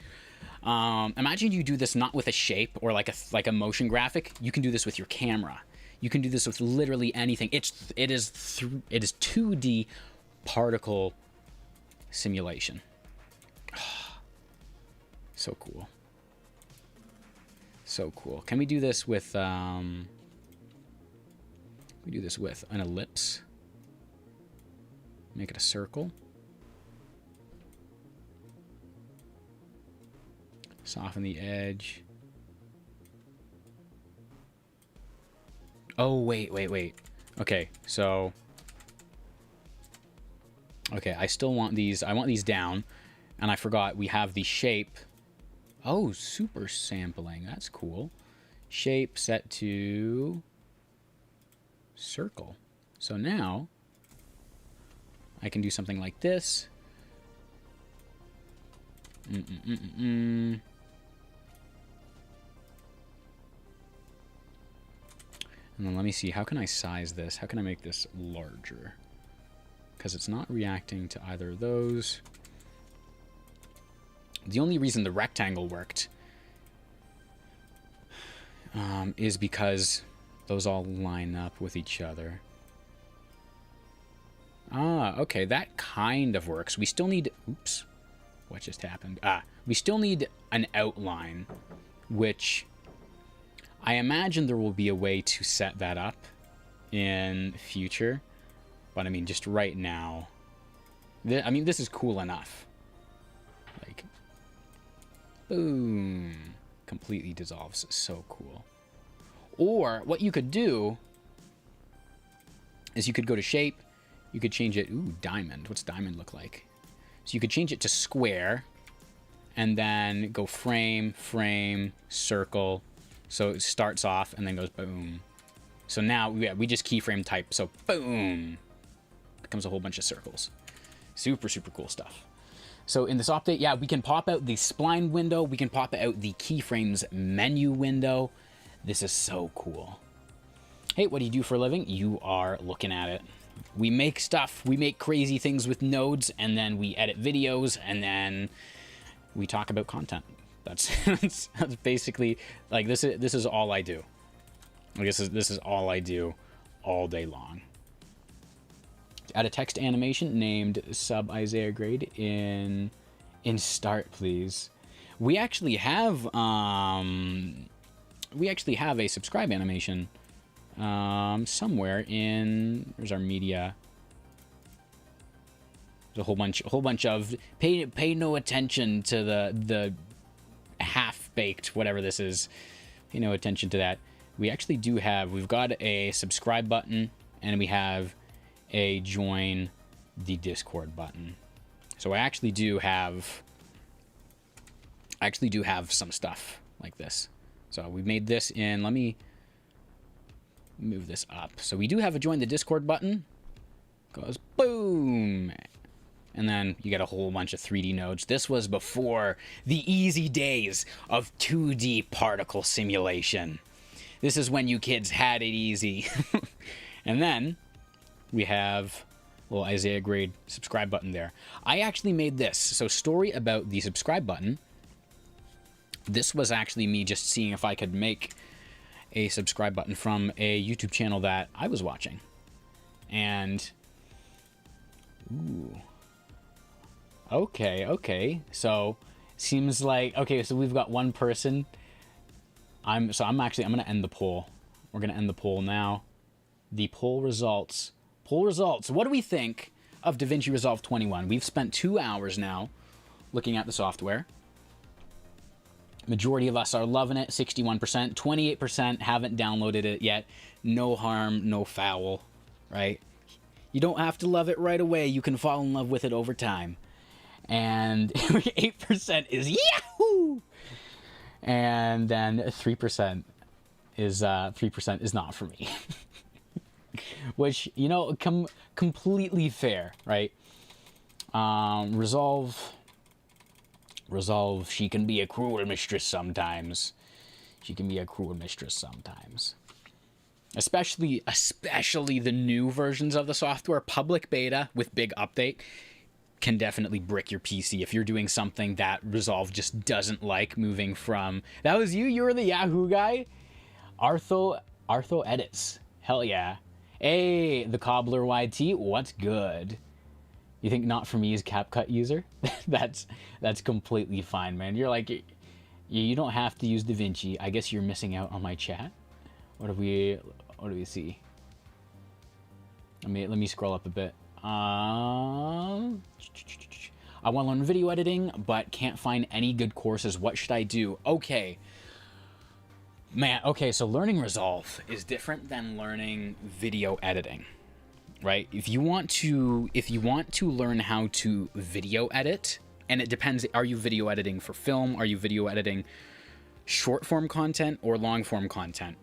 Imagine you do this not with a shape or like a motion graphic. You can do this with your camera. You can do this with literally anything. It is 2D particle simulation. So cool. So cool. Can we do this with, we do this with an ellipse? Make it a circle. Soften the edge. Oh, wait. Okay, so... Okay, I still want these. I want these down. And I forgot we have the shape. Oh, super sampling. That's cool. Shape set to circle. So now I can do something like this. And then let me see. How can I size this? How can I make this larger? Because it's not reacting to either of those. The only reason the rectangle worked is because those all line up with each other. Ah, okay, that kind of works. We still need... Oops. What just happened? We still need an outline, which I imagine there will be a way to set that up in future. But I mean, just right now... I mean, this is cool enough. Like... Boom. Completely dissolves. So cool. Or what you could do is you could go to shape. You could change it. Ooh, diamond. What's diamond look like? So you could change it to square. And then go frame, frame, circle. So it starts off and then goes boom. So now we just keyframe type. So boom. Becomes a whole bunch of circles. Super, super cool stuff. So in this update, yeah, we can pop out the spline window. We can pop out the keyframes menu window. This is so cool. Hey, what do you do for a living? You are looking at it. We make stuff. We make crazy things with nodes, and then we edit videos, and then we talk about content. That's that's basically, like, this is all I do. I guess this is all I do all day long. Add a text animation named sub Isaiah grade in start, please. We actually have a subscribe animation somewhere in... There's our media. There's a whole bunch of pay no attention to the half-baked whatever this is. Pay no attention to that. We actually do have... We've got a subscribe button, and we have a join the Discord button. So I actually do have some stuff like this. So we made this in, let me move this up. So we do have a join the Discord button. Goes boom. And then you get a whole bunch of 3D nodes. This was before the easy days of 2D particle simulation. This is when you kids had it easy. And then we have a little Isaiah grade subscribe button there. I actually made this. So story about the subscribe button. This was actually me just seeing if I could make a subscribe button from a YouTube channel that I was watching. And... Ooh. Okay. So, seems like... Okay, so we've got one person. I'm going to end the poll. We're going to end the poll now. The poll results... What do we think of DaVinci Resolve 21? We've spent 2 hours now looking at the software. Majority of us are loving it, 61%. 28% haven't downloaded it yet. No harm, no foul, right? You don't have to love it right away. You can fall in love with it over time. And 8% is Yahoo! And then 3% is not for me. Which, you know, completely fair, right? Resolve, she can be a cruel mistress sometimes. Especially the new versions of the software. Public beta with big update can definitely brick your PC if you're doing something that Resolve just doesn't like moving from... That was you? You were the Yahoo guy? Artho edits. Hell yeah. Hey, the Cobbler YT, what's good? You think not for me is CapCut user? that's completely fine, man. You're like, you don't have to use DaVinci. I guess you're missing out on my chat. What do we see? Let me scroll up a bit. I want to learn video editing, but can't find any good courses. What should I do? Okay. Man, okay, so learning Resolve is different than learning video editing, right? If you want to learn how to video edit, and it depends, are you video editing for film? Are you video editing short form content or long form content?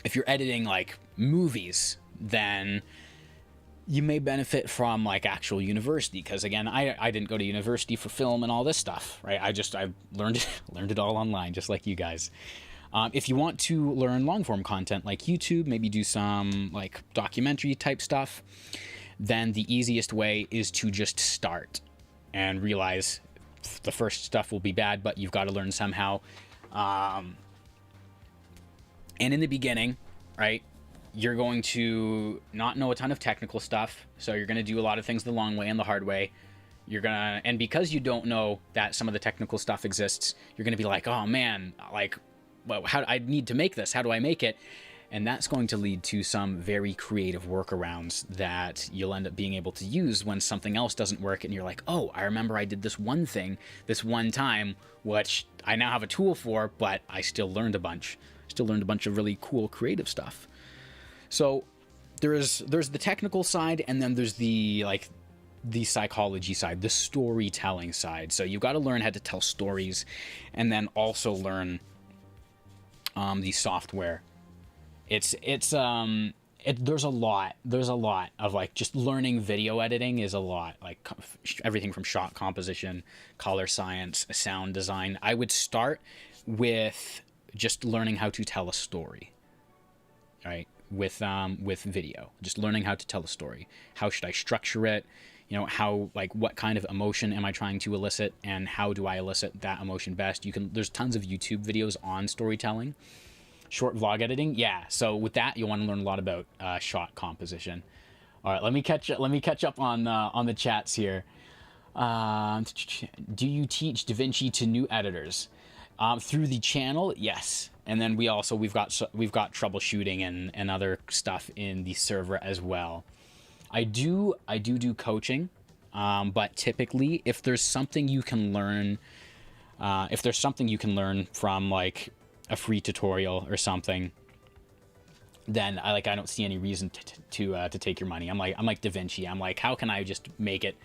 If you're editing like movies, then you may benefit from like actual university, because again, I didn't go to university for film and all this stuff, right? I learned it all online, just like you guys. If you want to learn long form content like YouTube, maybe do some like documentary type stuff, then the easiest way is to just start and realize the first stuff will be bad, but you've got to learn somehow. And in the beginning, right, you're going to not know a ton of technical stuff, so you're going to do a lot of things the long way and the hard way. And because you don't know that some of the technical stuff exists, you're going to be like, oh man, like, well, I need to make this. How do I make it? And that's going to lead to some very creative workarounds that you'll end up being able to use when something else doesn't work. And you're like, oh, I remember I did this one thing this one time, which I now have a tool for, but I still learned a bunch. Still learned a bunch of really cool creative stuff. So there's the technical side, and then there's the psychology side, the storytelling side. So you've got to learn how to tell stories, and then also learn the software. There's a lot of like just learning video editing is a lot, like everything from shot composition, color science, sound design. I would start with just learning how to tell a story, right? With video, just learning how to tell a story. How should I structure it? You know, how, like, what kind of emotion am I trying to elicit, and how do I elicit that emotion best? There's tons of YouTube videos on storytelling. Short vlog editing, yeah. So with that, you'll want to learn a lot about shot composition. All right, let me catch up on the chats here. Do you teach DaVinci to new editors? Through the channel, yes. And then we've got troubleshooting and other stuff in the server as well. I do coaching, but typically if there's something you can learn, from like a free tutorial or something, then I don't see any reason to take your money. I'm like DaVinci. I'm like, how can I just make it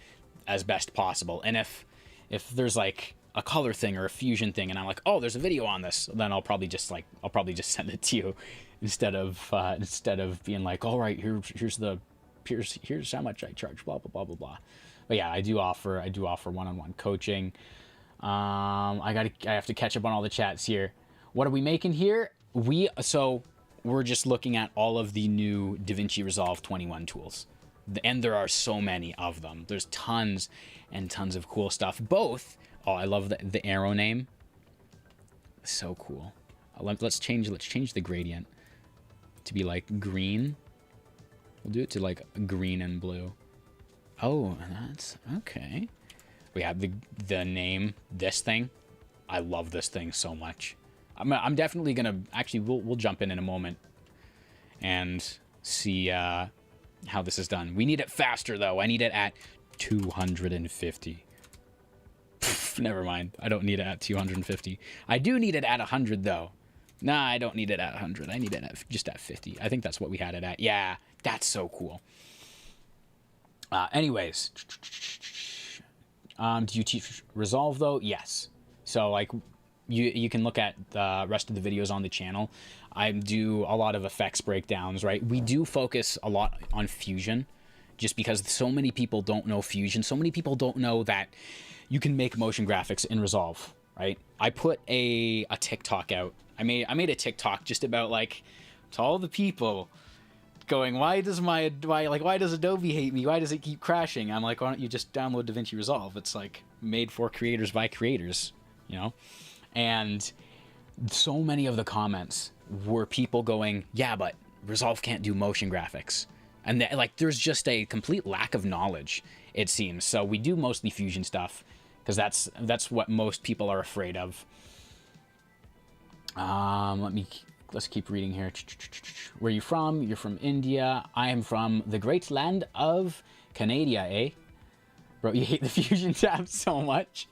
as best possible? And if there's like a color thing or a fusion thing, and I'm like, oh, there's a video on this, then I'll probably just send it to you instead of being like, all right, here's how much I charge, blah blah blah blah blah. But yeah, I do offer one-on-one coaching. I have to catch up on all the chats here. What are we making here? We're just looking at all of the new DaVinci Resolve 21 tools. And there are so many of them. There's tons and tons of cool stuff. Both, I love the arrow name. So cool. Let's change the gradient to be like green. We'll do it to like green and blue. Oh, that's okay. We have the name, this thing. I love this thing so much. I'm definitely gonna, actually, we'll jump in a moment and see how this is done. We need it faster though. I need it at 250. Never mind. I don't need it at 250. I do need it at 100 though. Nah, I don't need it at 100. I need it just at 50. I think that's what we had it at. Yeah, that's so cool. Anyways, do you teach Resolve though? Yes. So like, you can look at the rest of the videos on the channel. I do a lot of effects breakdowns, right? We do focus a lot on Fusion, just because so many people don't know Fusion. So many people don't know that you can make motion graphics in Resolve, right? I put a TikTok out. I made a TikTok just about like, to all the people going, why does Adobe hate me? Why does it keep crashing? I'm like, why don't you just download DaVinci Resolve? It's like made for creators by creators, you know? And so many of the comments were people going, yeah, but Resolve can't do motion graphics. And like, there's just a complete lack of knowledge, it seems. So we do mostly Fusion stuff because that's what most people are afraid of. Let's keep reading here. Where are you from? You're from India. I am from the great land of Canada, eh? Bro, you hate the Fusion tab so much.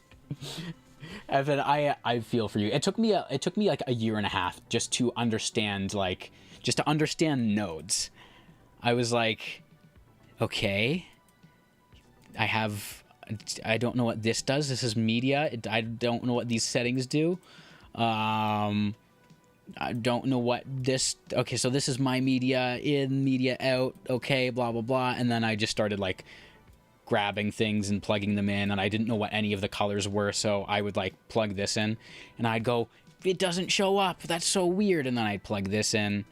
Evan, I feel for you. It took me like a year and a half just to understand nodes. I was like, okay, I don't know what this does. This is media. I don't know what these settings do. I don't know what this... Okay, so this is my media in, media out. Okay, blah, blah, blah. And then I just started, like, grabbing things and plugging them in. And I didn't know what any of the colors were. So I would, like, plug this in. And I'd go, it doesn't show up. That's so weird. And then I'd plug this in.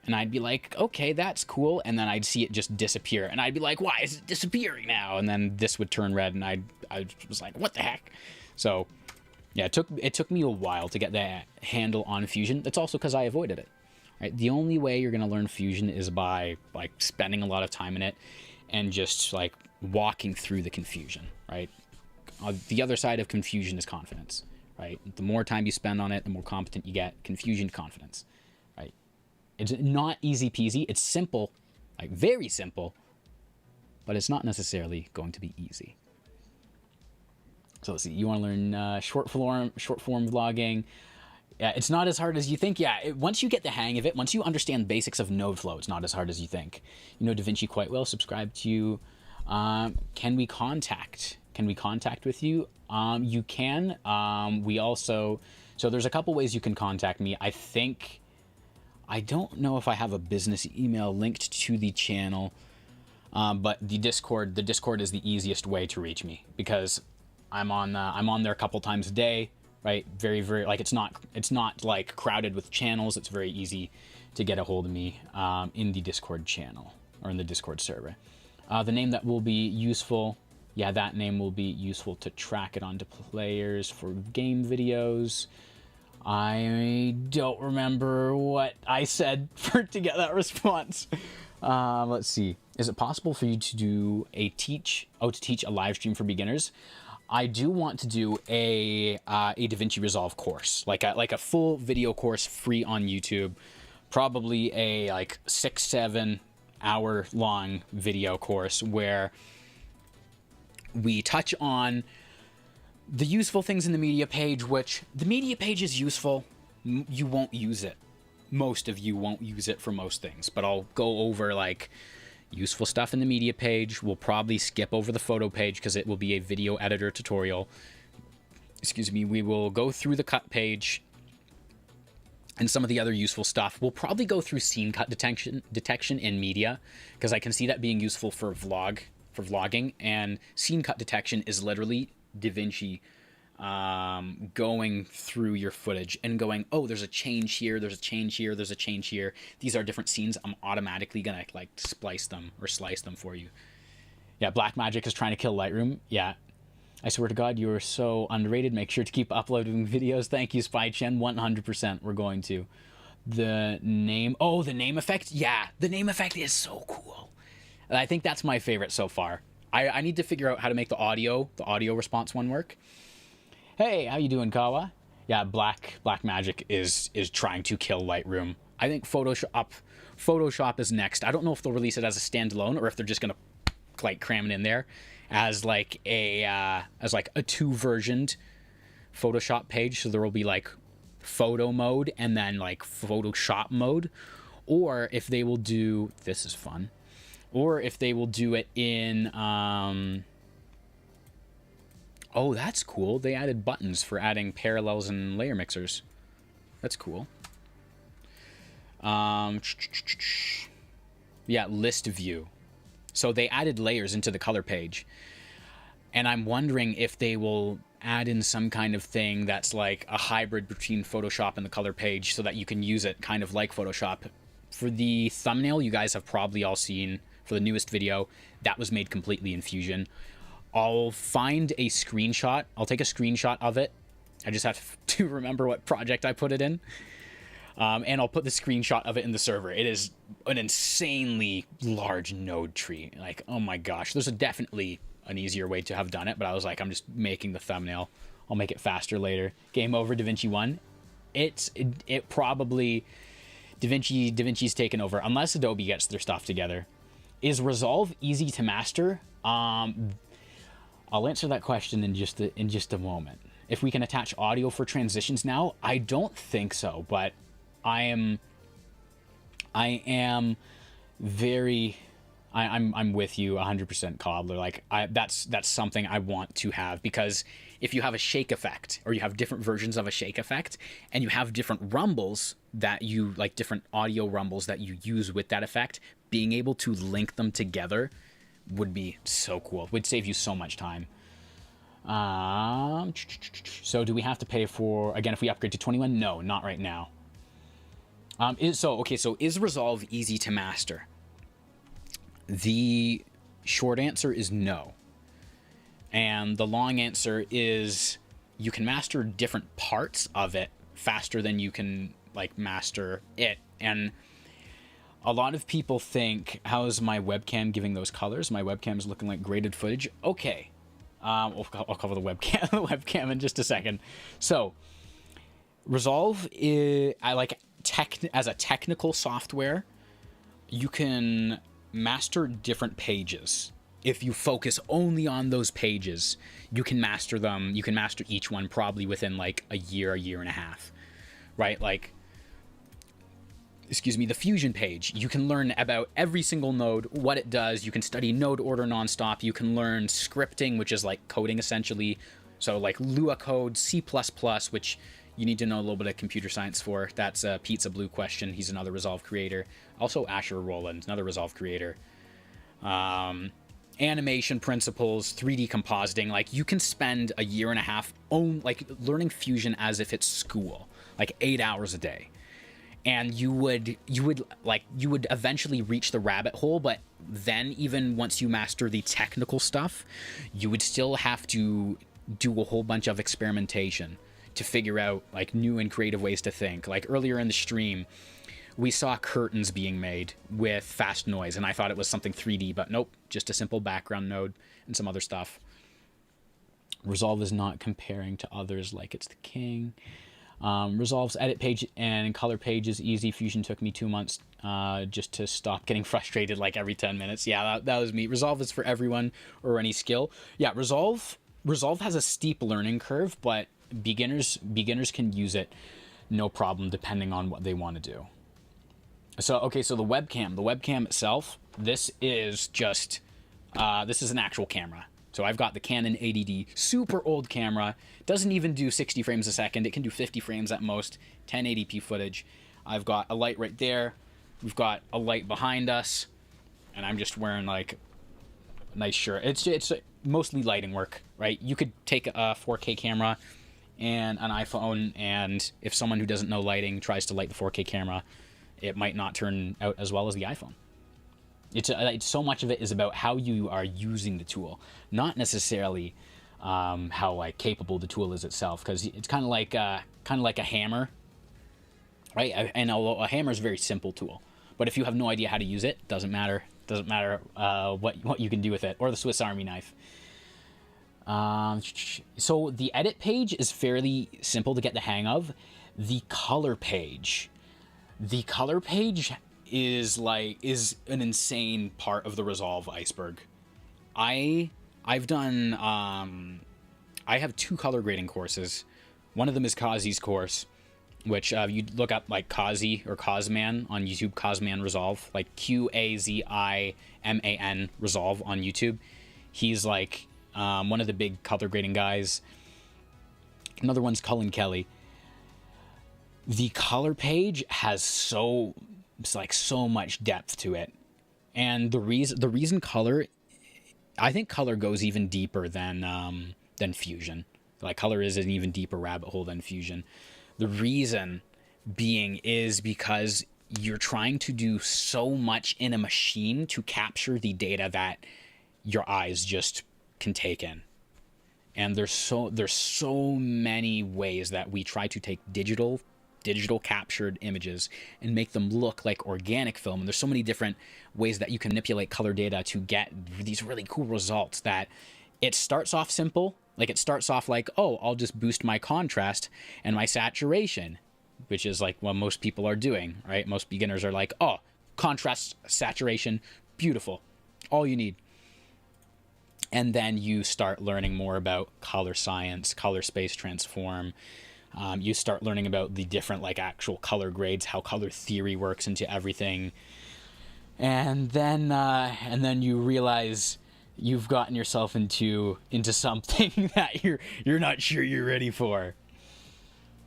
And I'd be like, okay, that's cool. And then I'd see it just disappear. And I'd be like, why is it disappearing now? And then this would turn red. And I was like, what the heck? So... yeah, it took me a while to get that handle on Fusion. That's also because I avoided it. Right? The only way you're going to learn Fusion is by like spending a lot of time in it and just like walking through the confusion, right? The other side of confusion is confidence, right? The more time you spend on it, the more competent you get. Confusion, confidence, right? It's not easy peasy. It's simple, like very simple, but it's not necessarily going to be easy. So let's see, you want to learn short form vlogging. Yeah, it's not as hard as you think. Yeah, once you get the hang of it, once you understand basics of node flow, it's not as hard as you think. You know DaVinci quite well. Subscribe to you. Can we contact with you? You can. We also... So there's a couple ways you can contact me. I don't know if I have a business email linked to the channel, but the Discord is the easiest way to reach me because... I'm on there a couple times a day, right? Very, very, like, it's not like crowded with channels. It's very easy to get a hold of me in the Discord channel or in the Discord server. The name that will be useful, yeah, that name will be useful to track it onto players for game videos. I don't remember what I said to get that response. Let's see. Is it possible for you to teach a live stream for beginners? I do want to do a DaVinci Resolve course, like a full video course free on YouTube, probably a like 6-7 hour long video course where we touch on the useful things in the media page, which the media page is useful. You won't use it. Most of you won't use it for most things, but I'll go over like useful stuff in the media page. We'll probably skip over the photo page because it will be a video editor tutorial. Excuse me. We will go through the cut page and some of the other useful stuff. We'll probably go through scene cut detection in media because I can see that being useful for vlogging, and scene cut detection is literally DaVinci going through your footage and going, oh, there's a change here, there's a change here, there's a change here. These are different scenes. I'm automatically gonna like splice them or slice them for you. Yeah, Blackmagic is trying to kill Lightroom. Yeah. I swear to God, you are so underrated. Make sure to keep uploading videos. Thank you, SpyChen. 100% we're going to. The name... Oh, the name effect? Yeah, the name effect is so cool. And I think that's my favorite so far. I need to figure out how to make the audio response one work. Hey, how you doing, Kawa? Yeah, Blackmagic is trying to kill Lightroom. I think Photoshop is next. I don't know if they'll release it as a standalone or if they're just gonna like cram it in there as like a 2-versioned Photoshop page. So there will be like photo mode and then like Photoshop mode, or if they will do, this is fun, or if they will do it in oh, that's cool. They added buttons for adding parallels and layer mixers. That's cool. Yeah, list view. So they added layers into the color page. And I'm wondering if they will add in some kind of thing that's like a hybrid between Photoshop and the color page so that you can use it kind of like Photoshop. For the thumbnail, you guys have probably all seen for the newest video, that was made completely in Fusion. I'll find a screenshot. I'll take a screenshot of it. I just have to remember what project I put it in. And I'll put the screenshot of it in the server. It is an insanely large node tree. Like, oh my gosh, there's definitely an easier way to have done it, but I was like, I'm just making the thumbnail. I'll make it faster later. Game over, DaVinci 1. It probably, DaVinci's taken over, unless Adobe gets their stuff together. Is Resolve easy to master? I'll answer that question in just a moment. If we can attach audio for transitions now, I don't think so, but I am very, I'm with you 100%, Cobbler. Like, that's something I want to have, because if you have a shake effect, or you have different versions of a shake effect, and you have different rumbles that you like, different audio rumbles that you use with that effect, being able to link them together would be so cool. Would save you so much time. So do we have to pay for, again, if we upgrade to 21? No, not right now. So is Resolve easy to master? The short answer is no. And the long answer is you can master different parts of it faster than you can like master it. And a lot of people think, how is my webcam giving those colors? My webcam is looking like graded footage. Okay. I'll cover the webcam in just a second. So Resolve is, as a technical software, you can master different pages. If you focus only on those pages, you can master them. You can master each one probably within like a year and a half, right? Like, the Fusion page. You can learn about every single node, what it does. You can study node order nonstop. You can learn scripting, which is like coding essentially. So like Lua code, C++, which you need to know a little bit of computer science for. That's Pizza Blue Question. He's another Resolve creator. Also Asher Roland, another Resolve creator. Animation principles, 3D compositing. Like, you can spend a year and a half learning Fusion as if it's school, like 8 hours a day. And you would eventually reach the rabbit hole, but then even once you master the technical stuff, you would still have to do a whole bunch of experimentation to figure out like new and creative ways to think. Like earlier in the stream, we saw curtains being made with fast noise, and I thought it was something 3D, but nope, just a simple background node and some other stuff. Resolve is not comparing to others like it's the king. Resolve's edit page and color page is easy. Fusion took me 2 months just to stop getting frustrated like every 10 minutes. Yeah, that was me. Resolve is for everyone or any skill. Yeah, Resolve has a steep learning curve, but beginners can use it no problem depending on what they want to do. So the webcam itself, this is just this is an actual camera. So I've got the Canon 80D, super old camera, doesn't even do 60 frames a second. It can do 50 frames at most, 1080p footage. I've got a light right there. We've got a light behind us, and I'm just wearing like a nice shirt. It's mostly lighting work, right? You could take a 4K camera and an iPhone, and if someone who doesn't know lighting tries to light the 4K camera, it might not turn out as well as the iPhone. It's so much of it is about how you are using the tool, not necessarily how like capable the tool is itself. Because it's kind of like a hammer, right? And although a hammer is a very simple tool, but if you have no idea how to use it, doesn't matter. Doesn't matter what you can do with it, or the Swiss Army knife. So the edit page is fairly simple to get the hang of. The color page is an insane part of the Resolve iceberg. I have 2 color grading courses. One of them is Kazi's course, which you look up like Kazi or Kazman on YouTube, Kazman Resolve, like QAZIMAN Resolve on YouTube. He's like one of the big color grading guys. Another one's Cullen Kelly. The color page has so much depth to it, and the reason color, I think color goes even deeper than Fusion. Like, color is an even deeper rabbit hole than Fusion. The reason being is because you're trying to do so much in a machine to capture the data that your eyes just can take in. And there's so many ways that we try to take digital digital captured images and make them look like organic film. And there's so many different ways that you can manipulate color data to get these really cool results that it starts off simple. Like it starts off like, oh, I'll just boost my contrast and my saturation, which is like what most people are doing, right? Most beginners are like, oh, contrast, saturation, beautiful, all you need. And then you start learning more about color science, color space transform. You start learning about the different like actual color grades, how color theory works into everything. And then you realize you've gotten yourself into something that you're not sure you're ready for.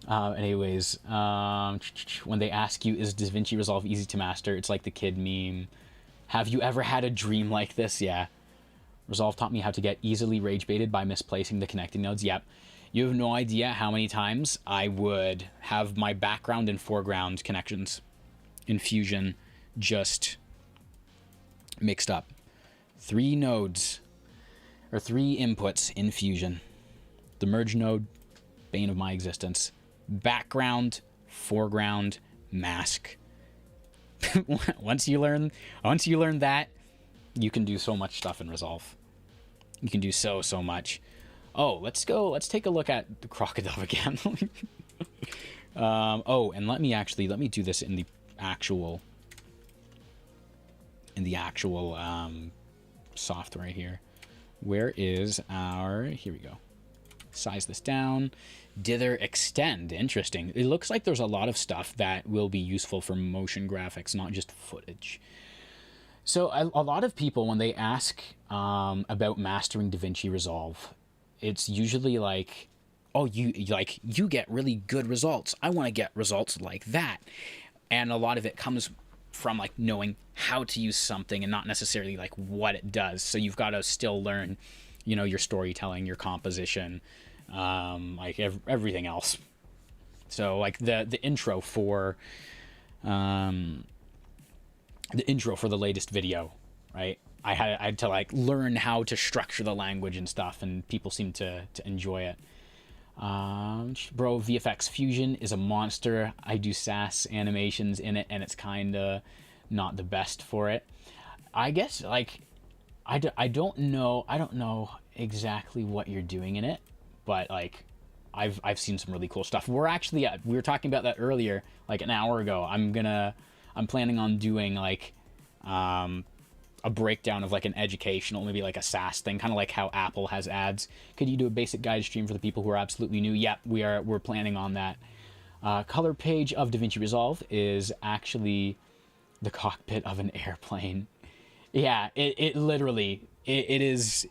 Anyways, when they ask you, is DaVinci Resolve easy to master? It's like the kid meme. Have you ever had a dream like this? Yeah. Resolve taught me how to get easily rage baited by misplacing the connecting nodes. Yep. You have no idea how many times I would have my background and foreground connections in Fusion just mixed up. 3 nodes, or 3 inputs in Fusion. The merge node, bane of my existence. Background, foreground, mask. Once you learn that, you can do so much stuff in Resolve. You can do so much. Oh, let's take a look at the crocodile again. And let me do this in the actual software here. Where is our, here we go. Size this down. Dither extend, interesting. It looks like there's a lot of stuff that will be useful for motion graphics, not just footage. So a lot of people, when they ask about mastering DaVinci Resolve, it's usually like, oh, you get really good results. I want to get results like that. And a lot of it comes from like knowing how to use something and not necessarily like what it does. So you've got to still learn, your storytelling, your composition, like everything else. So like the intro for the latest video, right? I had to like learn how to structure the language and stuff, and people seem to enjoy it. Bro, VFX Fusion is a monster. I do SAS animations in it, and it's kind of not the best for it. I guess like I don't know exactly what you're doing in it, but like I've seen some really cool stuff. We were talking about that earlier, like an hour ago. I'm planning on doing like a breakdown of like an educational, maybe like a SaaS thing, kind of like how Apple has ads. Could you do a basic guide stream for the people who are absolutely new? Yep, we're planning on that. Color page of DaVinci Resolve is actually the cockpit of an airplane. Yeah, it literally is.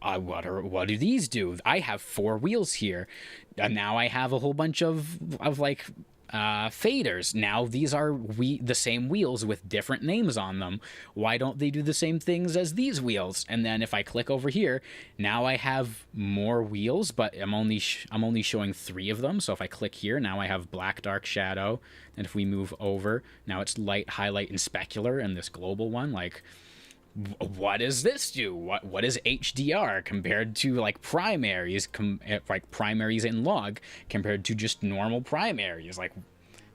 What do these do? I have 4 wheels here, and now I have a whole bunch of like faders. Now these are the same wheels with different names on them. Why don't they do the same things as these wheels? And then if I click over here, now I have more wheels, but I'm only showing 3 of them. So if I click here, now I have black, dark, shadow. And if we move over, now it's light, highlight, and specular, and this global one, like, what does this do? What is HDR compared to like primaries, like primaries in log compared to just normal primaries? Like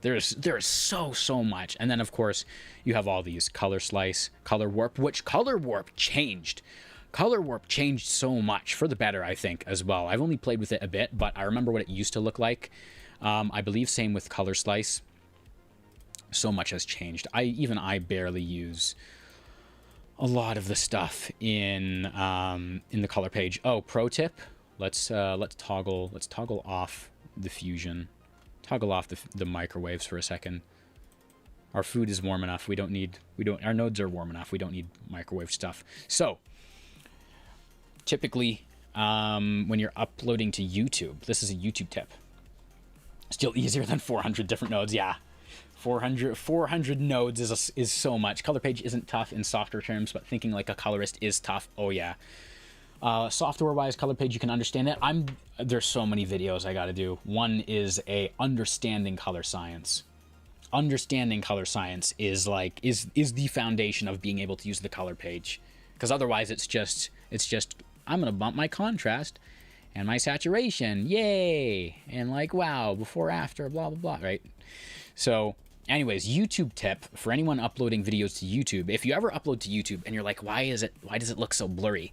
there's so much. And then of course you have all these color slice, color warp, which color warp changed. Color warp changed so much for the better, I think, as well. I've only played with it a bit, but I remember what it used to look like. I believe same with color slice. So much has changed. I barely use a lot of the stuff in the color page. Oh, pro tip: let's toggle off the Fusion, toggle off the microwaves for a second. Our food is warm enough. Our nodes are warm enough. We don't need microwave stuff. So typically, when you're uploading to YouTube, this is a YouTube tip. Still easier than 400 different nodes. Yeah. 400 nodes is so much. Color page isn't tough in software terms, but thinking like a colorist is tough. Oh yeah. Software-wise, color page, you can understand it. There's so many videos I got to do. One is understanding color science. Understanding color science is the foundation of being able to use the color page, because otherwise it's just I'm gonna bump my contrast and my saturation, yay, and like, wow, before, after, blah, blah, blah, right? So anyways, YouTube tip for anyone uploading videos to YouTube. If you ever upload to YouTube and you're like, why does it look so blurry?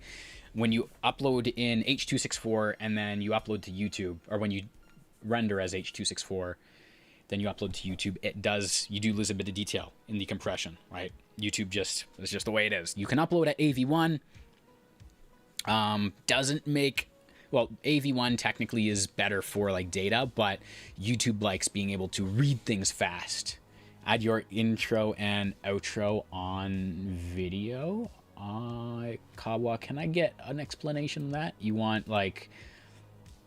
When you upload in H.264 and then you upload to YouTube, or when you render as H.264, then you upload to YouTube, you do lose a bit of detail in the compression, right? YouTube it's just the way it is. You can upload at AV1. AV1 technically is better for like data, but YouTube likes being able to read things fast. Add your intro and outro on video. Kawa, can I get an explanation of that? You want like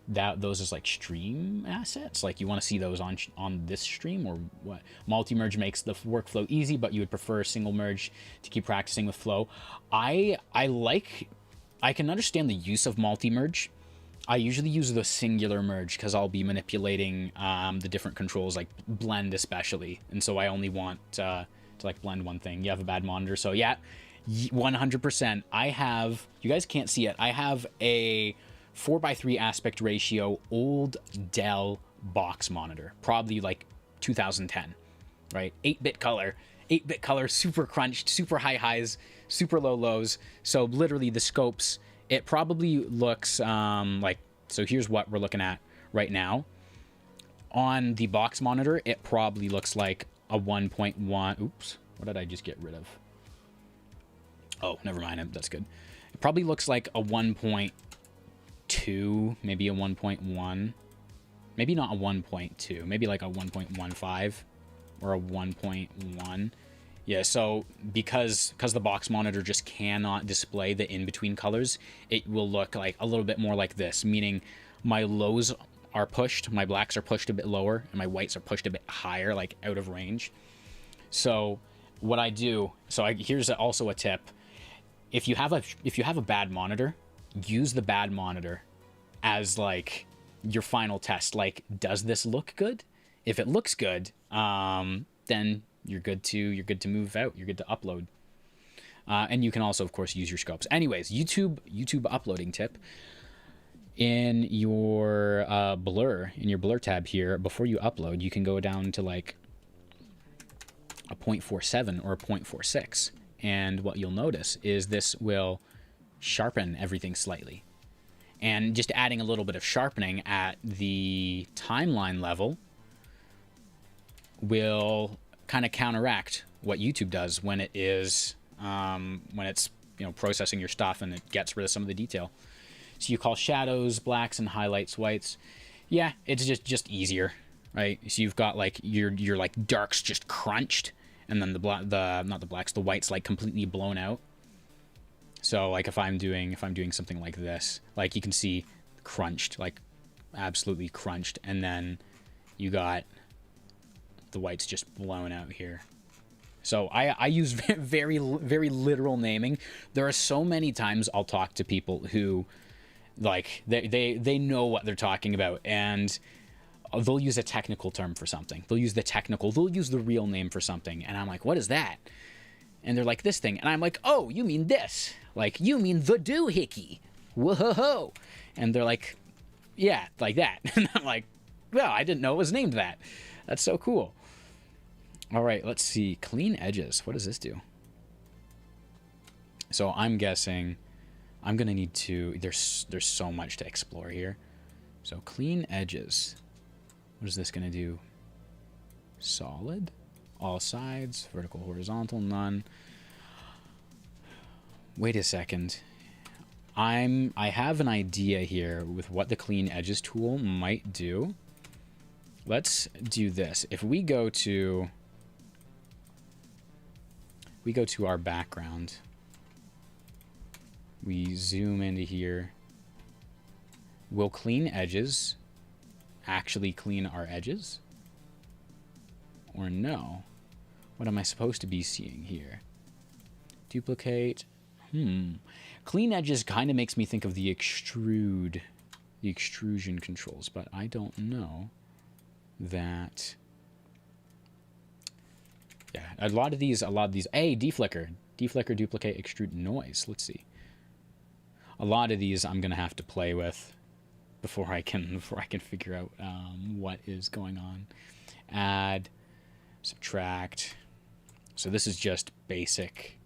those as like stream assets? Like you want to see those on this stream, or what? Multi-merge makes the workflow easy, but you would prefer single merge to keep practicing with flow. I can understand the use of multi-merge. I usually use the singular merge because I'll be manipulating the different controls, like blend especially, and so I only want to like blend one thing. You have a bad monitor, so yeah, 100%. You guys can't see it, I have a 4:3 aspect ratio old Dell box monitor, probably like 2010, right? 8-bit color, super crunched, super high highs, super low lows. So literally the scopes, it probably looks like, so here's what we're looking at right now. On the box monitor, it probably looks like a 1.1. Oops, what did I just get rid of? Oh, never mind, that's good. It probably looks like a 1.2, maybe a 1.1, maybe not a 1.2, maybe like a 1.15 or a 1.1. Yeah, so because the box monitor just cannot display the in-between colors, it will look like a little bit more like this, meaning my lows are pushed, my blacks are pushed a bit lower, and my whites are pushed a bit higher, like out of range. So what I do, here's also a tip. If you have a bad monitor, use the bad monitor as like your final test. Like, does this look good? If it looks good, then you're good to move out. You're good to upload. And you can also, of course, use your scopes. Anyways, YouTube uploading tip. In your blur tab here, before you upload, you can go down to like a 0.47 or a 0.46. And what you'll notice is this will sharpen everything slightly. And just adding a little bit of sharpening at the timeline level will kind of counteract what YouTube does when it's processing your stuff and it gets rid of some of the detail. So you call shadows blacks and highlights whites. Yeah, it's just easier, right? So you've got like your like darks just crunched, and then the whites like completely blown out. So like if I'm doing something like this, like you can see crunched, like absolutely crunched, and then you got the whites just blown out here. So I use very, very literal naming. There are so many times I'll talk to people who like they know what they're talking about, and they'll use a technical term for something. They'll use the real name for something, and I'm like, what is that? And they're like, this thing, and I'm like, oh, you mean this? Like, you mean the doohickey? Whoa! And they're like, yeah, like that. And I'm like, well, I didn't know it was named that. That's so cool. All right, let's see. Clean edges. What does this do? So I'm guessing I'm gonna need to. There's so much to explore here. So clean edges. What is this gonna do? Solid, all sides, vertical, horizontal, none. Wait a second. I have an idea here with what the clean edges tool might do. Let's do this. If we go to our background, we zoom into here. Will clean edges actually clean our edges? Or no? What am I supposed to be seeing here? Duplicate. Clean edges kind of makes me think of the extrusion controls, but I don't know that. Yeah, a lot of these. Hey, deflicker, duplicate, extrude, noise. Let's see. A lot of these I'm gonna have to play with. before I can figure out what is going on. Add, subtract. So this is just basic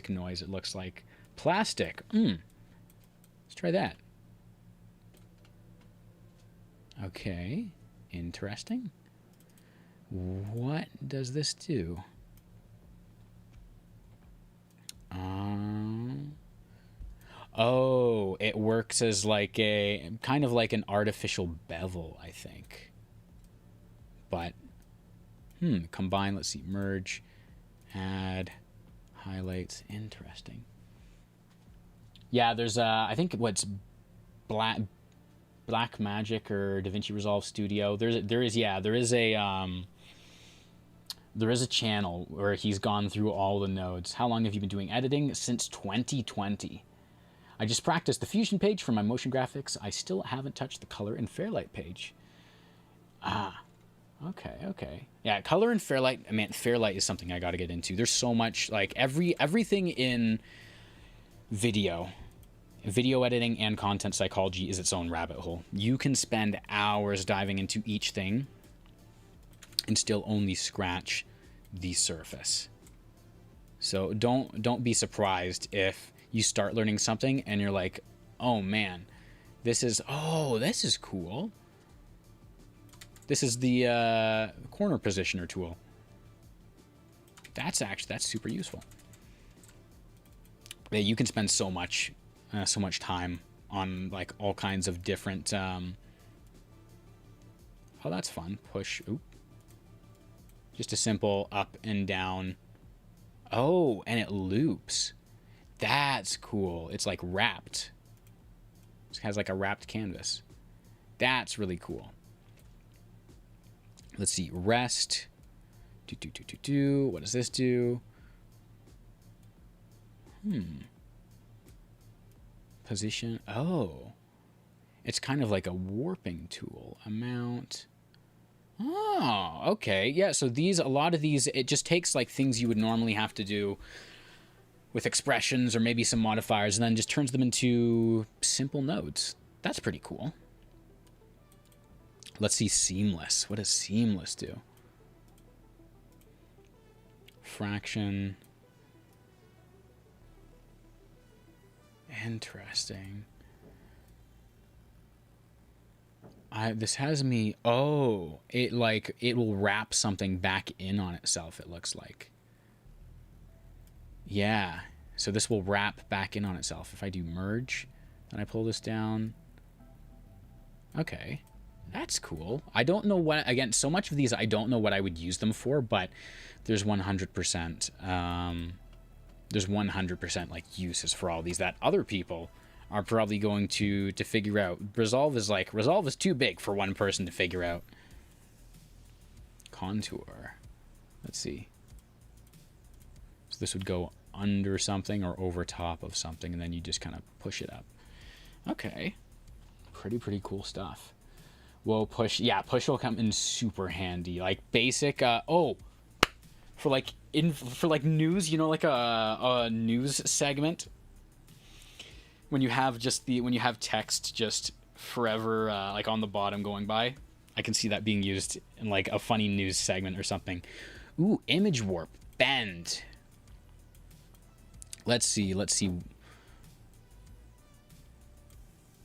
noise. It looks like plastic. Let's try that. Okay, interesting. What does this do? Oh, it works as like a kind of like an artificial bevel, I think. But combine, let's see, merge, add, highlights, interesting. Yeah, there's I think what's Black Magic or DaVinci Resolve Studio. There is a channel where he's gone through all the nodes. How long have you been doing editing? Since 2020. I just practiced the Fusion page for my motion graphics. I still haven't touched the color and Fairlight page. Okay. Yeah, color and Fairlight. I mean, Fairlight is something I got to get into. There's so much, like everything in video editing and content psychology is its own rabbit hole. You can spend hours diving into each thing and still only scratch the surface. So don't be surprised if you start learning something and you're like, oh man, this is cool. This is the corner positioner tool. That's super useful. Yeah, you can spend so much time on like all kinds of different. Oh, that's fun. Push. Oop. Just a simple up and down. Oh, and it loops. That's cool. It's like wrapped. It has like a wrapped canvas. That's really cool. Let's see. Rest. What does this do? Position. Oh. It's kind of like a warping tool. Amount. Oh, okay. Yeah, so a lot of these, it just takes like things you would normally have to do with expressions or maybe some modifiers and then just turns them into simple nodes. That's pretty cool. Let's see seamless. What does seamless do? Fraction. Interesting. This has me. Oh, it will wrap something back in on itself. It looks like. Yeah. So this will wrap back in on itself. If I do merge, and I pull this down. Okay, that's cool. I don't know what. Again, so much of these I don't know what I would use them for, but there's 100%. There's 100% like uses for all these that other people are probably going to figure out. Resolve is too big for one person to figure out. Contour. Let's see. So this would go under something or over top of something, and then you just kind of push it up. Okay. Pretty cool stuff. Well, push will come in super handy. Like basic, for news, you know, like a news segment. When you have text just forever like on the bottom going by, I can see that being used in like a funny news segment or something. Ooh, image warp, bend. Let's see.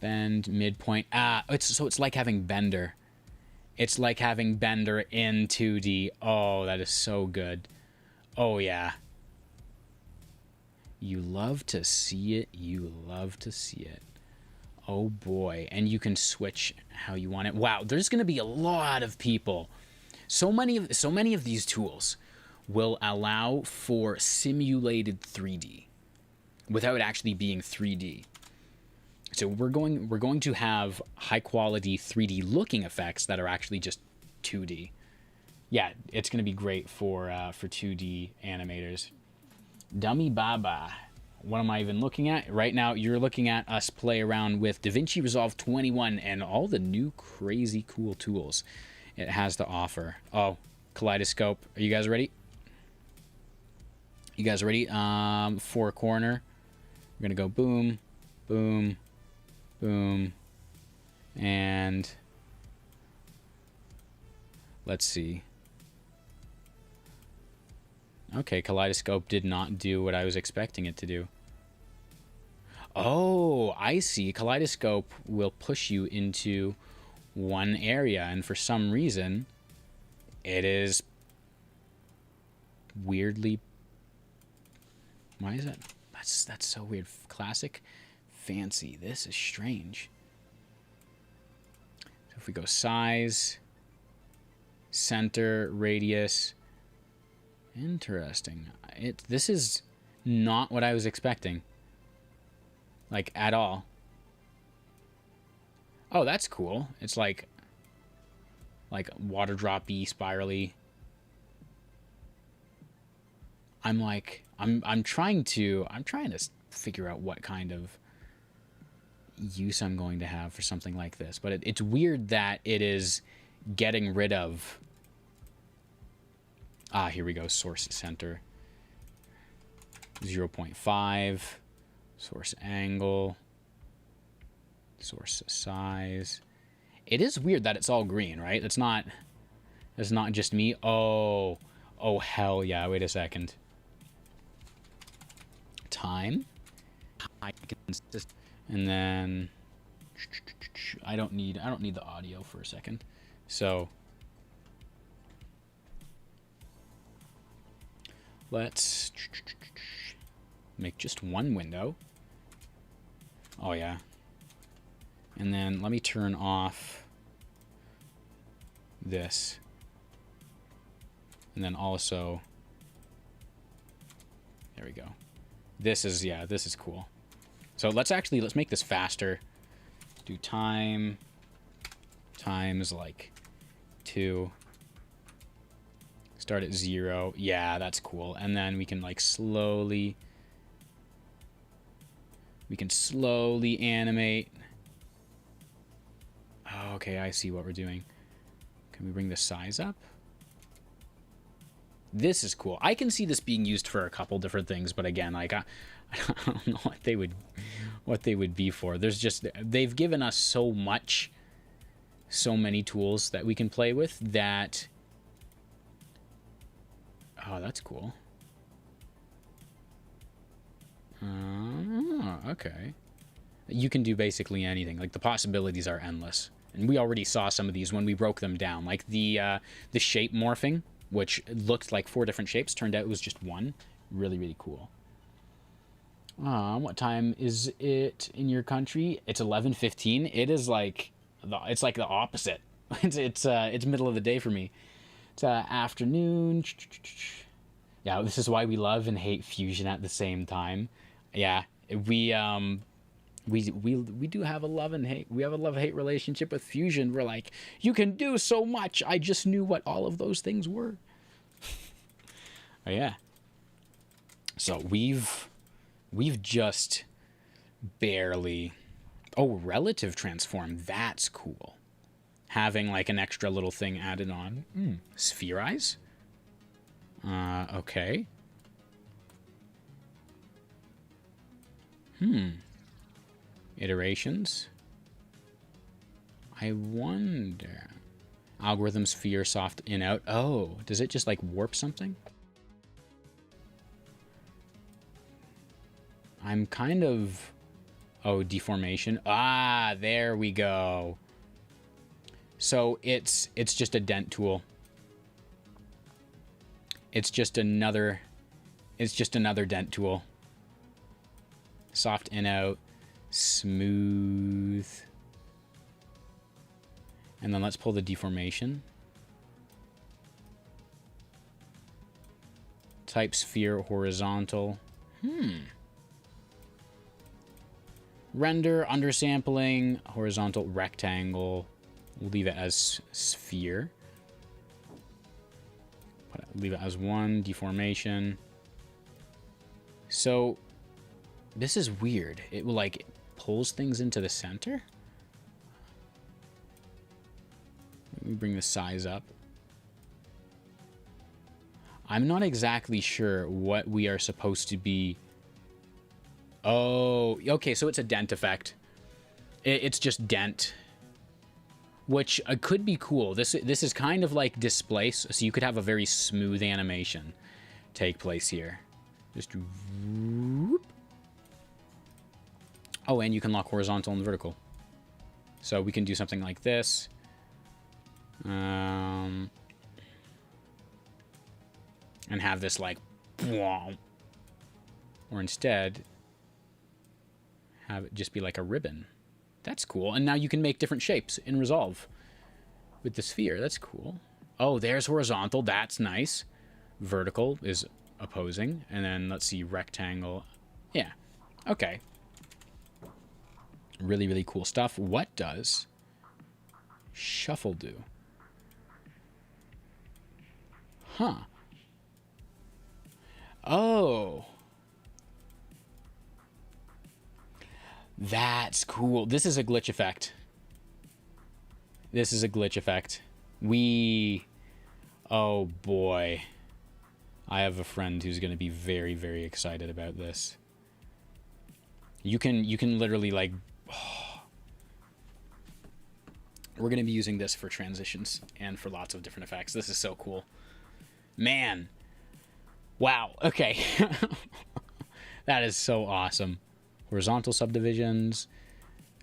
Bend, midpoint. It's like having Bender. It's like having Bender in 2D. Oh, that is so good. Oh yeah. You love to see it. Oh boy. And you can switch how you want it. Wow, there's going to be a lot of people. So many of these tools will allow for simulated 3D without actually being 3D. So we're going to have high quality 3D looking effects that are actually just 2D. Yeah, it's going to be great for 2D animators. Dummy Baba. What am I even looking at? Right now, you're looking at us play around with DaVinci Resolve 21 and all the new crazy cool tools it has to offer. Oh, kaleidoscope. Are you guys ready? Four corner. We're going to go boom, boom, boom, And let's see. Okay, kaleidoscope did not do what I was expecting it to do. Oh, I see. Kaleidoscope will push you into one area, and for some reason, it is weirdly... Why is that? That's so weird. Classic, fancy. This is strange. So if we go size, center, radius... Interesting. This is not what I was expecting. Like, at all. Oh, that's cool. It's like water droppy, spirally. I'm trying to figure out what kind of use I'm going to have for something like this. But it's weird that it is getting rid of... Ah, here we go. Source center. 0.5. Source angle. Source size. It is weird that it's all green, right? It's not just me. Oh, hell yeah. Wait a second. Time. And then I don't need the audio for a second. So let's make just one window. Oh yeah. And then let me turn off this. And then also, there we go. This is cool. So let's make this faster. Do time times like 2. Start at 0. Yeah, that's cool. And then we can like slowly animate. Oh, okay, I see what we're doing. Can we bring the size up? This is cool. I can see this being used for a couple different things, but again, like I don't know what they would be for. They've given us so many tools that we can play with that. Oh, that's cool. Okay. You can do basically anything. Like, the possibilities are endless. And we already saw some of these when we broke them down. Like the shape morphing, which looked like 4 different shapes, turned out it was just one. Really, really cool. What time is it in your country? It's 11:15. It is like it's like the opposite. It's middle of the day for me. It's afternoon. Yeah, this is why we love and hate Fusion at the same time. Yeah, we do have a love and hate. We have a love-hate relationship with Fusion. We're like, you can do so much. I just knew what all of those things were. Oh yeah. So we've just barely... Oh, relative transform. That's cool. Having like an extra little thing added on. Spherize? Okay. Iterations. I wonder. Algorithm sphere soft in out. Oh, does it just like warp something? I'm kind of... Oh, deformation. Ah, there we go. So it's just a dent tool. It's just another dent tool. Soft in out, smooth. And then let's pull the deformation. Type sphere horizontal. Render, undersampling, horizontal rectangle. We'll leave it as sphere. Leave it as 1, deformation. So this is weird. It will like pulls things into the center. Let me bring the size up. I'm not exactly sure what we are supposed to be. Oh, okay, so it's a dent effect. It's just dent. which could be cool. This is kind of like displace, so you could have a very smooth animation take place here. Just whoop. Oh, and you can lock horizontal and vertical. So we can do something like this. And have this like, or instead have it just be like a ribbon. That's cool. And now you can make different shapes in Resolve with the sphere. That's cool. Oh, there's horizontal. That's nice. Vertical is opposing. And then let's see, rectangle. Yeah. Okay. Really, really cool stuff. What does shuffle do? Huh. Oh. That's cool. This is a glitch effect. This is a glitch effect. Oh boy. I have a friend who's going to be very, very excited about this. You can literally like... We're going to be using this for transitions and for lots of different effects. This is so cool. Man. Wow. Okay. That is so awesome. Horizontal subdivisions.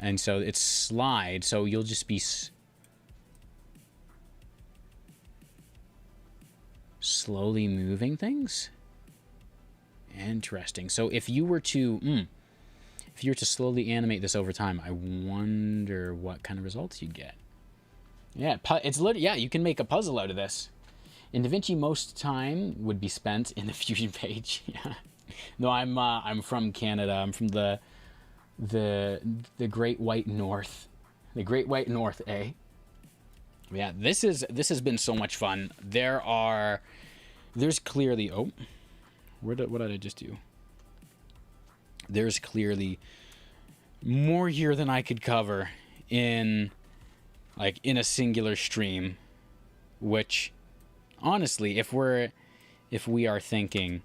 And so it's slide. So you'll just be slowly moving things. Interesting. So if you were to slowly animate this over time, I wonder what kind of results you'd get. Yeah, yeah, you can make a puzzle out of this. In DaVinci, most time would be spent in the Fusion page. Yeah. No, I'm from Canada. I'm from the Great White North. The Great White North, eh? Yeah, this has been so much fun. There's clearly what did I just do? There's clearly more here than I could cover in a singular stream, which honestly, if we are thinking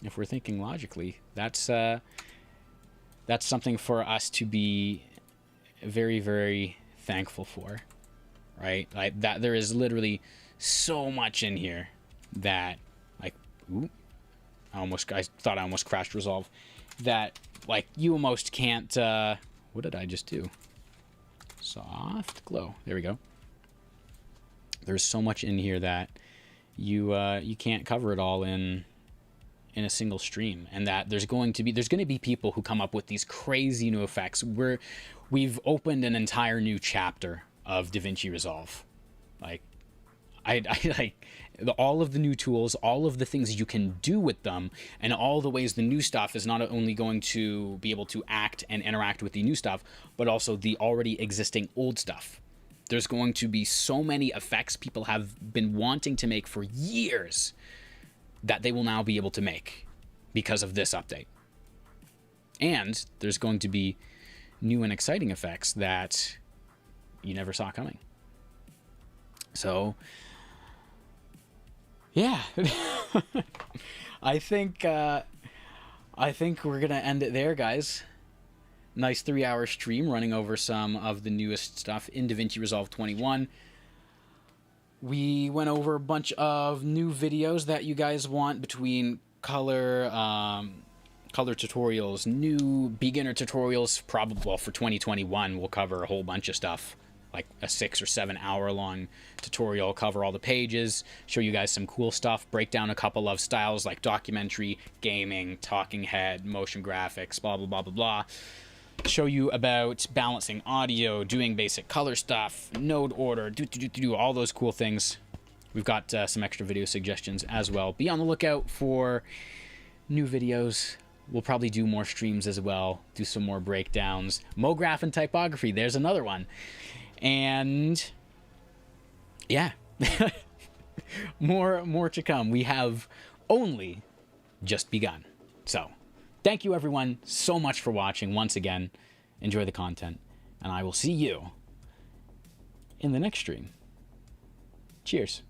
logically, that's something for us to be very, very thankful for, right? Like that there is literally so much in here that I thought I almost crashed Resolve, that like you almost can't what did I just do? Soft glow. There we go. There's so much in here that you can't cover it all in a single stream, and that there's going to be people who come up with these crazy new effects. We've opened an entire new chapter of DaVinci Resolve. Like I like all of the new tools, all of the things you can do with them, and all the ways the new stuff is not only going to be able to act and interact with the new stuff, but also the already existing old stuff. There's going to be so many effects people have been wanting to make for years that they will now be able to make because of this update. And there's going to be new and exciting effects that you never saw coming. So, yeah. I think we're gonna end it there, guys. Nice 3-hour stream running over some of the newest stuff in DaVinci Resolve 21. We went over a bunch of new videos that you guys want, between color tutorials, new beginner tutorials. Probably for 2021, we'll cover a whole bunch of stuff, like a 6 or 7 hour long tutorial, cover all the pages, show you guys some cool stuff, break down a couple of styles like documentary, gaming, talking head, motion graphics, blah, blah, blah, blah, blah. Show you about balancing audio, doing basic color stuff, node order, all those cool things. We've got some extra video suggestions as well. Be on the lookout for new videos. We'll probably do more streams as well, do some more breakdowns. MoGraph and typography, there's another one. And yeah, more to come. We have only just begun. So thank you everyone so much for watching once again. Enjoy the content, and I will see you in the next stream. Cheers.